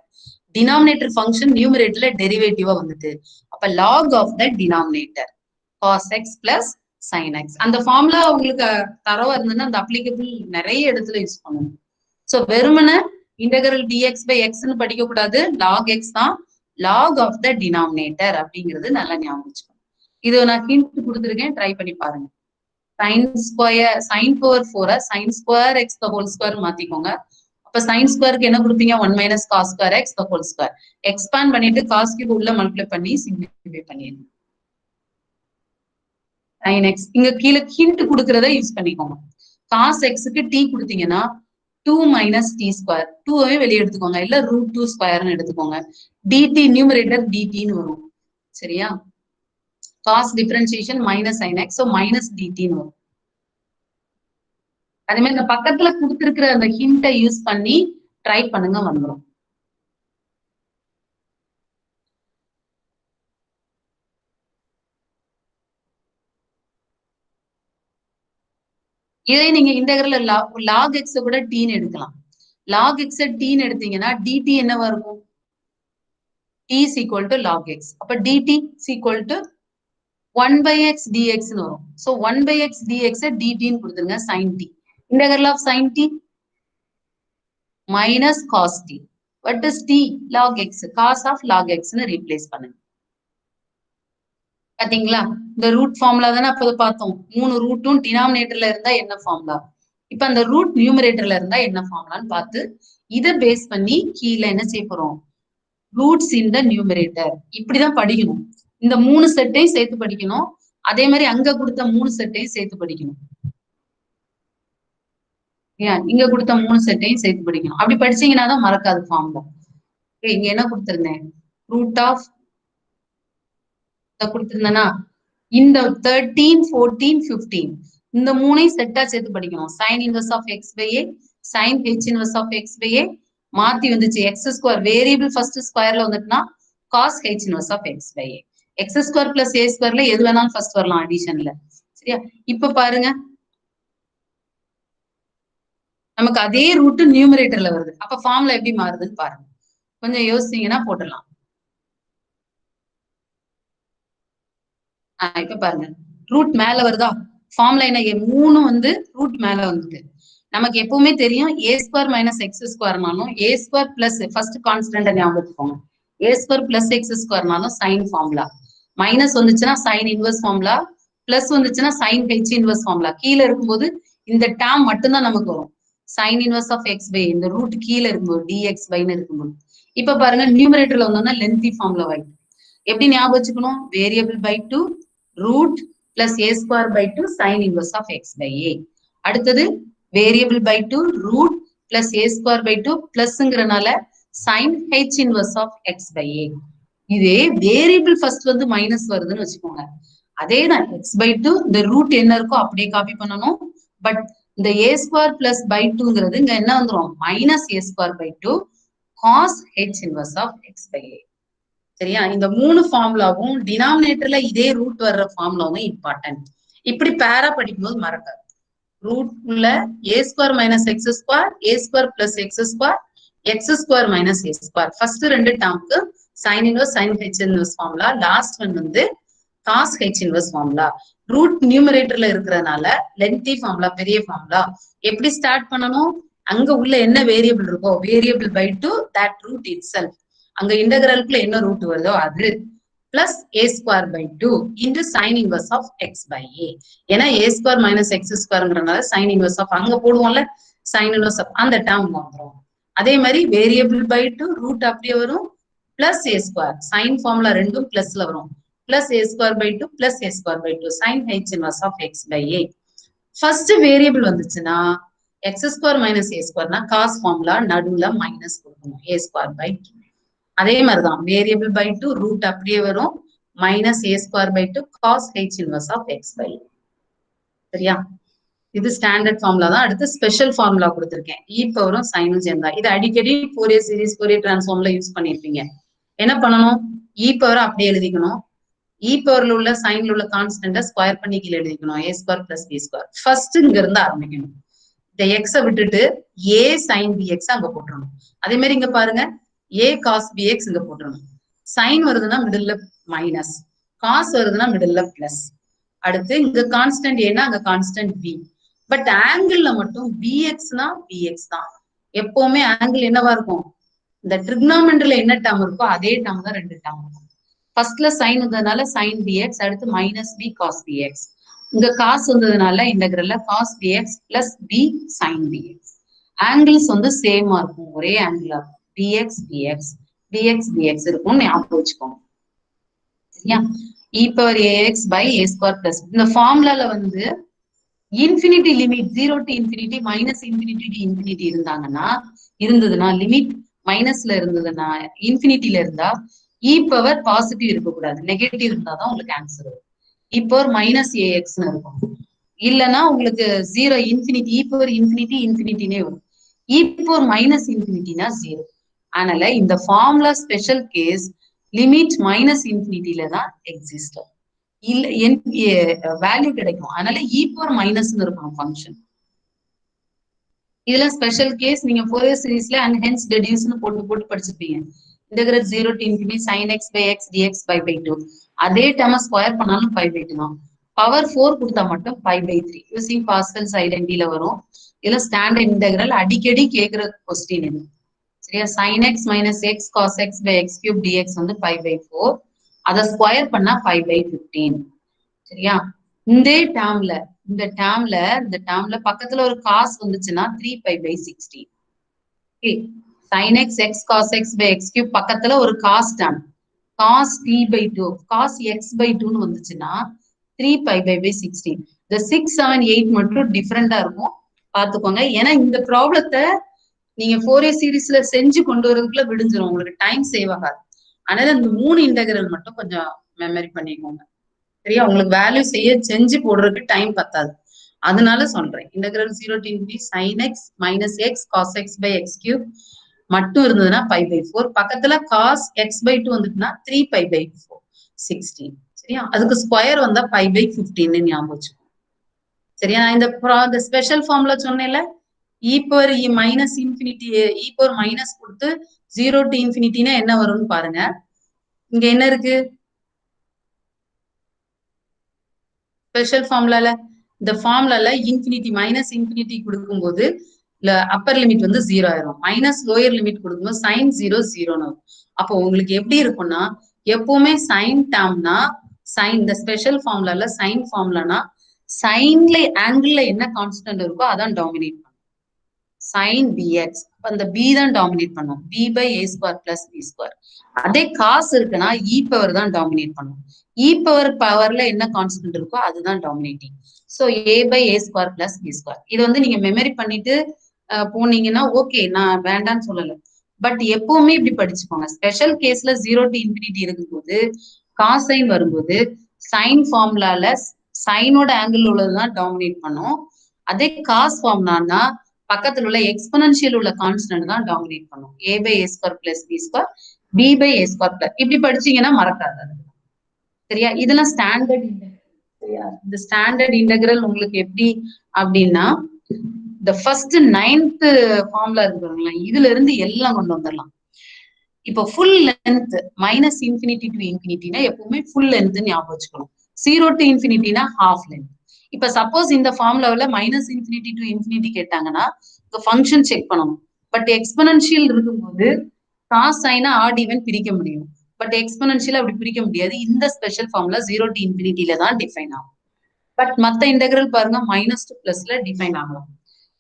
Speaker 3: Denominator function numeratorல டெரிவேட்டிவா வந்துட்டு. அப்ப log of the denominator. Cos x plus sin x. அந்த ஃபார்ம்ல உங்களுக்கு தரவா இருந்ததுன்னா அந்த அப்ளிகபிள் நிறைய இடத்துல யூஸ் பண்ணணும். So வெறுமனே integral dx by x ன்னு படிக்க கூடாது, log x தான். log of the denominator அப்படிங்கிறது நல்லா ஞாபகம் வச்சுக்கணும். இது நான் ஹிண்ட் கொடுத்துருக்கேன், ட்ரை பண்ணி பாருங்க. sin square sin power 4 sin square x the whole square மாத்திக்கோங்க. அப்ப sin ஸ்கொயருக்கு என்ன கொடுப்பீங்க? 1 minus cos square x the whole square. Expand பண்ணிட்டு cos cube உள்ள மல்டிப்ளை பண்ணி சிம்பிளிஃபை பண்ணிடுங்க. sin x இங்க கீழே ஹிண்ட் கொடுக்கறத யூஸ் பண்ணிக்கோங்க. cos x க்கு t கொடுத்தீங்கன்னா 2 minus t square. 2வே வெளியே எடுத்துக்கோங்க, இல்ல √2 ஸ்கொயர்னு எடுத்துக்கோங்க. dt நியூமரேட்டர் dt ன்னு வரும். சரியா? cos differentiation minus sin x, so minus dt ன்னு வரும். அதே மாதிரி இந்த பக்கத்துல கொடுத்திருக்கிற அந்த ஹிண்ட்டை யூஸ் பண்ணி ட்ரை பண்ணுங்க, வந்துடும். இதே நீங்க இன்டெகிரல் log x கூட t ன்னு எடுக்கலாம். log x t ன்னு எடுத்தீங்கன்னா dt என்னவா இருக்கும்? t is equal to log x. அப்ப dt is equal to 1 by x dx ன்னு வரும். So 1 by x dx dt ன்னு கொடுத்துருங்க, sin t. Integral of sin t minus cos t. What is t? Log x. Cos of log x ன்னு replace பண்ணுங்க. பாத்தீங்களா? இந்த root formula தானே அப்போது பார்த்தோம். 3 ரூட்டும் டினாமினேட்டர்ல இருந்தா என்ன ஃபார்முலா, இப்ப அந்த ரூட் நியூமரேட்டர்ல இருந்தா என்ன ஃபார்முலான்னு பார்த்து இதை பேஸ் பண்ணி கீழே என்ன செய்ய போறோம்? Roots in the numerator. இப்படிதான் படிக்கணும். இந்த 3 செட்டையும் சேர்த்து படிக்கணும். அதே மாதிரி அங்க கொடுத்த 3 செட்டையும் சேர்த்து படிக்கணும். இங்க கொடுத்த 3 செட்டையும் சேர்த்து படிக்கணும். அப்படி படிச்சீங்கன்னா தான் மறக்காது ஃபார்ம்ல. இங்க என்ன கொடுத்திருந்தேன்? ரூட் ஆஃப் கொடுத்திருந்தேன்னா இந்த 13, 14, 15 இந்த 3ஐயும் செட்டா சேர்த்து படிக்கணும். Sine inverse of X by a, sine h inverse of X by a மாத்தி வந்துச்சு. எக்ஸ் ஸ்கொயர் வேரியபிள் ஃபர்ஸ்ட் ஸ்கொயர்ல வந்துட்டுனா cos H inverse of X by a. X square plus a ஸ்கொயர்ல எது வேணாலும் ஃபர்ஸ்ட் வரலாம் அடிஷன்ல. சரியா? இப்ப பாருங்க நமக்கு அதே ரூட் நியூமரேட்டர்ல வருது. அப்ப ஃபார்ம்ல எப்படி மாறுதுன்னு பாருங்க. கொஞ்சம் யோசிச்சீங்கன்னா போட்டுடலாம். இப்ப பாருங்க ரூட் மேல வருதா? ஃபார்ம்ல என்ன 3 வந்து ரூட் மேல வந்துட்டு நமக்கு எப்பவுமே தெரியும் ஏ ஸ்கொயர் மைனஸ் எக்ஸ் ஸ்கொயர்னாலும் a square plus first constant ஞாபகம் வச்சுக்கோங்க. ஏ ஸ்கொயர் பிளஸ் எக்ஸ் ஸ்கொயர்னாலும் சைன் ஃபார்முலா, மைனஸ் வந்துச்சுன்னா சைன் இன்வர்ஸ் ஃபார்முலா, பிளஸ் வந்துச்சுன்னா சைன் ஹெச் இன்வர்ஸ் ஃபார்முலா. கீழே இருக்கும்போது இந்த டேம் மட்டும்தான் நமக்கு வரும். Sine inverse of X by இந்த ரூட் கீழே இருக்கும்போது டிஎக்ஸ் பைன்னு இருக்கும்போது. இப்ப பாருங்க நியூமரேட்டர்ல வந்தோம்னா லென்த்தி ஃபார்முலா வைக்கும். எப்படி ஞாபகம் வச்சுக்கணும்? Variable by 2 root plus a square by 2 sine inverse of X by a. அடுத்தது variable by 2 root plus a square by 2 பிளஸ்ங்கிறனால sine h inverse of X by a. இதே வேரியபிள் ஃபர்ஸ்ட் வந்து minus வருதுன்னு வச்சுக்கோங்க. அதே தான் எக்ஸ் பை 2 இந்த root என்ன இருக்கோ அப்படியே காப்பி பண்ணணும். பட் இந்த ஏ ஸ்கொயர் பிளஸ் பை 2ங்கிறது இங்க என்ன வந்துடும்? Minus A square by 2 cos H inverse of X by a. சரியா? இந்த 3 ஃபார்முலாவும் டினாமினேட்டர்ல இதே ரூட் வர்ற ஃபார்முலாவும் இம்பார்ட்டன்ட். இப்படி பேரா படிக்கும்போது மறக்காது. ரூட் உள்ள a square minus x square, a square plus x square, x square minus A square. First 2 டேர்முக்கு sine inverse sine h inverse formula, last one வந்து cos H inverse formula. Root நியூமரேட்டர்ல இருக்கிறதுனால lengthy formula, பெரிய formula. எப்படி start பண்ணணும்? அங்க உள்ள என்ன வேரியபிள் இருக்கோ variable by 2 that root itself, அங்க இன்டகிரலுக்குள்ள என்ன ரூட் வருதோ அது plus a square by 2 into sign inverse of X by a. ஏன்னா ஏ ஸ்கொயர் மைனஸ் எக்ஸ் ஸ்கொயர்ங்கிறனால சைன் இன்வர்ஸ் ஆஃப் அங்க போடுவோம்ல சைன் இன்வர்ஸ் ஆஃப் அந்த டேர்ம் வந்துடும். அதே மாதிரி வேரியபிள் பை 2 ரூட் அப்படியே வரும் plus a square, sine formula ரெண்டும் பிளஸ்ல வரும், plus a square by 2 plus a square by 2 sine h inverse of X by a. First variable வந்துச்சுன்னா எக்ஸ் ஸ்கொயர் மைனஸ் ஏ ஸ்கொயர்னா காஸ் ஃபார்முலா நடுவுல minus கொடுக்கணும் a square by 2. அதே மாதிரிதான் variable by 2 root அப்படியே வரும் minus A square by 2 cos H inverse of X by. சரியா? இது ஸ்டாண்டர்ட் ஃபார்முலா தான். அடுத்து ஸ்பெஷல் ஃபார்முலா கொடுத்துருக்கேன். இ பவரும் சைனும் சேர்ந்தா. இது அடிக்கடி ஃபோரியர் சீரிஸ் ஃபோரியர் டிரான்ஸ்ஃபார்ம்ல யூஸ் பண்ணிருப்பீங்க. என்ன பண்ணணும்? இ பவரை அப்படியே எழுதிக்கணும். இ பவர்ல உள்ள சைன்ல உள்ள கான்ஸ்டன்ட ஸ்கொயர் பண்ணி கீழே எழுதிக்கணும். A square plus B square. First இங்க இருந்து ஆரம்பிக்கணும். இந்த எக்ஸை விட்டுட்டு ஏ சைன் பி எக்ஸ் அங்க போட்டுறணும். அதே மாதிரி இங்க பாருங்க ஏ காஸ் பி எக்ஸ் இங்க போட்டுறணும். சைன் வருதுன்னா மிடில்ல மைனஸ், காஸ் வருதுன்னா மிடில்ல பிளஸ். அடுத்து இங்க கான்ஸ்டன்ட் ஏன்னா அங்க கான்ஸ்டன்ட் பி. பட் ஆங்கிள் மட்டும் பிஎக்ஸ்னா பிஎக்ஸ் தான். எப்பவுமே ஆங்கிள் என்னவா இருக்கும்? இந்த ட்ரிக்னாமெண்ட்ரில என்ன டேர்ம் இருக்கோ அதே டேர்ம் தான் 2 டேர்ம் இருக்கும். ஃபர்ஸ்ட்ல சைன் வந்ததுனால சைன் பிஎக்ஸ், அடுத்து மைனஸ் பி காஸ் பிஎக்ஸ். இங்க காஸ் வந்ததுனால இன்டகிரல்ல cos bx plus b sine bx. Angles வந்து சேமா இருக்கும், ஒரே ஆங்கிளா இருக்கும். பிஎக்ஸ் பிஎக்ஸ் டிஎக்ஸ் பிஎக்ஸ் இருக்கும், ஞாபகம் வச்சுக்கோங்க. சரியா? E power ax by A square plus இந்த ஃபார்முலால வந்து infinity limit 0 to infinity minus infinity to infinity இருந்ததுன்னா லிமிட் மைனஸ்ல இருந்ததுன்னா இன்ஃபினிட்டில இருந்தா இ பவர் பாசிட்டிவ் இருக்கக்கூடாது, நெகட்டிவ் இருந்தாதான் உங்களுக்கு ஆன்சர் வரும். இ பவர் மைனஸ் ஏஎக்ஸ்னு இருக்கும். இல்லைன்னா உங்களுக்கு 0 இன்ஃபினிட்டி இ பவர் இன்ஃபினிட்டி இன்ஃபினிட்டினே வரும். இ பவர் மைனஸ் இன்ஃபினிட்டினா 0. அதனால இந்த formula special case limit minus இன்ஃபினிட்டில தான் எக்ஸிஸ்ட் இல்ல வேல்யூ கிடைக்கும். அதனால இ பவர் மைனஸ் இருக்கணும் ஃபங்க்ஷன். இதெல்லாம் ஸ்பெஷல் கேஸ். நீங்க ஃபோரியர் சீரிஸ்ல அண்ட் ஹென்ஸ் டெடியூஸ்னு போட்டு படிச்சிருப்பீங்க. இன்டகிரல் 0 to இன்ஃபினிட்டி sin x by x dx pi by 2. அதே டேர்மை ஸ்கொயர் பண்ணாலும் pi by 2 தான். பவர் 4 கொடுத்தா மட்டும் pi by 3 யூசிங் பாஸ்கல்ஸ் ஐடென்டிட்டில வரும். இதுல ஸ்டாண்டர்ட் இன்டகிரல் அடிக்கடி கேட்கிற கொஸ்டின் இது. சரியா? sin x minus x cos x by x cube dx வந்து pi by 4. அதை ஸ்கொயர் பண்ணா pi by 15. சரியா? இந்த டேர்ம்ல பக்கத்துல ஒரு காஸ் வந்துச்சுன்னா 3 pi by 16. sin x x cos x by x cube பக்கத்துல ஒரு cos term cos t by 2 cos x by 2 ன்னு வந்துச்சுன்னா 3 pi by 16. இந்த 6, 7, 8 மட்டும் டிஃபரெண்டா இருக்கும் பாத்துக்கோங்க. ஏன்னா இந்த ப்ராப்ளத்தை நீங்க 4A சீரீஸ்ல செஞ்சு கொண்டு வரதுக்குள்ள விடுஞ்சிரும், உங்களுக்கு டைம் சேவ் ஆகாது. அதனால இந்த 3 இன்டெகிரல் மட்டும் கொஞ்சம் மெமரி பண்ணிக்கோங்க. சரியா? உங்களுக்கு வேல்யூ செஞ்சு போடுறதுக்கு டைம் பத்தாது, அதனால சொல்றேன். Integral 0 to infinity sin x minus x cos x by x cube மட்டும் இருந்ததுன்னா pi by 4, பக்கத்துல cos x by 2 வந்துட்டுனா 3 pi by 4 16. சரியா? அதுக்கு ஸ்கொயர் வந்தா pi by 15 ஞாபகம் வச்சுக்கோங்க. சரியா? நான் இந்த ஸ்பெஷல் ஃபார்ம்ல சொன்னேன்ல, e power e minus infinity e power minus கொடுத்து 0 to infinity னா என்ன வரும்னு பாருங்க. இங்க என்ன இருக்கு ஸ்பெஷல் ஃபார்முலால? இந்த ஃபார்முலால இன்ஃபினிட்டி மைனஸ் இன்ஃபினிட்டி கொடுக்கும்போது அப்பர் லிமிட் வந்து 0 ஆயிரும், மைனஸ் லோயர் லிமிட் கொடுக்கும்போது சைன் 0 0ன்னு வரும். அப்போ உங்களுக்கு எப்படி இருக்கும்னா, எப்பவுமே சைன் டேர்ம்னா சைன், இந்த ஸ்பெஷல் ஃபார்முலால சைன் ஃபார்முலானா சைன்ல ஆங்கிள் என்ன கான்ஸ்டன்ட் இருக்கோ அதான் டாமினேட் பண்ணும். சைன் பிஎக்ஸ், அந்த பி தான் டாமினேட் பண்ணும், B by A square plus B square. அதே காசு இருக்குன்னா இ பவர் தான் டாமினேட் பண்ணும், இ பவர் பவர்ல என்ன கான்ஸ்டன்ட் இருக்கோ அதுதான் dominating. So A by A square plus B square. இது வந்து நீங்க மெமரி பண்ணிட்டு போனீங்கன்னா ஓகே, நான் வேண்டான்னு சொல்லல, பட் எப்பவுமே இப்படி படிச்சுக்கோங்க. ஸ்பெஷல் கேஸ்ல 0 to infinity இருக்கும்போது காசைன் வரும்போது சைன் ஃபார்முலால சைனோட ஆங்கிள் உள்ளதுதான் டாமினேட் பண்ணும். அதே காஸ் ஃபார்முலானா பக்கத்துல உள்ள எக்ஸ்பொனன்ஷியல் உள்ள கான்ஸ்டன்ட் தான் டாமினேட் பண்ணும், a by A square plus B square b by A square plus. இப்படி படிச்சீங்கன்னா மறக்காது. சரியா? இதெல்லாம் ஸ்டாண்டர்ட் இன்டெகிரல். சரியா? இந்த ஸ்டாண்டர்ட் இன்டெகிரல் உங்களுக்கு எப்படி அப்படின்னா, இந்த ஃபர்ஸ்ட் 9th ஃபார்முலா இருக்குங்களா, இதுல இருந்து எல்லாம் கொண்டு வந்துடலாம். இப்போ full length minus infinity to இன்ஃபினிட்டினா எப்பவுமே ஃபுல் லென்த் ஞாபகம் வச்சுக்கணும், 0 to infinity ஹாஃப் லென்த். இப்ப சப்போஸ் இந்த ஃபார்முலாவில மைனஸ் இன்ஃபினிட்டி டு இன்ஃபினிட்டி கேட்டாங்கன்னா ஃபங்க்ஷன் செக் பண்ணணும். பட் எக்ஸ்பொனன்ஷியல் இருக்கும்போது காஸ் சைனா ஆட் ஈவன் பிரிக்க முடியும், பட் எக்ஸ்பொனன்ஷியல் அப்படி பிரிக்க முடியாது. இந்த ஸ்பெஷல் ஃபார்முலா 0 to infinity தான் டிஃபைன் ஆகும். பட் மத்த இன்டெகிரல் பாருங்க மைனஸ் டு பிளஸ்ல டிஃபைன் ஆகலாம்.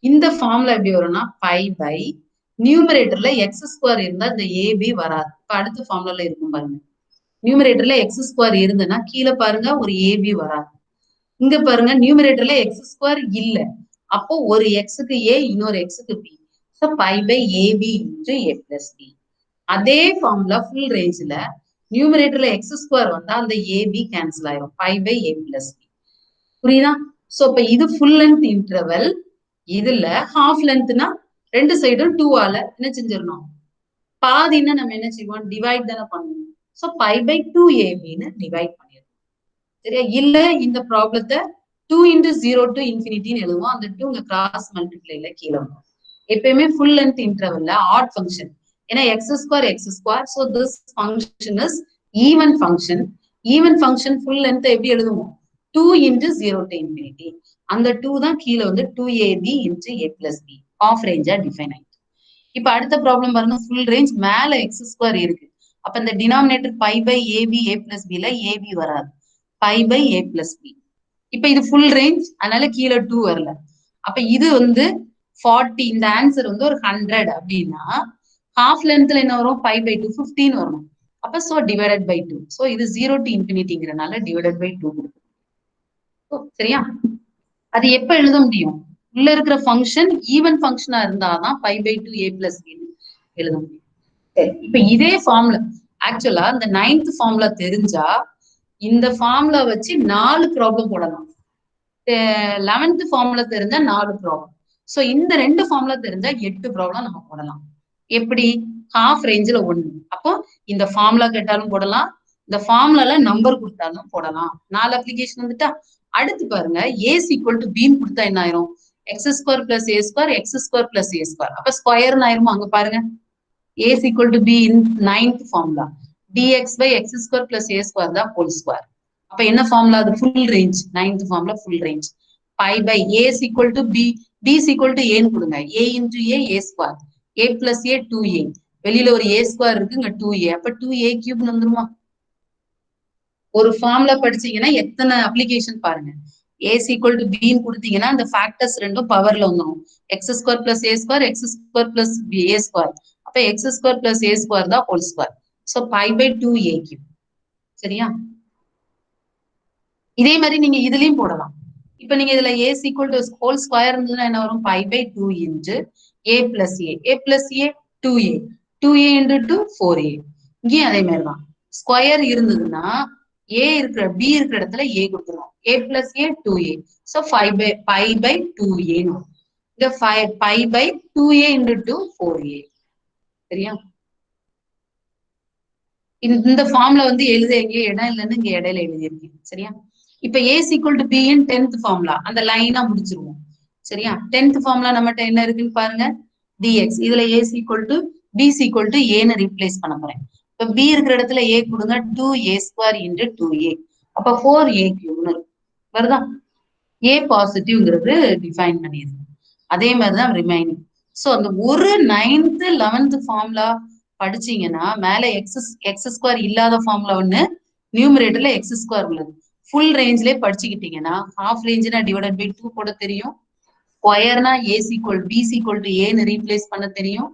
Speaker 3: இந்த ஃபார்முலா எப்படி வரும்னா பை பை நியூமரேட்டர்ல எக்ஸ் ஸ்கொயர் இருந்தா இந்த ஏபி வராது. இப்ப அடுத்த ஃபார்முலால இருக்கும் பாருங்க, நியூமரேட்டர்ல எக்ஸ் ஸ்கொயர் இருந்ததுன்னா கீழே பாருங்க ஒரு ஏபி வராது. இங்க பாருங்க நியூமரேட்டர்ல எக்ஸ் ஸ்கொயர் இல்ல, அப்போ ஒரு எக்ஸுக்கு ஏ இன்னொரு எக்ஸுக்கு b. So pi by a b into a plus b. அதே ஃபார்முலா ஃபுல் ரேஞ்ச்ல நியூமரேட்டர்ல எக்ஸ் ஸ்கொயர் வந்தா அந்த ஏபி கேன்சல் ஆயிரும், pi by a plus b. புரியுதா? சோ இப்ப இது ஃபுல் லென்த் இன்டர்வல், இதுல ஹாஃப் லென்த்னா ரெண்டு சைடும் 2 ஆல என்ன செஞ்சிடணும், பாதின்னா நம்ம என்ன செய்வோம், டிவைட் தானே பண்ணுவோம். So by by 2ab divide பண்ணிடணும். சரியா? இல்ல இந்த ப்ராப்ளத்தை 2 into 0 to infinity எழுதுவோம், அந்த 2 இங்க கிராஸ் மல்டிப்ளைல கீழே வரும். எப்பயுமே ஃபுல் லென்த் இன்டர்வல்ல ஆட் ஃபங்க்ஷன், ஏன்னா X square, so this function is even function. Even function full length எப்படி எழுதுவோம், 2 into 0 to infinity. அந்த 2 தான் கீழே வந்து 2ab into a plus b, of ரேஞ்சா டிஃபைன் ஆயிடுச்சு. இப்ப அடுத்த ப்ராப்ளம் பாருங்க, ஃபுல் ரேஞ்ச் மேல எக்ஸ் ஸ்கொயர் இருக்கு, அப்ப இந்த denominator pi by ab a plus b ல ஏபி வராது, pi by a plus b. இப்ப இது ஃபுல் ரேஞ்ச், அதனால கீழே 2 வரல. அப்ப இது வந்து 40, இந்த ஆன்சர் வந்து ஒரு 100 அப்படின்னா ஹாஃப் லென்த்ல என்ன வரும், பை பை 2 15 வரணும். அப்ப சோ டிவைடட் பை 2. சோ இது 0 to infinity-ங்கிறனால டிவைடட் பை 2 கொடுக்கும். சரியா? அது எப்ப எழுத முடியும், உள்ள இருக்கிற ஃபங்க்ஷன் ஈவன் ஃபங்க்ஷனா இருந்தாதான் pi by 2 a plus b எழுத முடியும். சரி, இப்ப இதே ஃபார்முலா ஆக்சுவலா இந்த 9th ஃபார்முலா தெரிஞ்சா இந்த ஃபார்முலா வச்சு 4 ப்ராப்ளம் போடலாம். 11th ஃபார்முலா தெரிஞ்சா 4 ப்ராப்ளம். சோ இந்த 2 ஃபார்முலா தெரிஞ்சா 8 ப்ராப்ளம் நம்ம போடலாம். எப்படி, ஹாஃப் ரேஞ்சில் 1. அப்போ இந்த ஃபார்முலா கேட்டாலும் போடலாம், இந்த ஃபார்முலால நம்பர் கொடுத்தாலும் போடலாம். 4 அப்ளிகேஷன் வந்துட்டா. அடுத்து பாருங்க, ஏ ஈக்குவல் டு பின்னு கொடுத்தா என்ன ஆயிரும், x square plus a square, x square plus a square. அப்ப ஸ்கொயர்னு ஆயிருமா, அங்க பாருங்க a equal to b in 9th formula dx by x square plus a square தான் whole square. அப்ப என்ன ஃபார்முலா, அது full range. 9th formula full range. Pi by a is equal to b, b is equal to a ன்னு கொடுங்க, a into a square, a plus a 2a, வெளியில ஒரு a square இருக்கு, இங்க 2a, அப்ப 2a cube வந்துருமா. ஒரு formula படிச்சீங்கன்னா எத்தனை அப்ளிகேஷன் பாருங்க. a is equal to b ன்னு கொடுத்தீங்கன்னா அந்த ஃபேக்டர்ஸ் ரெண்டும் பவர்ல வந்துடும், x square plus a square, x square plus a square. அப்ப இப்போ x square plus a square தான் whole square. So pi by 2a cube. சரியா? இதே மாதிரி நீங்க இதுலயும் போடலாம். இப்ப நீங்க இதுல a equal to whole square இருந்ததுன்னா என்ன வரும்? Pi by 2 into a plus a plus a 2a 2a into 2 4a. இங்கேயும் அதே மாதிரி தான். ஸ்கொயர் இருந்ததுன்னா a இருக்கிற b இருக்கிற இடத்துல a கொடுத்துருவோம். a plus a 2a. So pi by 2a. இங்க by by 2a into 2 4a. சரியா? இந்த ஃபார்ம்ல வந்து எழுத எங்கேயோ இடம் இல்லைன்னு இங்க இடையில எழுதியிருக்கேன். சரியா? இப்ப a equal to b in 10th formula அந்த லைனா முடிச்சிருவோம். சரியா? 10th ஃபார்முலா நம்மகிட்ட என்ன இருக்குன்னு பாருங்க. dx. இதுல a equal to b equal to a ன்னு ரீப்ளேஸ் பண்ண போறேன். இப்ப b இருக்கிற இடத்துல a கொடுங்க. 2a square into 2a. அப்ப 4a கியூப்னு வருதா? a பாசிட்டிவ்ங்கிறது டிஃபைன் பண்ணிருக்கு. அதே மாதிரிதான் ரிமைனிங். ஸோ அந்த ஒரு 9th 11th ஃபார்முலா படிச்சீங்கன்னா மேல எக்ஸ் ஸ்கொயர் இல்லாத ஃபார்முலா ஒண்ணு, நியூமரேட்டர்ல எக்ஸ் ஸ்கொயர் உள்ளது. ஃபுல் ரேஞ்ச்லயே படிச்சுக்கிட்டீங்கன்னா ஹாஃப் ரேஞ்ச்னா டிவைடட் பை 2 போட தெரியும். ஸ்கொயர்னா a equal b equal to a ன்னு ரீப்ளேஸ் பண்ண தெரியும்.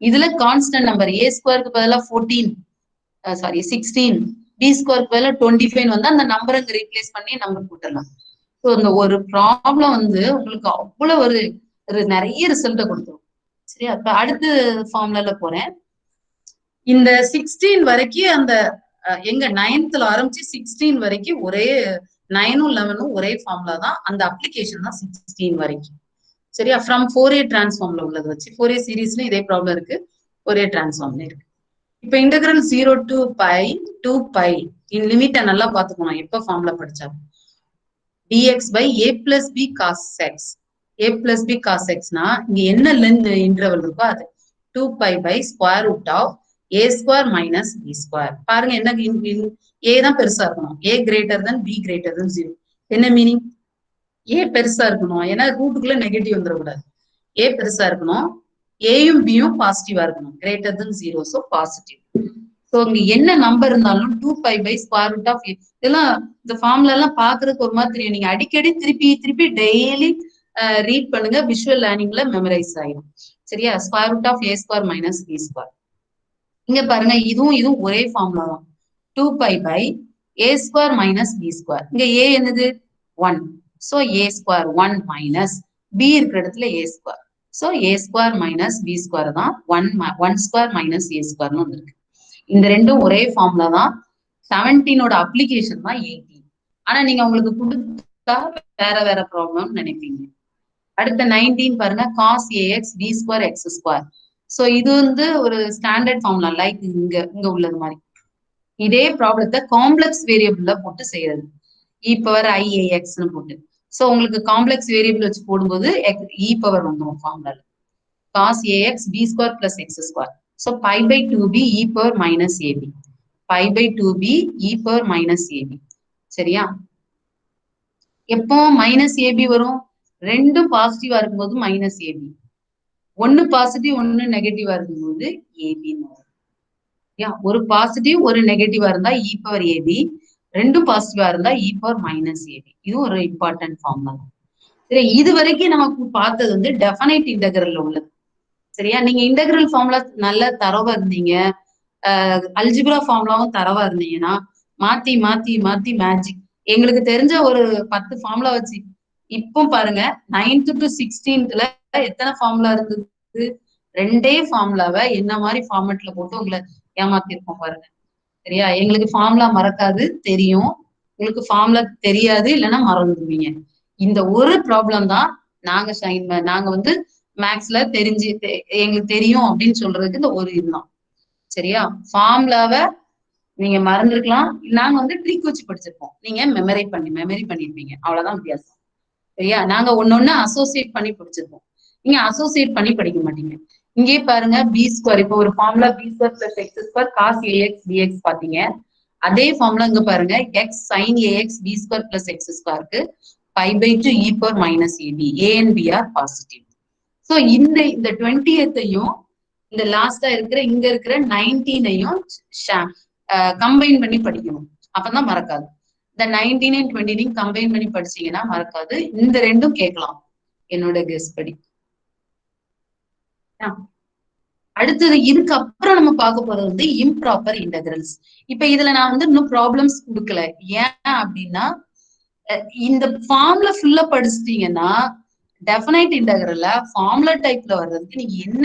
Speaker 3: இதுல கான்ஸ்டன்ட் நம்பர் a ஸ்கொயருக்கு பதிலா 16 b ஸ்கொயருக்கு பதிலா 25 வந்து அந்த நம்பரை ரீப்ளேஸ் பண்ணி நம்பர் போட்டுடலாம். ஸோ இந்த ஒரு ப்ராப்ளம் வந்து உங்களுக்கு அவ்வளவு ஒரு நிறைய ரிசல்ட்டை கொடுத்துரும். சரியா? இப்ப அடுத்த ஃபார்முலால போறேன். இந்த 16 வரைக்கும் அந்த எங்க 9th ஆரம்பிச்சு 16 வரைக்கும் ஒரே 9ம் 11ம் ஒரே ஃபார்முலா தான். அந்த அப்ளிகேஷன் தான் 16 வரைக்கும். சரியா? ஃப்ரம் 4a டிரான்ஸ்ஃபார்ம்ல உள்ளது வச்சு 4a சீரீஸ்ல இதே ப்ராப்ளம் இருக்கு, ஒரே டிரான்ஸ்ஃபார்ம்ல இருக்கு. இப்ப இன்டெகிரல் 0 to pi 2pi இன் லிமிட்டை நல்லா பாத்துக்கணும். எப்ப ஃபார்முலா படிச்சாலும் dx by a plus b cos x. a plus b cos x னா இங்க என்ன லென்த் இன்டர்வல் இருக்கோ அது 2pi by square root of a square minus b square. பாருங்க என்ன a தான் பெருசா இருக்கணும். a greater than b greater than 0. என்ன மீனிங்? a பெருசா இருக்கணும். ஏன்னா ரூட்டுக்குள்ள நெகட்டிவ் வந்துடக்கூடாது. a பெருசா இருக்கணும். ஏயும் பியும் பாசிட்டிவா இருக்கணும். Greater than 0. So positive. So இங்க என்ன நம்பர் இருந்தாலும் 2pi by square root of இதெல்லாம் இந்த ஃபார்ம்ல எல்லாம் பாக்குறதுக்கு ஒரு மாதிரி தெரியும். நீங்க அடிக்கடி திருப்பி டெய்லி ரீட் பண்ணுங்க. விஷுவல் லேர்னிங்ல மெமரைஸ் ஆயிடும். சரியா? Square root of a square minus b square. இங்க பாருங்க இதுவும் ஒரே ஃபார்முலா தான். 2pi by a square minus b square. இங்க a என்னது? 1. So a square 1 minus b இருக்கிற இடத்துல a square. So a square minus b square தான் 1 ஸ்கொயர் மைனஸ் a ஸ்கொயர்னு வந்துருக்கு. இந்த ரெண்டும் ஒரே ஃபார்முலா தான். 17ஓட அப்ளிகேஷன் தான் 18. ஆனா நீங்க உங்களுக்கு கொடுத்தா வேற ப்ராப்ளம் நினைப்பீங்க. அடுத்த 19 பாருங்க. cos ax b square x square. So இது வந்து ஒரு ஸ்டாண்டர்ட் ஃபார்முலா லைக் இங்க உள்ளது மாதிரி. இதே ப்ராப்ளத்தை காம்ப்ளெக்ஸ் வேரியபிள்ல போட்டு செய்யறது. e பவர் iaxன்னு போட்டு. ஸோ உங்களுக்கு காம்ப்ளெக்ஸ் வேரியபிள் வச்சு போடும்போது e பவர் வந்துடும் ஃபார்முலால. cos ax b square plus x square. So pi by 2b e power minus ab. pi by 2b e power minus ab. சரியா? எப்போ மைனஸ் ab வரும்? ரெண்டும் பாசிட்டிவா இருக்கும்போது மைனஸ் ab. ஒன்னு பாசிட்டிவ் ஒன்னு நெகட்டிவா இருக்கும்போது ஏபின்னு வரும். ஒரு பாசிட்டிவ் ஒரு நெகட்டிவா இருந்தா இ பவர் ஏபி, ரெண்டும் பாசிட்டிவா இருந்தா இ பவர் மைனஸ் ஏபி. இது ஒரு இம்பார்ட்டன்ட் ஃபார்முலா. சரி, இது வரைக்கும் நமக்கு பார்த்தது வந்து டெஃபனைட் இன்டெகிரல்ல உள்ளது. சரியா? நீங்க இன்டெகிரல் ஃபார்முலா நல்லா தரவா இருந்தீங்க, அல்ஜிப்ரா ஃபார்முலாவும் தரவா இருந்தீங்கன்னா மாத்தி மாத்தி மாத்தி மேஜிக் எங்களுக்கு தெரிஞ்ச ஒரு 10 ஃபார்முலா வச்சு இப்போ பாருங்க 9th to 16th எத்தனை ஃபார்முலா இருந்தது? 2 ஃபார்முலாவை என்ன மாதிரி ஃபார்மேட்ல போட்டு உங்களை ஏமாத்திருக்கோம் பாருங்க. சரியா? எங்களுக்கு ஃபார்முலா மறக்காது, தெரியும். உங்களுக்கு ஃபார்முலா தெரியாது, இல்லைன்னா மறந்துடுவீங்க. இந்த ஒரு ப்ராப்ளம் தான் நாங்க வந்து மேக்ஸ்ல எங்களுக்கு தெரியும் அப்படின்னு சொல்றதுக்கு இந்த ஒரு இதுதான். சரியா? ஃபார்முலாவை நீங்க மறந்துருக்கலாம், நாங்க வந்து ட்ரிக் வச்சு படிச்சிருப்போம். நீங்க மெமரி பண்ணிருப்பீங்க. அவ்வளவுதான் வித்தியாசம். சரியா? நாங்க ஒன்னொன்னு அசோசியேட் பண்ணி படிச்சிருப்போம். நீங்க அசோசியேட் பண்ணி படிக்க மாட்டீங்க. இங்கே பாருங்க பி ஸ்கொயர். இப்போ ஒரு formula b square plus x square cos ax dx பாத்தீங்க. அதே ஃபார்முலா இங்க பாருங்க x sine ax b square plus x ஸ்கொயருக்கு pi by 2 e power minus ab. A and b are positive. So இந்த 20th இந்த லாஸ்டா இங்க இருக்கிற 19ஐயும் கம்பைன் பண்ணி படிக்கணும். அப்பதான் மறக்காது. இந்த 19 and 20 கம்பைன் பண்ணி படிச்சீங்கன்னா மறக்காது. இந்த ரெண்டும் கேட்கலாம் என்னோட கெஸ் படி. அடுத்தது இதுக்கு அப்புறம் நம்ம பார்க்க போறது வந்து இம்ப்ராப்பர் இன்டெகிரல்ஸ். இப்ப இதுல நான் வந்து இன்னும் ப்ராப்ளம்ஸ் கொடுக்கல. ஏன் அப்படின்னா இந்த ஃபார்ம்ல ஃபுல்லா படிச்சிட்டீங்கன்னா டெஃபினைட் இன்டெகிரல்ல ஃபார்முலா டைப்ல வர்றதுக்கு நீங்க என்ன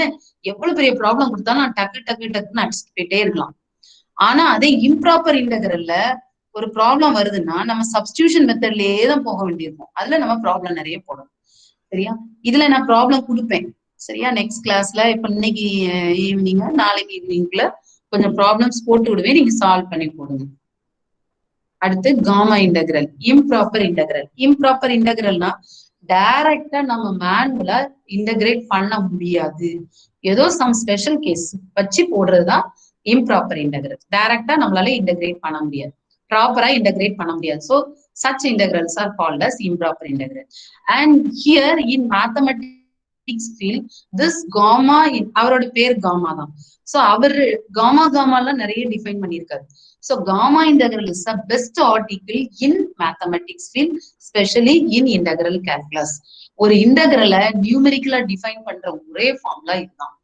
Speaker 3: எவ்வளவு பெரிய ப்ராப்ளம் கொடுத்தாலும் நான் டக்கு டக்குன்னு அடிச்சுட்டு போயிட்டே இருக்கலாம். ஆனா அதே இம்ப்ராப்பர் இன்டெகிரல்ல ஒரு ப்ராப்ளம் வருதுன்னா நம்ம சப்ஸ்டியூஷன் மெத்தட்லயே தான் போக வேண்டியிருக்கும். அதுல நம்ம ப்ராப்ளம் நிறைய போடணும். சரியா? இதுல நான் ப்ராப்ளம் கொடுப்பேன். சரியா? நெக்ஸ்ட் கிளாஸ்ல இப்ப இன்னைக்கு ஈவினிங் நாளைக்கு ஈவினிங்ல கொஞ்சம் ப்ராப்ளம்ஸ் போட்டு விடுவேன், நீங்க சால்வ் பண்ணி போடுங்க. அடுத்து gamma integral, improper integral. Improper இன்டெகிரல்னா டைரக்டா நம்ம மேனுவலா இன்டெகிரேட் பண்ண முடியாது. ஏதோ சம் ஸ்பெஷல் கேஸ் வச்சு போடுறதுதான் இம்ப்ராப்பர் இன்டெகிரல். டைரக்டா நம்மளால இன்டெகிரேட் பண்ண முடியாது, ப்ராப்பரா இன்டெகிரேட் பண்ண முடியாது. So such integrals are called as improper integral. And here in mathematics field, this gamma, அவரோட பேர் காமா தான். So அவர் காமால நிறைய டிஃபைன் பண்ணியிருக்காரு. So gamma integral is the best article in mathematics field, especially in integral calculus. ஒரு இன்டெகிரலை நியூமெரிக்கலா define பண்ற ஒரே formula இதுதான்.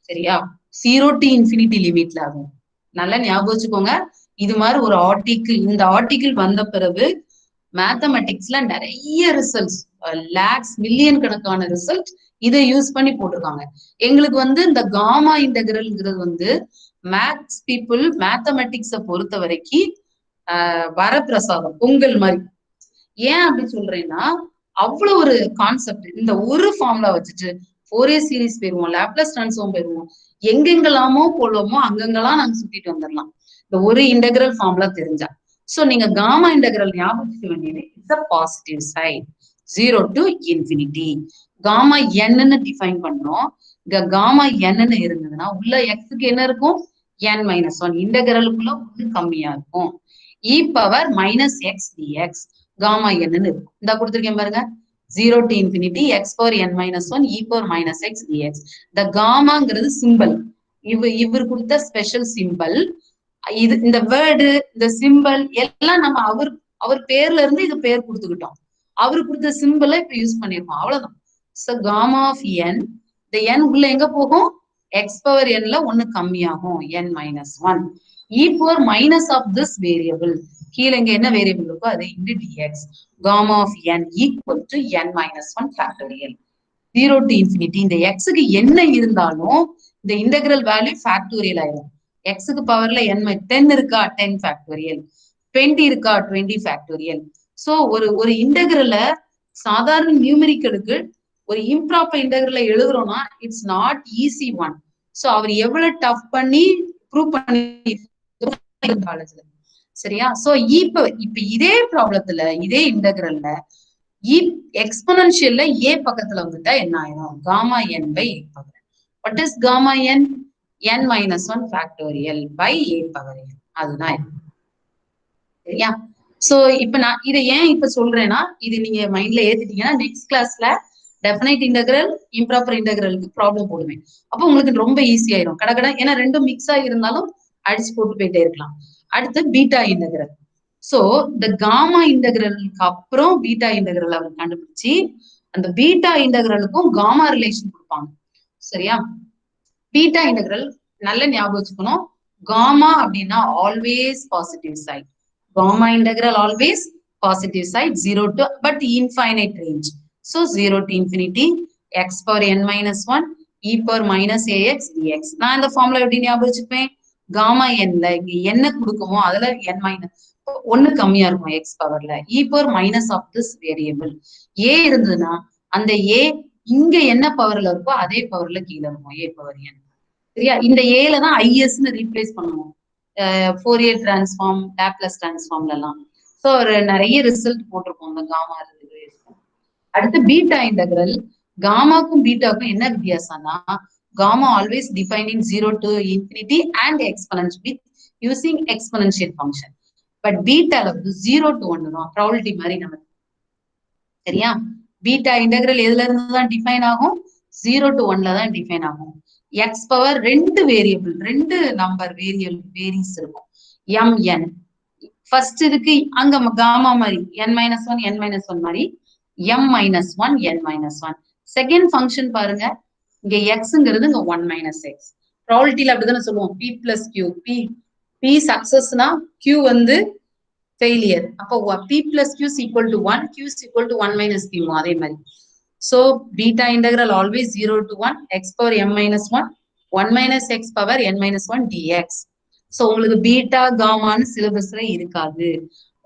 Speaker 3: சரியா? 0 to infinity லிமிட்ல ஆகும். நல்லா ஞாபகம் வச்சுக்கோங்க. இது மாதிரி ஒரு ஆர்டிக்கிள், இந்த ஆர்டிக்கிள் வந்த பிறகு மேத்தமெட்டிக்ஸ்ல நிறைய ரிசல்ட்ஸ், லேக்ஸ் மில்லியன் கணக்கான ரிசல்ட் இதை யூஸ் பண்ணி போட்டிருக்காங்க. எங்களுக்கு வந்து இந்த காமா இன்டெகிரல்ங்கிறது வந்து மேத்ஸ் பீப்புள் மேத்தமெட்டிக்ஸை பொறுத்த வரைக்கும் வரப்பிரசாதம், பொங்கல் மாதிரி. ஏன் அப்படி சொல்றேன்னா அவ்வளவு ஒரு கான்செப்ட். இந்த ஒரு ஃபார்முலா வச்சுட்டு ஃபோரியர் சீரிஸ் போயிருவோம், லாப்லாஸ் டிரான்ஸ்ஃபார்ம் போயிருவோம், எங்கெங்கெல்லாமோ போடுவோமோ அங்கெங்கெல்லாம் நாங்க சுத்திட்டு வந்துடலாம் இந்த ஒரு இன்டெகிரல் ஃபார்முலா தெரிஞ்சா. சோ நீங்க காமா இன்டெகிரல் ஞாபகம் வேண்டியது it's a positive side, 0 to infinity. Gamma என்னன்னு டிஃபைன் பண்றோம். இங்க காமா என்னன்னு இருந்ததுன்னா உள்ள எக்ஸுக்கு என்ன இருக்கும், n-1. இன்டெகிரலுக்குள்ள ஒண்ணு கம்மியா இருக்கும். e power minus x d x gamma என்னன்னு இருக்கும். இந்த கொடுத்துருக்கேன் பாருங்க, 0 to infinity x power n-1 e power minus x dx. இந்த காமாங்கிறது சிம்பிள், இவர் கொடுத்த ஸ்பெஷல் சிம்பிள். இது இந்த வேர்டு, இந்த சிம்பிள் எல்லாம் நம்ம அவர் பேர்ல இருந்து இது பேர் கொடுத்துக்கிட்டோம். அவரு கொடுத்த சிம்பிளை இப்ப யூஸ் பண்ணிருக்கோம், அவ்வளவுதான். சோ காமா ஆஃப் n, இந்த n உள்ள எங்க போகும், எக்ஸ் பவர் nல ஒண்ணு கம்மியாகும், n-1. e power minus of this variable, கீழே இங்க என்ன வேரியபிள் இருக்கோ அது இங்கு dx. Gamma of n equal to n-1 factorial. 0 to infinity. இந்த எக்ஸுக்கு என்ன இருந்தாலும் இந்த இன்டெகிரல் வேல்யூ ஃபேக்டோரியல் ஆயிடும். எக்ஸுக்கு பவர்ல n 10 இருக்கா, 10 ஃபேக்டோரியல், 20 இருக்கா, 20 ஃபேக்டோரியல். சோ ஒரு இன்டெகிரலை சாதாரண நியூமெரிக்கலுக்கு ஒரு இம்ப்ராப்பர் இன்டெகிரலை எழுதுறோம்னா it's not easy one. So அவர் எவ்வளவு டஃப் பண்ணி ப்ரூவ் பண்ணி காலேஜ்ல. சரியா? சோ இப்ப இதே ப்ராப்ளத்துல இதே இன்டெகிரல்ல எக்ஸ்போனன்ஷியல்ல ஏ பக்கத்துல வந்துட்டா என்ன ஆயிரும், gamma n by a power. What is gamma n, n-1 factorial by a power n. அதுதான். சரியா? சோ இப்ப நான் இதை ஏன் இப்ப சொல்றேன்னா இது நீங்க மைண்ட்ல ஏத்திட்டீங்கன்னா நெக்ஸ்ட் கிளாஸ்ல டெஃபினைட் இன்டெகிரல் இம்ப்ராப்பர் இன்டெகிரலுக்கு ப்ராப்ளம் போடுவேன். அப்போ உங்களுக்கு ரொம்ப ஈஸி ஆயிரும் கடகட. ஏன்னா ரெண்டும் மிக்ஸ் ஆகி இருந்தாலும் அடிச்சு போட்டு போயிட்டே இருக்கலாம். அடுத்து பீட்டா இன்டெகிரல். சோ இந்த காமா இன்டெகிரலுக்கு அப்புறம் பீட்டா இன்டெகிரல் அவர் கண்டுபிடிச்சு அந்த பீட்டா இன்டெகிரலுக்கும் காமா ரிலேஷன் கொடுப்பாங்க. சரியா? பீட்டா இன்டெகிரல் நல்ல ஞாபகம் வச்சுக்கணும். காமா அப்படின்னா always positive side. Gamma integral always positive side, 0 to but infinite range. So 0 to infinity x power n-1 e power minus ax dx. நான் இந்த ஃபார்முலா எப்படி ஞாபகம் வச்சுப்பேன், காமா என்ல இங்க என்ன கொடுக்குமோ அதுல n-1 கம்மியா இருக்கும் X பவர்ல, e power minus of this variable. a இருந்ததுன்னா அந்த a இங்க என்ன பவர்ல இருக்கோ அதே பவர்ல கீழே இருக்கும், a பவர் n. சரியா? இந்த ஏல தான் ஐஎஸ்ன்னு ரீப்ளேஸ் பண்ணுவோம் ஃபோரியர் டிரான்ஸ்ஃபார்ம், லாப்லாஸ் டிரான்ஸ்ஃபார்ம்ல எல்லாம். ஸோ ஒரு நிறைய ரிசல்ட் போட்டிருக்கோம் இந்த காமா. அடுத்து பீட்டா இன்டெகிரல். காமாக்கும் பீட்டாக்கும் என்ன வித்தியாசம்னா gamma always defining 0 to infinity and exponential with using exponential function. But பீட்டால வந்து 0 to 1 தான், ப்ராபபிலிட்டி மாதிரி நமக்கு. சரியா? பீட்டா இன்டெகிரல் எதுல இருந்து தான் டிஃபைன் ஆகும், 0 to 1ல தான் டிஃபைன் ஆகும். எக்ஸ் பவர் ரெண்டு வேரியபிள், ரெண்டு நம்பர் வேரியன்ஸ் இருக்கும், mn. ஃபர்ஸ்ட் இதுக்கு அங்க காமா மாதிரி n-1 n-1 மாதிரி m-1 n-1. செகண்ட் ஃபங்க்ஷன் பாருங்க, இங்க எக்ஸ்ங்கிறது இங்க 1 - x. ப்ராபபிலிட்டியில அப்படிதானே சொல்லுவோம், P plus Q. P சக்சஸ்னா Q வந்து ஃபெயிலியர். அப்போ P plus Q is equal to 1, Q is equal to 1 minus Q. அதே மாதிரி. So beta integral always 0 to 1 x power m minus 1 1 minus x power n minus 1 dx. So உங்களுக்கு beta காமான்னு சிலபஸ்ல இருக்காது.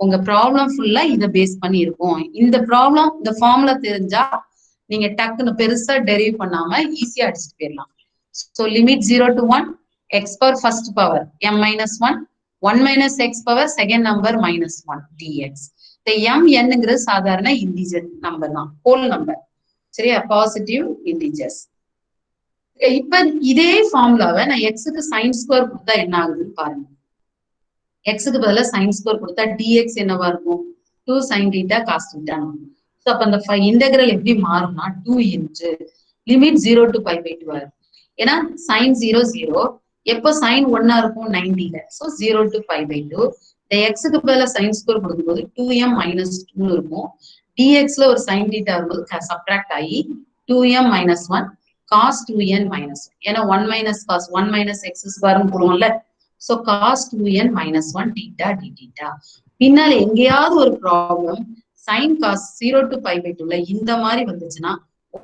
Speaker 3: உங்க problem ஃபுல்லா இதை base பண்ணி இருக்கும். இந்த ப்ராப்ளம் இந்த ஃபார்முலா தெரிஞ்சா நீங்க டக்குன்னு பெருசா டெரிவ் பண்ணாம ஈஸியா அடிச்சுட்டு போயிடலாம். So limit 0 to 1 x power first power m minus 1 1 minus x power second number minus 1 dx. இந்த m nங்கிறது சாதாரண இன்டிஜர் நம்பர் தான், ஹோல் நம்பர். சரியா, பாசிட்டிவ் இன்டிஜர்ஸ். இப்ப இதே ஃபார்முலாவை நான் எக்ஸுக்கு சைன் ஸ்கொயர் கொடுத்தா என்ன ஆகுதுன்னு பாருங்க. எக்ஸுக்கு பதிலா சைன் ஸ்கொயர் கொடுத்தா டிஎக்ஸ் என்னவா இருக்கும், 2 sin theta cos theta. So அப்ப அந்த இன்டெகிரல் எப்படி மாறும்னா 2 இன்ட்டு லிமிட் 0 to π by 2 ஆகும். ஏன்னா சைன் 0 0 எப்போ சைன் 1 இருக்கும் 90ல. So 0 to π by 2. இந்த எக்ஸுக்கு பதிலா சைன் ஸ்கொயர் கொடுக்கும்போது 2m minus 2 இருக்கும். dxல ஒரு sin theta வரும்போது சப்ட்ராக்ட் ஆகி 2m minus 1 cos 2n minus 1. ஏன்னா 1 minus cos 1 minus x ஸ்கொயர்னு போடுவோம்ல. So cos 2n minus 1 theta d theta. பின்னால எங்கேயாவது ஒரு problem sin cos 0 to π by 2ல இந்த மாதிரி வந்துச்சுன்னா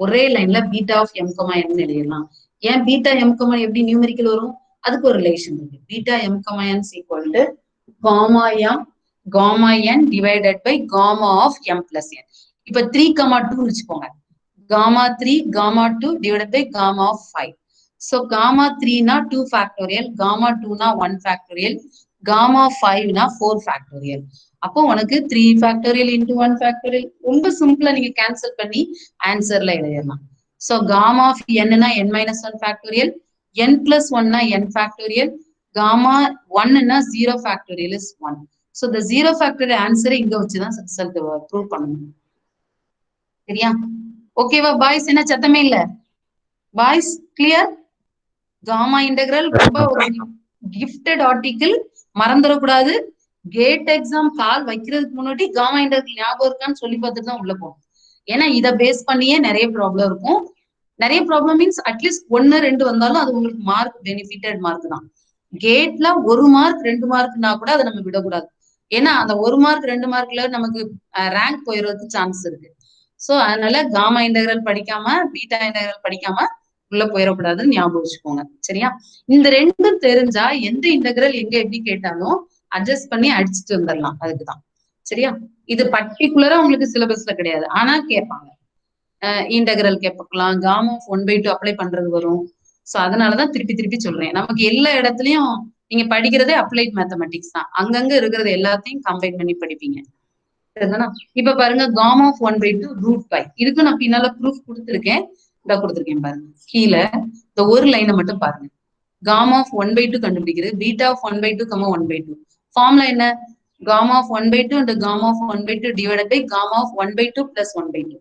Speaker 3: ஒரே லைன்ல பீட்டா ஆஃப் m, n எழுதிடலாம். ஏன் பீட்டா m, எப்படி நியூமெரிக்கல் வரும், அதுக்கு ஒரு ரிலேஷன் இருக்கு. Beta m, n equal to gamma n divided by gamma of m plus n. இப்ப 3,2 வச்சுக்கோங்க. gamma 3 gamma 2 divided by gamma of 5. So gamma 3 na 2 factorial, gamma 2 na 1 factorial, gamma 5 na 4 factorial. அப்போ உனக்கு 3 factorial into 1 factorial ரொம்ப சிம்பிளா நீங்க cancel பண்ணி ஆன்சர்ல எழுதலாம். So gamma of n na n minus 1 factorial, n plus 1 na n factorial, gamma 1 na 0 factorial is 1. So the 0 factorial answer இங்க வச்சுதான் result prove பண்ணணும். சரியா, ஓகேவா பாய்ஸ்? என்ன சத்தமே இல்ல பாய்ஸ்? கிளியர்? காமா இன்டெகிரல் ரொம்ப ஒரு கிஃப்டட் ஆர்டிகிள், மறந்துடக்கூடாது. கேட் எக்ஸாம் கால் வைக்கிறதுக்கு முன்னாடி காமா இன்டெகிரல் ஞாபகம் இருக்கான்னு சொல்லி பார்த்துட்டு தான் உள்ள போகும். ஏன்னா இதை பேஸ் பண்ணியே நிறைய ப்ராப்ளம் இருக்கும். நிறைய ப்ராப்ளம் மீன்ஸ் அட்லீஸ்ட் 1 2 வந்தாலும் அது உங்களுக்கு மார்க் பெனிஃபிட்டட் மார்க் தான். கேட்ல 1 மார்க் 2 மார்க்னா கூட அதை நம்ம விடக்கூடாது. ஏன்னா அந்த 1 மார்க் 2 மார்க்ல நமக்கு ரேங்க் போயிடுறதுக்கு சான்ஸ் இருக்கு. சோ அதனால காமா இன்டெகிரல் படிக்காம பீட்டா இன்டெகிரல் படிக்காம உள்ள போயிடக்கூடாதுன்னு ஞாபகம் வச்சுக்கோங்க. சரியா, இந்த ரெண்டும் தெரிஞ்சா எந்த இன்டெகிரல் எங்க எப்படி கேட்டாலும் அட்ஜஸ்ட் பண்ணி அடிச்சுட்டு வந்துடலாம். அதுக்குதான். சரியா, இது பர்டிகுலரா உங்களுக்கு சிலபஸ்ல கிடையாது, ஆனா கேட்பாங்க. இன்டெகிரல் கேட்கலாம், காமா ஆஃப் 1/2 அப்ளை பண்றது வரும். சோ அதனாலதான் திருப்பி திருப்பி சொல்றேன். நமக்கு எல்லா இடத்துலயும் நீங்க படிக்கிறதே அப்ளைட் மேத்தமெட்டிக்ஸ் தான். அங்கங்க இருக்கிறது எல்லாத்தையும் கம்பைன் பண்ணி படிப்பீங்க. இப்ப பாருங்க, காமா ஆஃப் 1/2 ரூட் பை. இதுக்கு நான் பின்னால ப்ரூஃப் கொடுத்துருக்கேன், கொடுத்துருக்கேன் பாருங்க. கீழே இந்த ஒரு லைனை மட்டும் பாருங்க. காமா ஆஃப் 1/2 கண்டுபிடிக்கிறது, பீட்டா ஆஃப் 1/2, 1/2. ஃபார்முலா என்ன? Gamma of 1/2 and gamma of 1/2 divided by gamma of 1/2 plus 1/2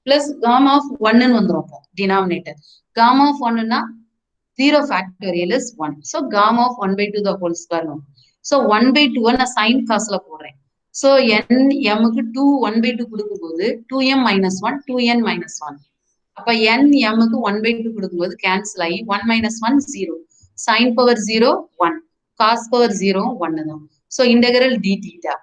Speaker 3: plus gamma of 1ன்னு வந்துரும். டினாமினேட்டர் காமா ஆஃப் 1ன்னா 0 factorial is 1. So gamma of 1/2 the whole square. So 1/2 நான் sin காசுல போடுறேன். So n m க்கு 2 1/2 கொடுக்கும்போது 2m minus 1 2n minus 1. அப்ப n m க்கு 1/2 கொடுக்கும்போது கேன்சல் ஆகி 1 minus 1 0. sin power 0 1, cos power 0 1 தான். So integral d theta.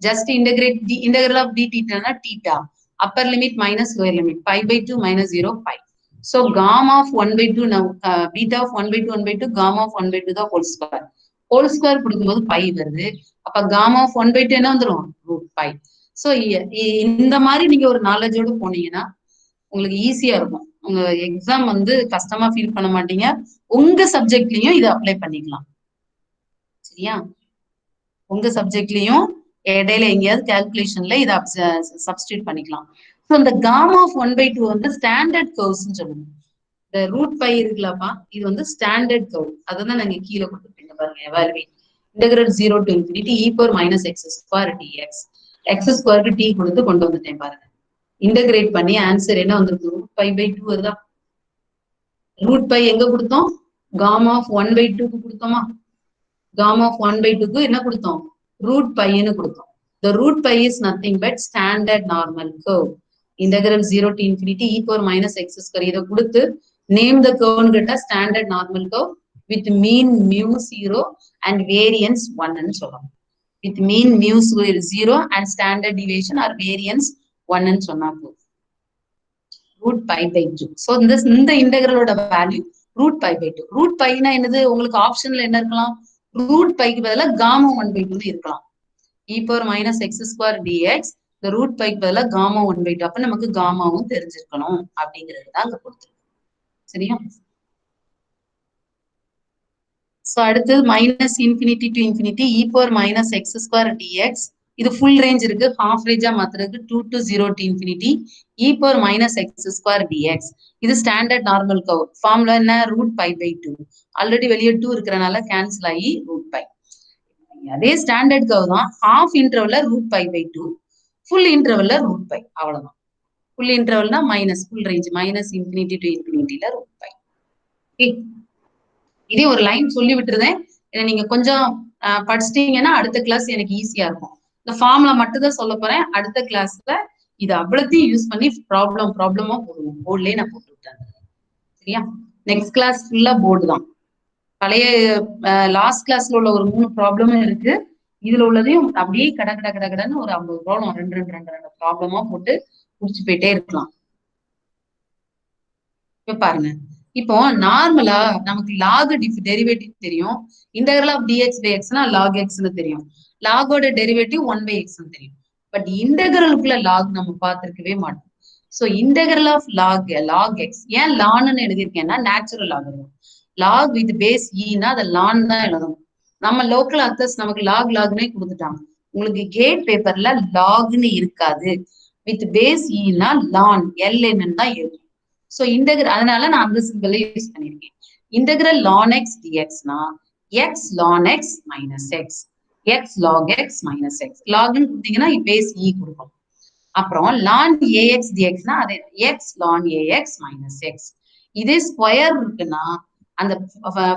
Speaker 3: Just integrate the integral of d theta na theta. Upper limit minus lower limit. Pi by 2 minus 0 pi. So gamma of 1/2 now beta of 1/2 1/2 gamma of 1/2 the whole square. Whole square கொடுக்கும்போது by வருது. அப்ப gamma of 1/2 என்ன வந்துரும்? root pi. So இந்த மாதிரி நீங்க ஒரு நாலேஜோட போனீங்கன்னா உங்களுக்கு ஈஸியா இருக்கும். உங்க எக்ஸாம் வந்து கஷ்டமா ஃபீல் பண்ண மாட்டீங்க. உங்க சப்ஜெக்ட்லயும் இதை அப்ளை பண்ணிக்கலாம். சரியா, உங்க சப்ஜெக்ட்லயும் இடையில எங்கேயாவது கால்குலேஷன்ல இதை சப்ஸ்டியூட் பண்ணிக்கலாம். ஸோ இந்த காமா ஆஃப் 1/2 வந்து ஸ்டாண்டர்ட் கர்வ்ஸ்ன்னு சொல்லுவோம். இந்த ரூட் பை இருக்குல்லப்பா, இது வந்து ஸ்டாண்டர்ட் கர்வ். அதான் நாங்க கீழே கொடுத்துருப்பீங்க பாருங்க. Evaluate integral 0 to infinity e power minus x square dx. x square க்கு t கொடுத்து கொண்டு வந்துட்டேன் பாருங்க. இன்டகிரேட் பண்ணி ஆன்சர் என்ன வந்திருக்கு? ரூட் பை பை 2 வருதா? ரூட் பை எங்க கொடுத்தோம்? காமா ஆஃப் 1/2க்கு கொடுத்தோமா? காமா ஆஃப் 1/2க்கு என்ன கொடுத்தோம்? ரூட் பைன்னு கொடுத்தோம். The root pi is nothing but standard normal curve. Integral 0 to infinity e power minus x square. இதை கொடுத்து நேம் த கர்வ்னு கேட்டா standard normal curve, with mean mu 0 and variance 1 ன்னு சொல்லலாம். with mean mu 0 and standard deviation or variance 1 ன்னு சொன்னா போதும். root pi by 2. So இந்த இன்டெகிரலோட value root pi by 2. root pi னா என்னது? உங்களுக்கு ஆப்ஷன்ல என்ன இருக்கலாம்? root pi க்கு பதிலா gamma 1 by 2 இருக்கலாம். e power minus x square dx இந்த root pi க்கு பதிலா gamma 1 by 2. அப்ப நமக்கு காமாவும் தெரிஞ்சிருக்கணும் அப்படிங்கிறது தான் அங்க கொடுத்துருக்கு. சரியா? So அடுத்தது minus infinity to infinity e power minus x square dx. இது full range இருக்கு. half range ஆ மாத்துறதுக்கு 2 to 0 to infinity e power minus x square dx. இது standard normal curve. ஃபார்முலா என்ன? root pi by 2. ஆல்ரெடி வெளியே 2 இருக்கிறனால cancel ஆகி root pi. அதே standard curve தான். half interval root pi by 2, full interval root pi. அவ்வளவுதான். full intervalனா minus, full range minus infinity to infinity root pi. இதே ஒரு லைன் சொல்லி விட்டுருந்தேன். நீங்க கொஞ்சம் படிச்சிட்டீங்கன்னா அடுத்த கிளாஸ் எனக்கு ஈஸியா இருக்கும். இந்த ஃபார்முலா மட்டும் தான் சொல்ல போறேன். அடுத்த கிளாஸ்ல இது அவ்வளத்தையும் யூஸ் பண்ணி ப்ராப்ளமா போடுவோம். போர்ட்லயே நான் போட்டு விட்டேன். சரியா? நெக்ஸ்ட் கிளாஸ் ஃபுல்லா போர்டு தான். பழைய லாஸ்ட் கிளாஸ்ல உள்ள ஒரு 3 ப்ராப்ளமும் இருக்கு. இதுல உள்ளதையும் அப்படியே கடன்னு ஒரு 50 ப்ராப்ளம் ரெண்டு ப்ராப்ளமா போட்டு முடிச்சு போயிட்டே இருக்கலாம். இப்ப பாருங்க, இப்போ நார்மலா நமக்கு லாக் டெரிவேட்டிவ் தெரியும். இன்டெகிரல் ஆஃப் dx by xனா log xன்னு தெரியும். லாகோட டெரிவேட்டிவ் 1 by x தெரியும். பட் இன்டெகிரலுக்குள்ள லாக் நம்ம பார்த்திருக்கவே மாட்டோம். So integral of log x ஏன் லான்னு எழுதியிருக்கேன்னா நேச்சுரல் லாக் இருக்கும். log with base e-னா அதை லான் தான் எழுதணும். நம்ம லோக்கல் அத்தர்ஸ் நமக்கு லாக்னே கொடுத்துட்டாங்க. உங்களுக்கு கேட் பேப்பர்ல லாக்னு இருக்காது. வித் பேஸ் e-னா லான் ln தான் இருக்கும். சோ இன்டெகிரல், அதனால நான் அந்த சிம்பிளை யூஸ் பண்ணிருக்கேன். Integral ln x dxனா x ln x minus x, x log x minus x. லாக்னு கொடுத்தீங்கன்னா பேஸ் e கொடுக்கும். அப்புறம் ln ax dxனா அது x ln ax minus x. இதே ஸ்கொயர் இருக்குன்னா அந்த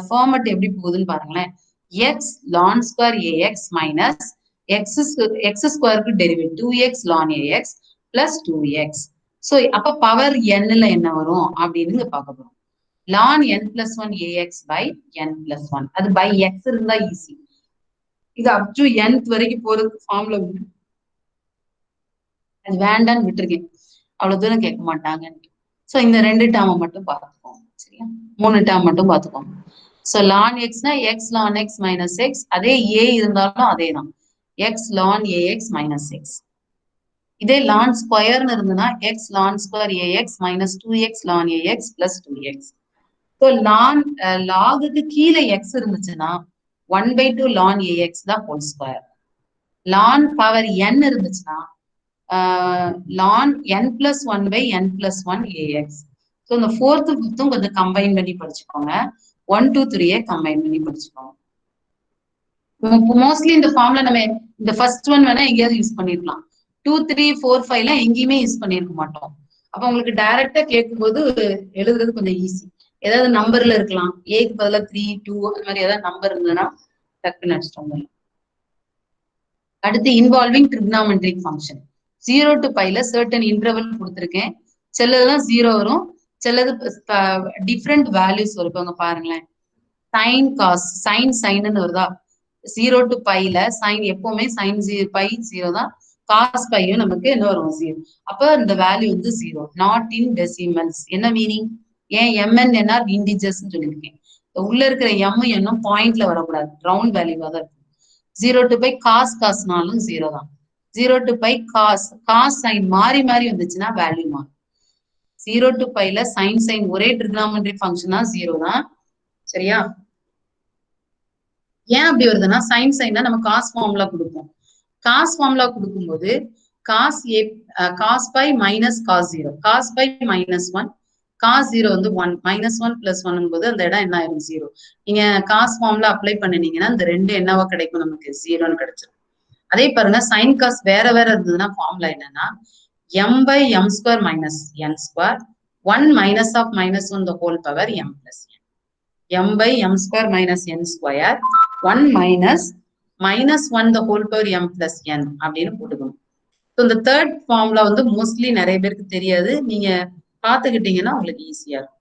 Speaker 3: ஃபார்மட் எப்படி போகுதுன்னு பாருங்களேன். x ln square ax minus x ஸ்கொயருக்கு derivate 2x ln ax plus 2x. So அப்ப பவர் n-ல என்ன வரும் அப்படின்னு பார்க்க போறோம். ln n plus 1 ax by n plus 1. அது by x இருந்தா ஈஸி. இது அப் டு nth வரைக்கும் போறதுக்கு ஃபார்முலா அது வேண்டான்னு விட்டுருக்கேன். அவ்வளவு தூரம் கேட்க மாட்டாங்க. சோ இந்த 2 டேர்மை மட்டும் பார்த்துக்கோங்க. சரியா? 3 டேர்ம் மட்டும் பார்த்துக்கோங்க. So ln xனா x ln x minus x. அதே a இருந்தாலும் அதே தான், x ln ax minus x. இதே ln ஸ்கொயர்னு இருந்ததுன்னா x ln square ax minus 2x ln ax plus 2x. So லாகுக்கு கீழே x இருந்துச்சுன்னா 1/2 ln ax தான் whole square. ln power n இருந்துச்சுன்னா ln n plus 1/n plus 1 ax. So இந்த 4th 5th கொஞ்சம் கம்பைன் பண்ணி படிச்சுக்கோங்க. 1 2 3 கம்பைன் பண்ணி படிச்சுக்கோங்க. மோஸ்ட்லி இந்த ஃபார்ம்ல நம்ம இந்த ஃபர்ஸ்ட் ஒன் வேணா எங்கேயாவது யூஸ் பண்ணிருக்கலாம். 2 3 4 5 எங்கேயுமே யூஸ் பண்ணிருக்க மாட்டோம். அப்ப உங்களுக்கு டைரக்டா கேட்கும்போது எழுதுறது கொஞ்சம் ஈஸி. ஏதாவது நம்பர்ல இருக்கலாம், ஏக்கு பதிலா 3 2 அந்த மாதிரி ஏதாவது நம்பர் இருந்ததுன்னா டக்குன்னு அடிச்சிட்டோம். அடுத்து involving trigonometric function. 0 to π certain interval கொடுத்துருக்கேன். சிலதெல்லாம் 0 வரும், சிலது டிஃப்ரெண்ட் வேல்யூஸ் வரும். இப்ப பாருங்களேன், சைன் காஸ் சைன்னு வருதா? 0 to π சைன் எப்பவுமே சைன் π 0 தான். காஸ் பையும் நமக்கு என்ன வரும்? 0. அப்ப இந்த வேல்யூ வந்து 0, நாட் இன் டெசிமல்ஸ். என்ன மீனிங்? ஏன் mn என்ன இன்டிஜர்ஸ் சொல்லியிருக்கேன். உள்ள இருக்கிற m என்னும் பாயிண்ட்ல வரக்கூடாது, ரவுண்ட் வேல்யூவா தான் இருக்கும். 0 to π காஸ்னாலும் 0 தான். 0 to π காஸ் சைன் மாறி வந்துச்சுன்னா வேல்யூ மாறும். 0 to π சைன் ஒரே ட்ரிகனாமெட்ரிக் ஃபங்க்ஷனா 0 தான். சரியா? ஏன் அப்படி வருதுன்னா சைன் தான் நம்ம காஸ் ஃபார்முலா கொடுப்போம். காஸ் ஃபார்முலா கொடுக்கும்போது cos pi minus cos 0, cos pi minus 1, cos 0 வந்து 1, மைனஸ் 1 பிளஸ் 1 போது அந்த இடம் என்ன ஆயிரும்? 0. நீங்க காஸ் ஃபார்முலா அப்ளை பண்ணினீங்கன்னா இந்த 2 என்னவா கிடைக்கும்? நமக்கு 0ன்னு கிடைச்சிடும். அதே பாருங்க, சைன் காஸ் வேற இருந்ததுன்னா ஃபார்முலா என்னன்னா m by m square minus n square 1 minus of minus 1 the whole power m plus n. m by m square minus n square 1 minus 1 the whole power m plus n அப்படின்னு போட்டுக்கணும். So இந்த third formula வந்து mostly நிறைய பேருக்கு தெரியாது. நீங்க பார்த்துக்கிட்டீங்கன்னா உங்களுக்கு ஈஸியா இருக்கும்.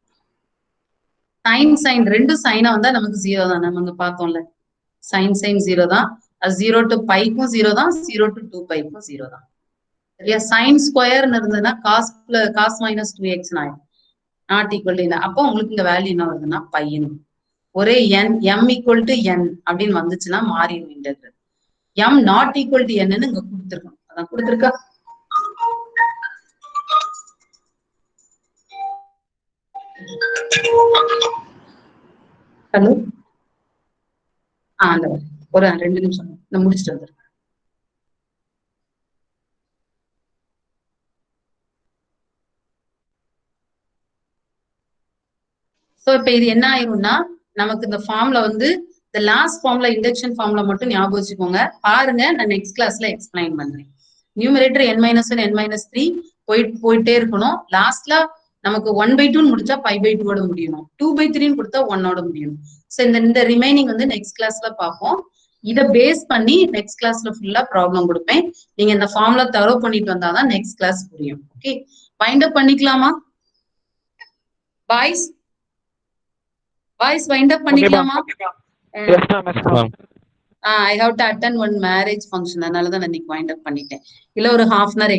Speaker 3: சைன் ரெண்டும் சைனா வந்தா நமக்கு 0 தான். நம்ம இங்க பார்த்தோம்ல சைன் 0 தான். 0 to பைக்கும் 0 தான், 0 to 2 பைக்கும் 0 தான். சரியா? சைன் ஸ்கொயர்னு இருந்ததுன்னா cos minus 2x not equal to அப்போ உங்களுக்கு இங்க வேல்யூ என்ன வருதுன்னா பையன். ஒரே எம் ஈக்குவல் டு என் அப்படின்னு வந்துச்சுன்னா மாறிடும் integral. Am not equal to என்னன்னு இங்க கொடுத்துருக்கோம். அதான் கொடுத்துருக்கா. ஹலோ அந்த ஒரு 2 நிமிஷம் நான் முடிச்சுட்டு வந்துடுறேன். சோ இப்ப இது என்ன ஆயிரும்னா நமக்கு இந்த ஃபார்ம்ல வந்து இந்த லாஸ்ட் ஃபார்ம்ல இண்டக்ஷன் ஃபார்ம்ல மட்டும் ஞாபகம் வச்சுக்கோங்க. பாருங்க, நான் நெக்ஸ்ட் கிளாஸ்ல எக்ஸ்பிளைன் பண்றேன். நியூமரேட்டர் n-1 n-3 போயிட்டே இருக்கணும். லாஸ்ட்ல நமக்கு 1/2 முடிச்சா 5/2 முடியணும். 2/3 கொடுத்தா 1 முடியணும். சோ இந்த ரிமைனிங் வந்து நெக்ஸ்ட் கிளாஸ்ல பார்ப்போம். இத பேஸ் பண்ணி நெக்ஸ்ட் கிளாஸ்ல ஃபுல்லா ப்ராப்ளம் கொடுப்பேன். நீங்க இந்த ஃபார்ம்ல தரோ பண்ணிட்டு வந்தாதான் நெக்ஸ்ட் கிளாஸ் புரியும். ஓகே, வைண்ட் அப் பண்ணிக்கலாமா பாய்ஸ்? வைண்ட் அப் பண்ணிக்கலாமா?
Speaker 6: Yes, ma'am.
Speaker 3: I have to attend one marriage function. அதனாலதான் நான் இன்னைக்கு வைண்ட் அப் பண்ணிட்டேன். இல்ல ஒரு 1/2 hour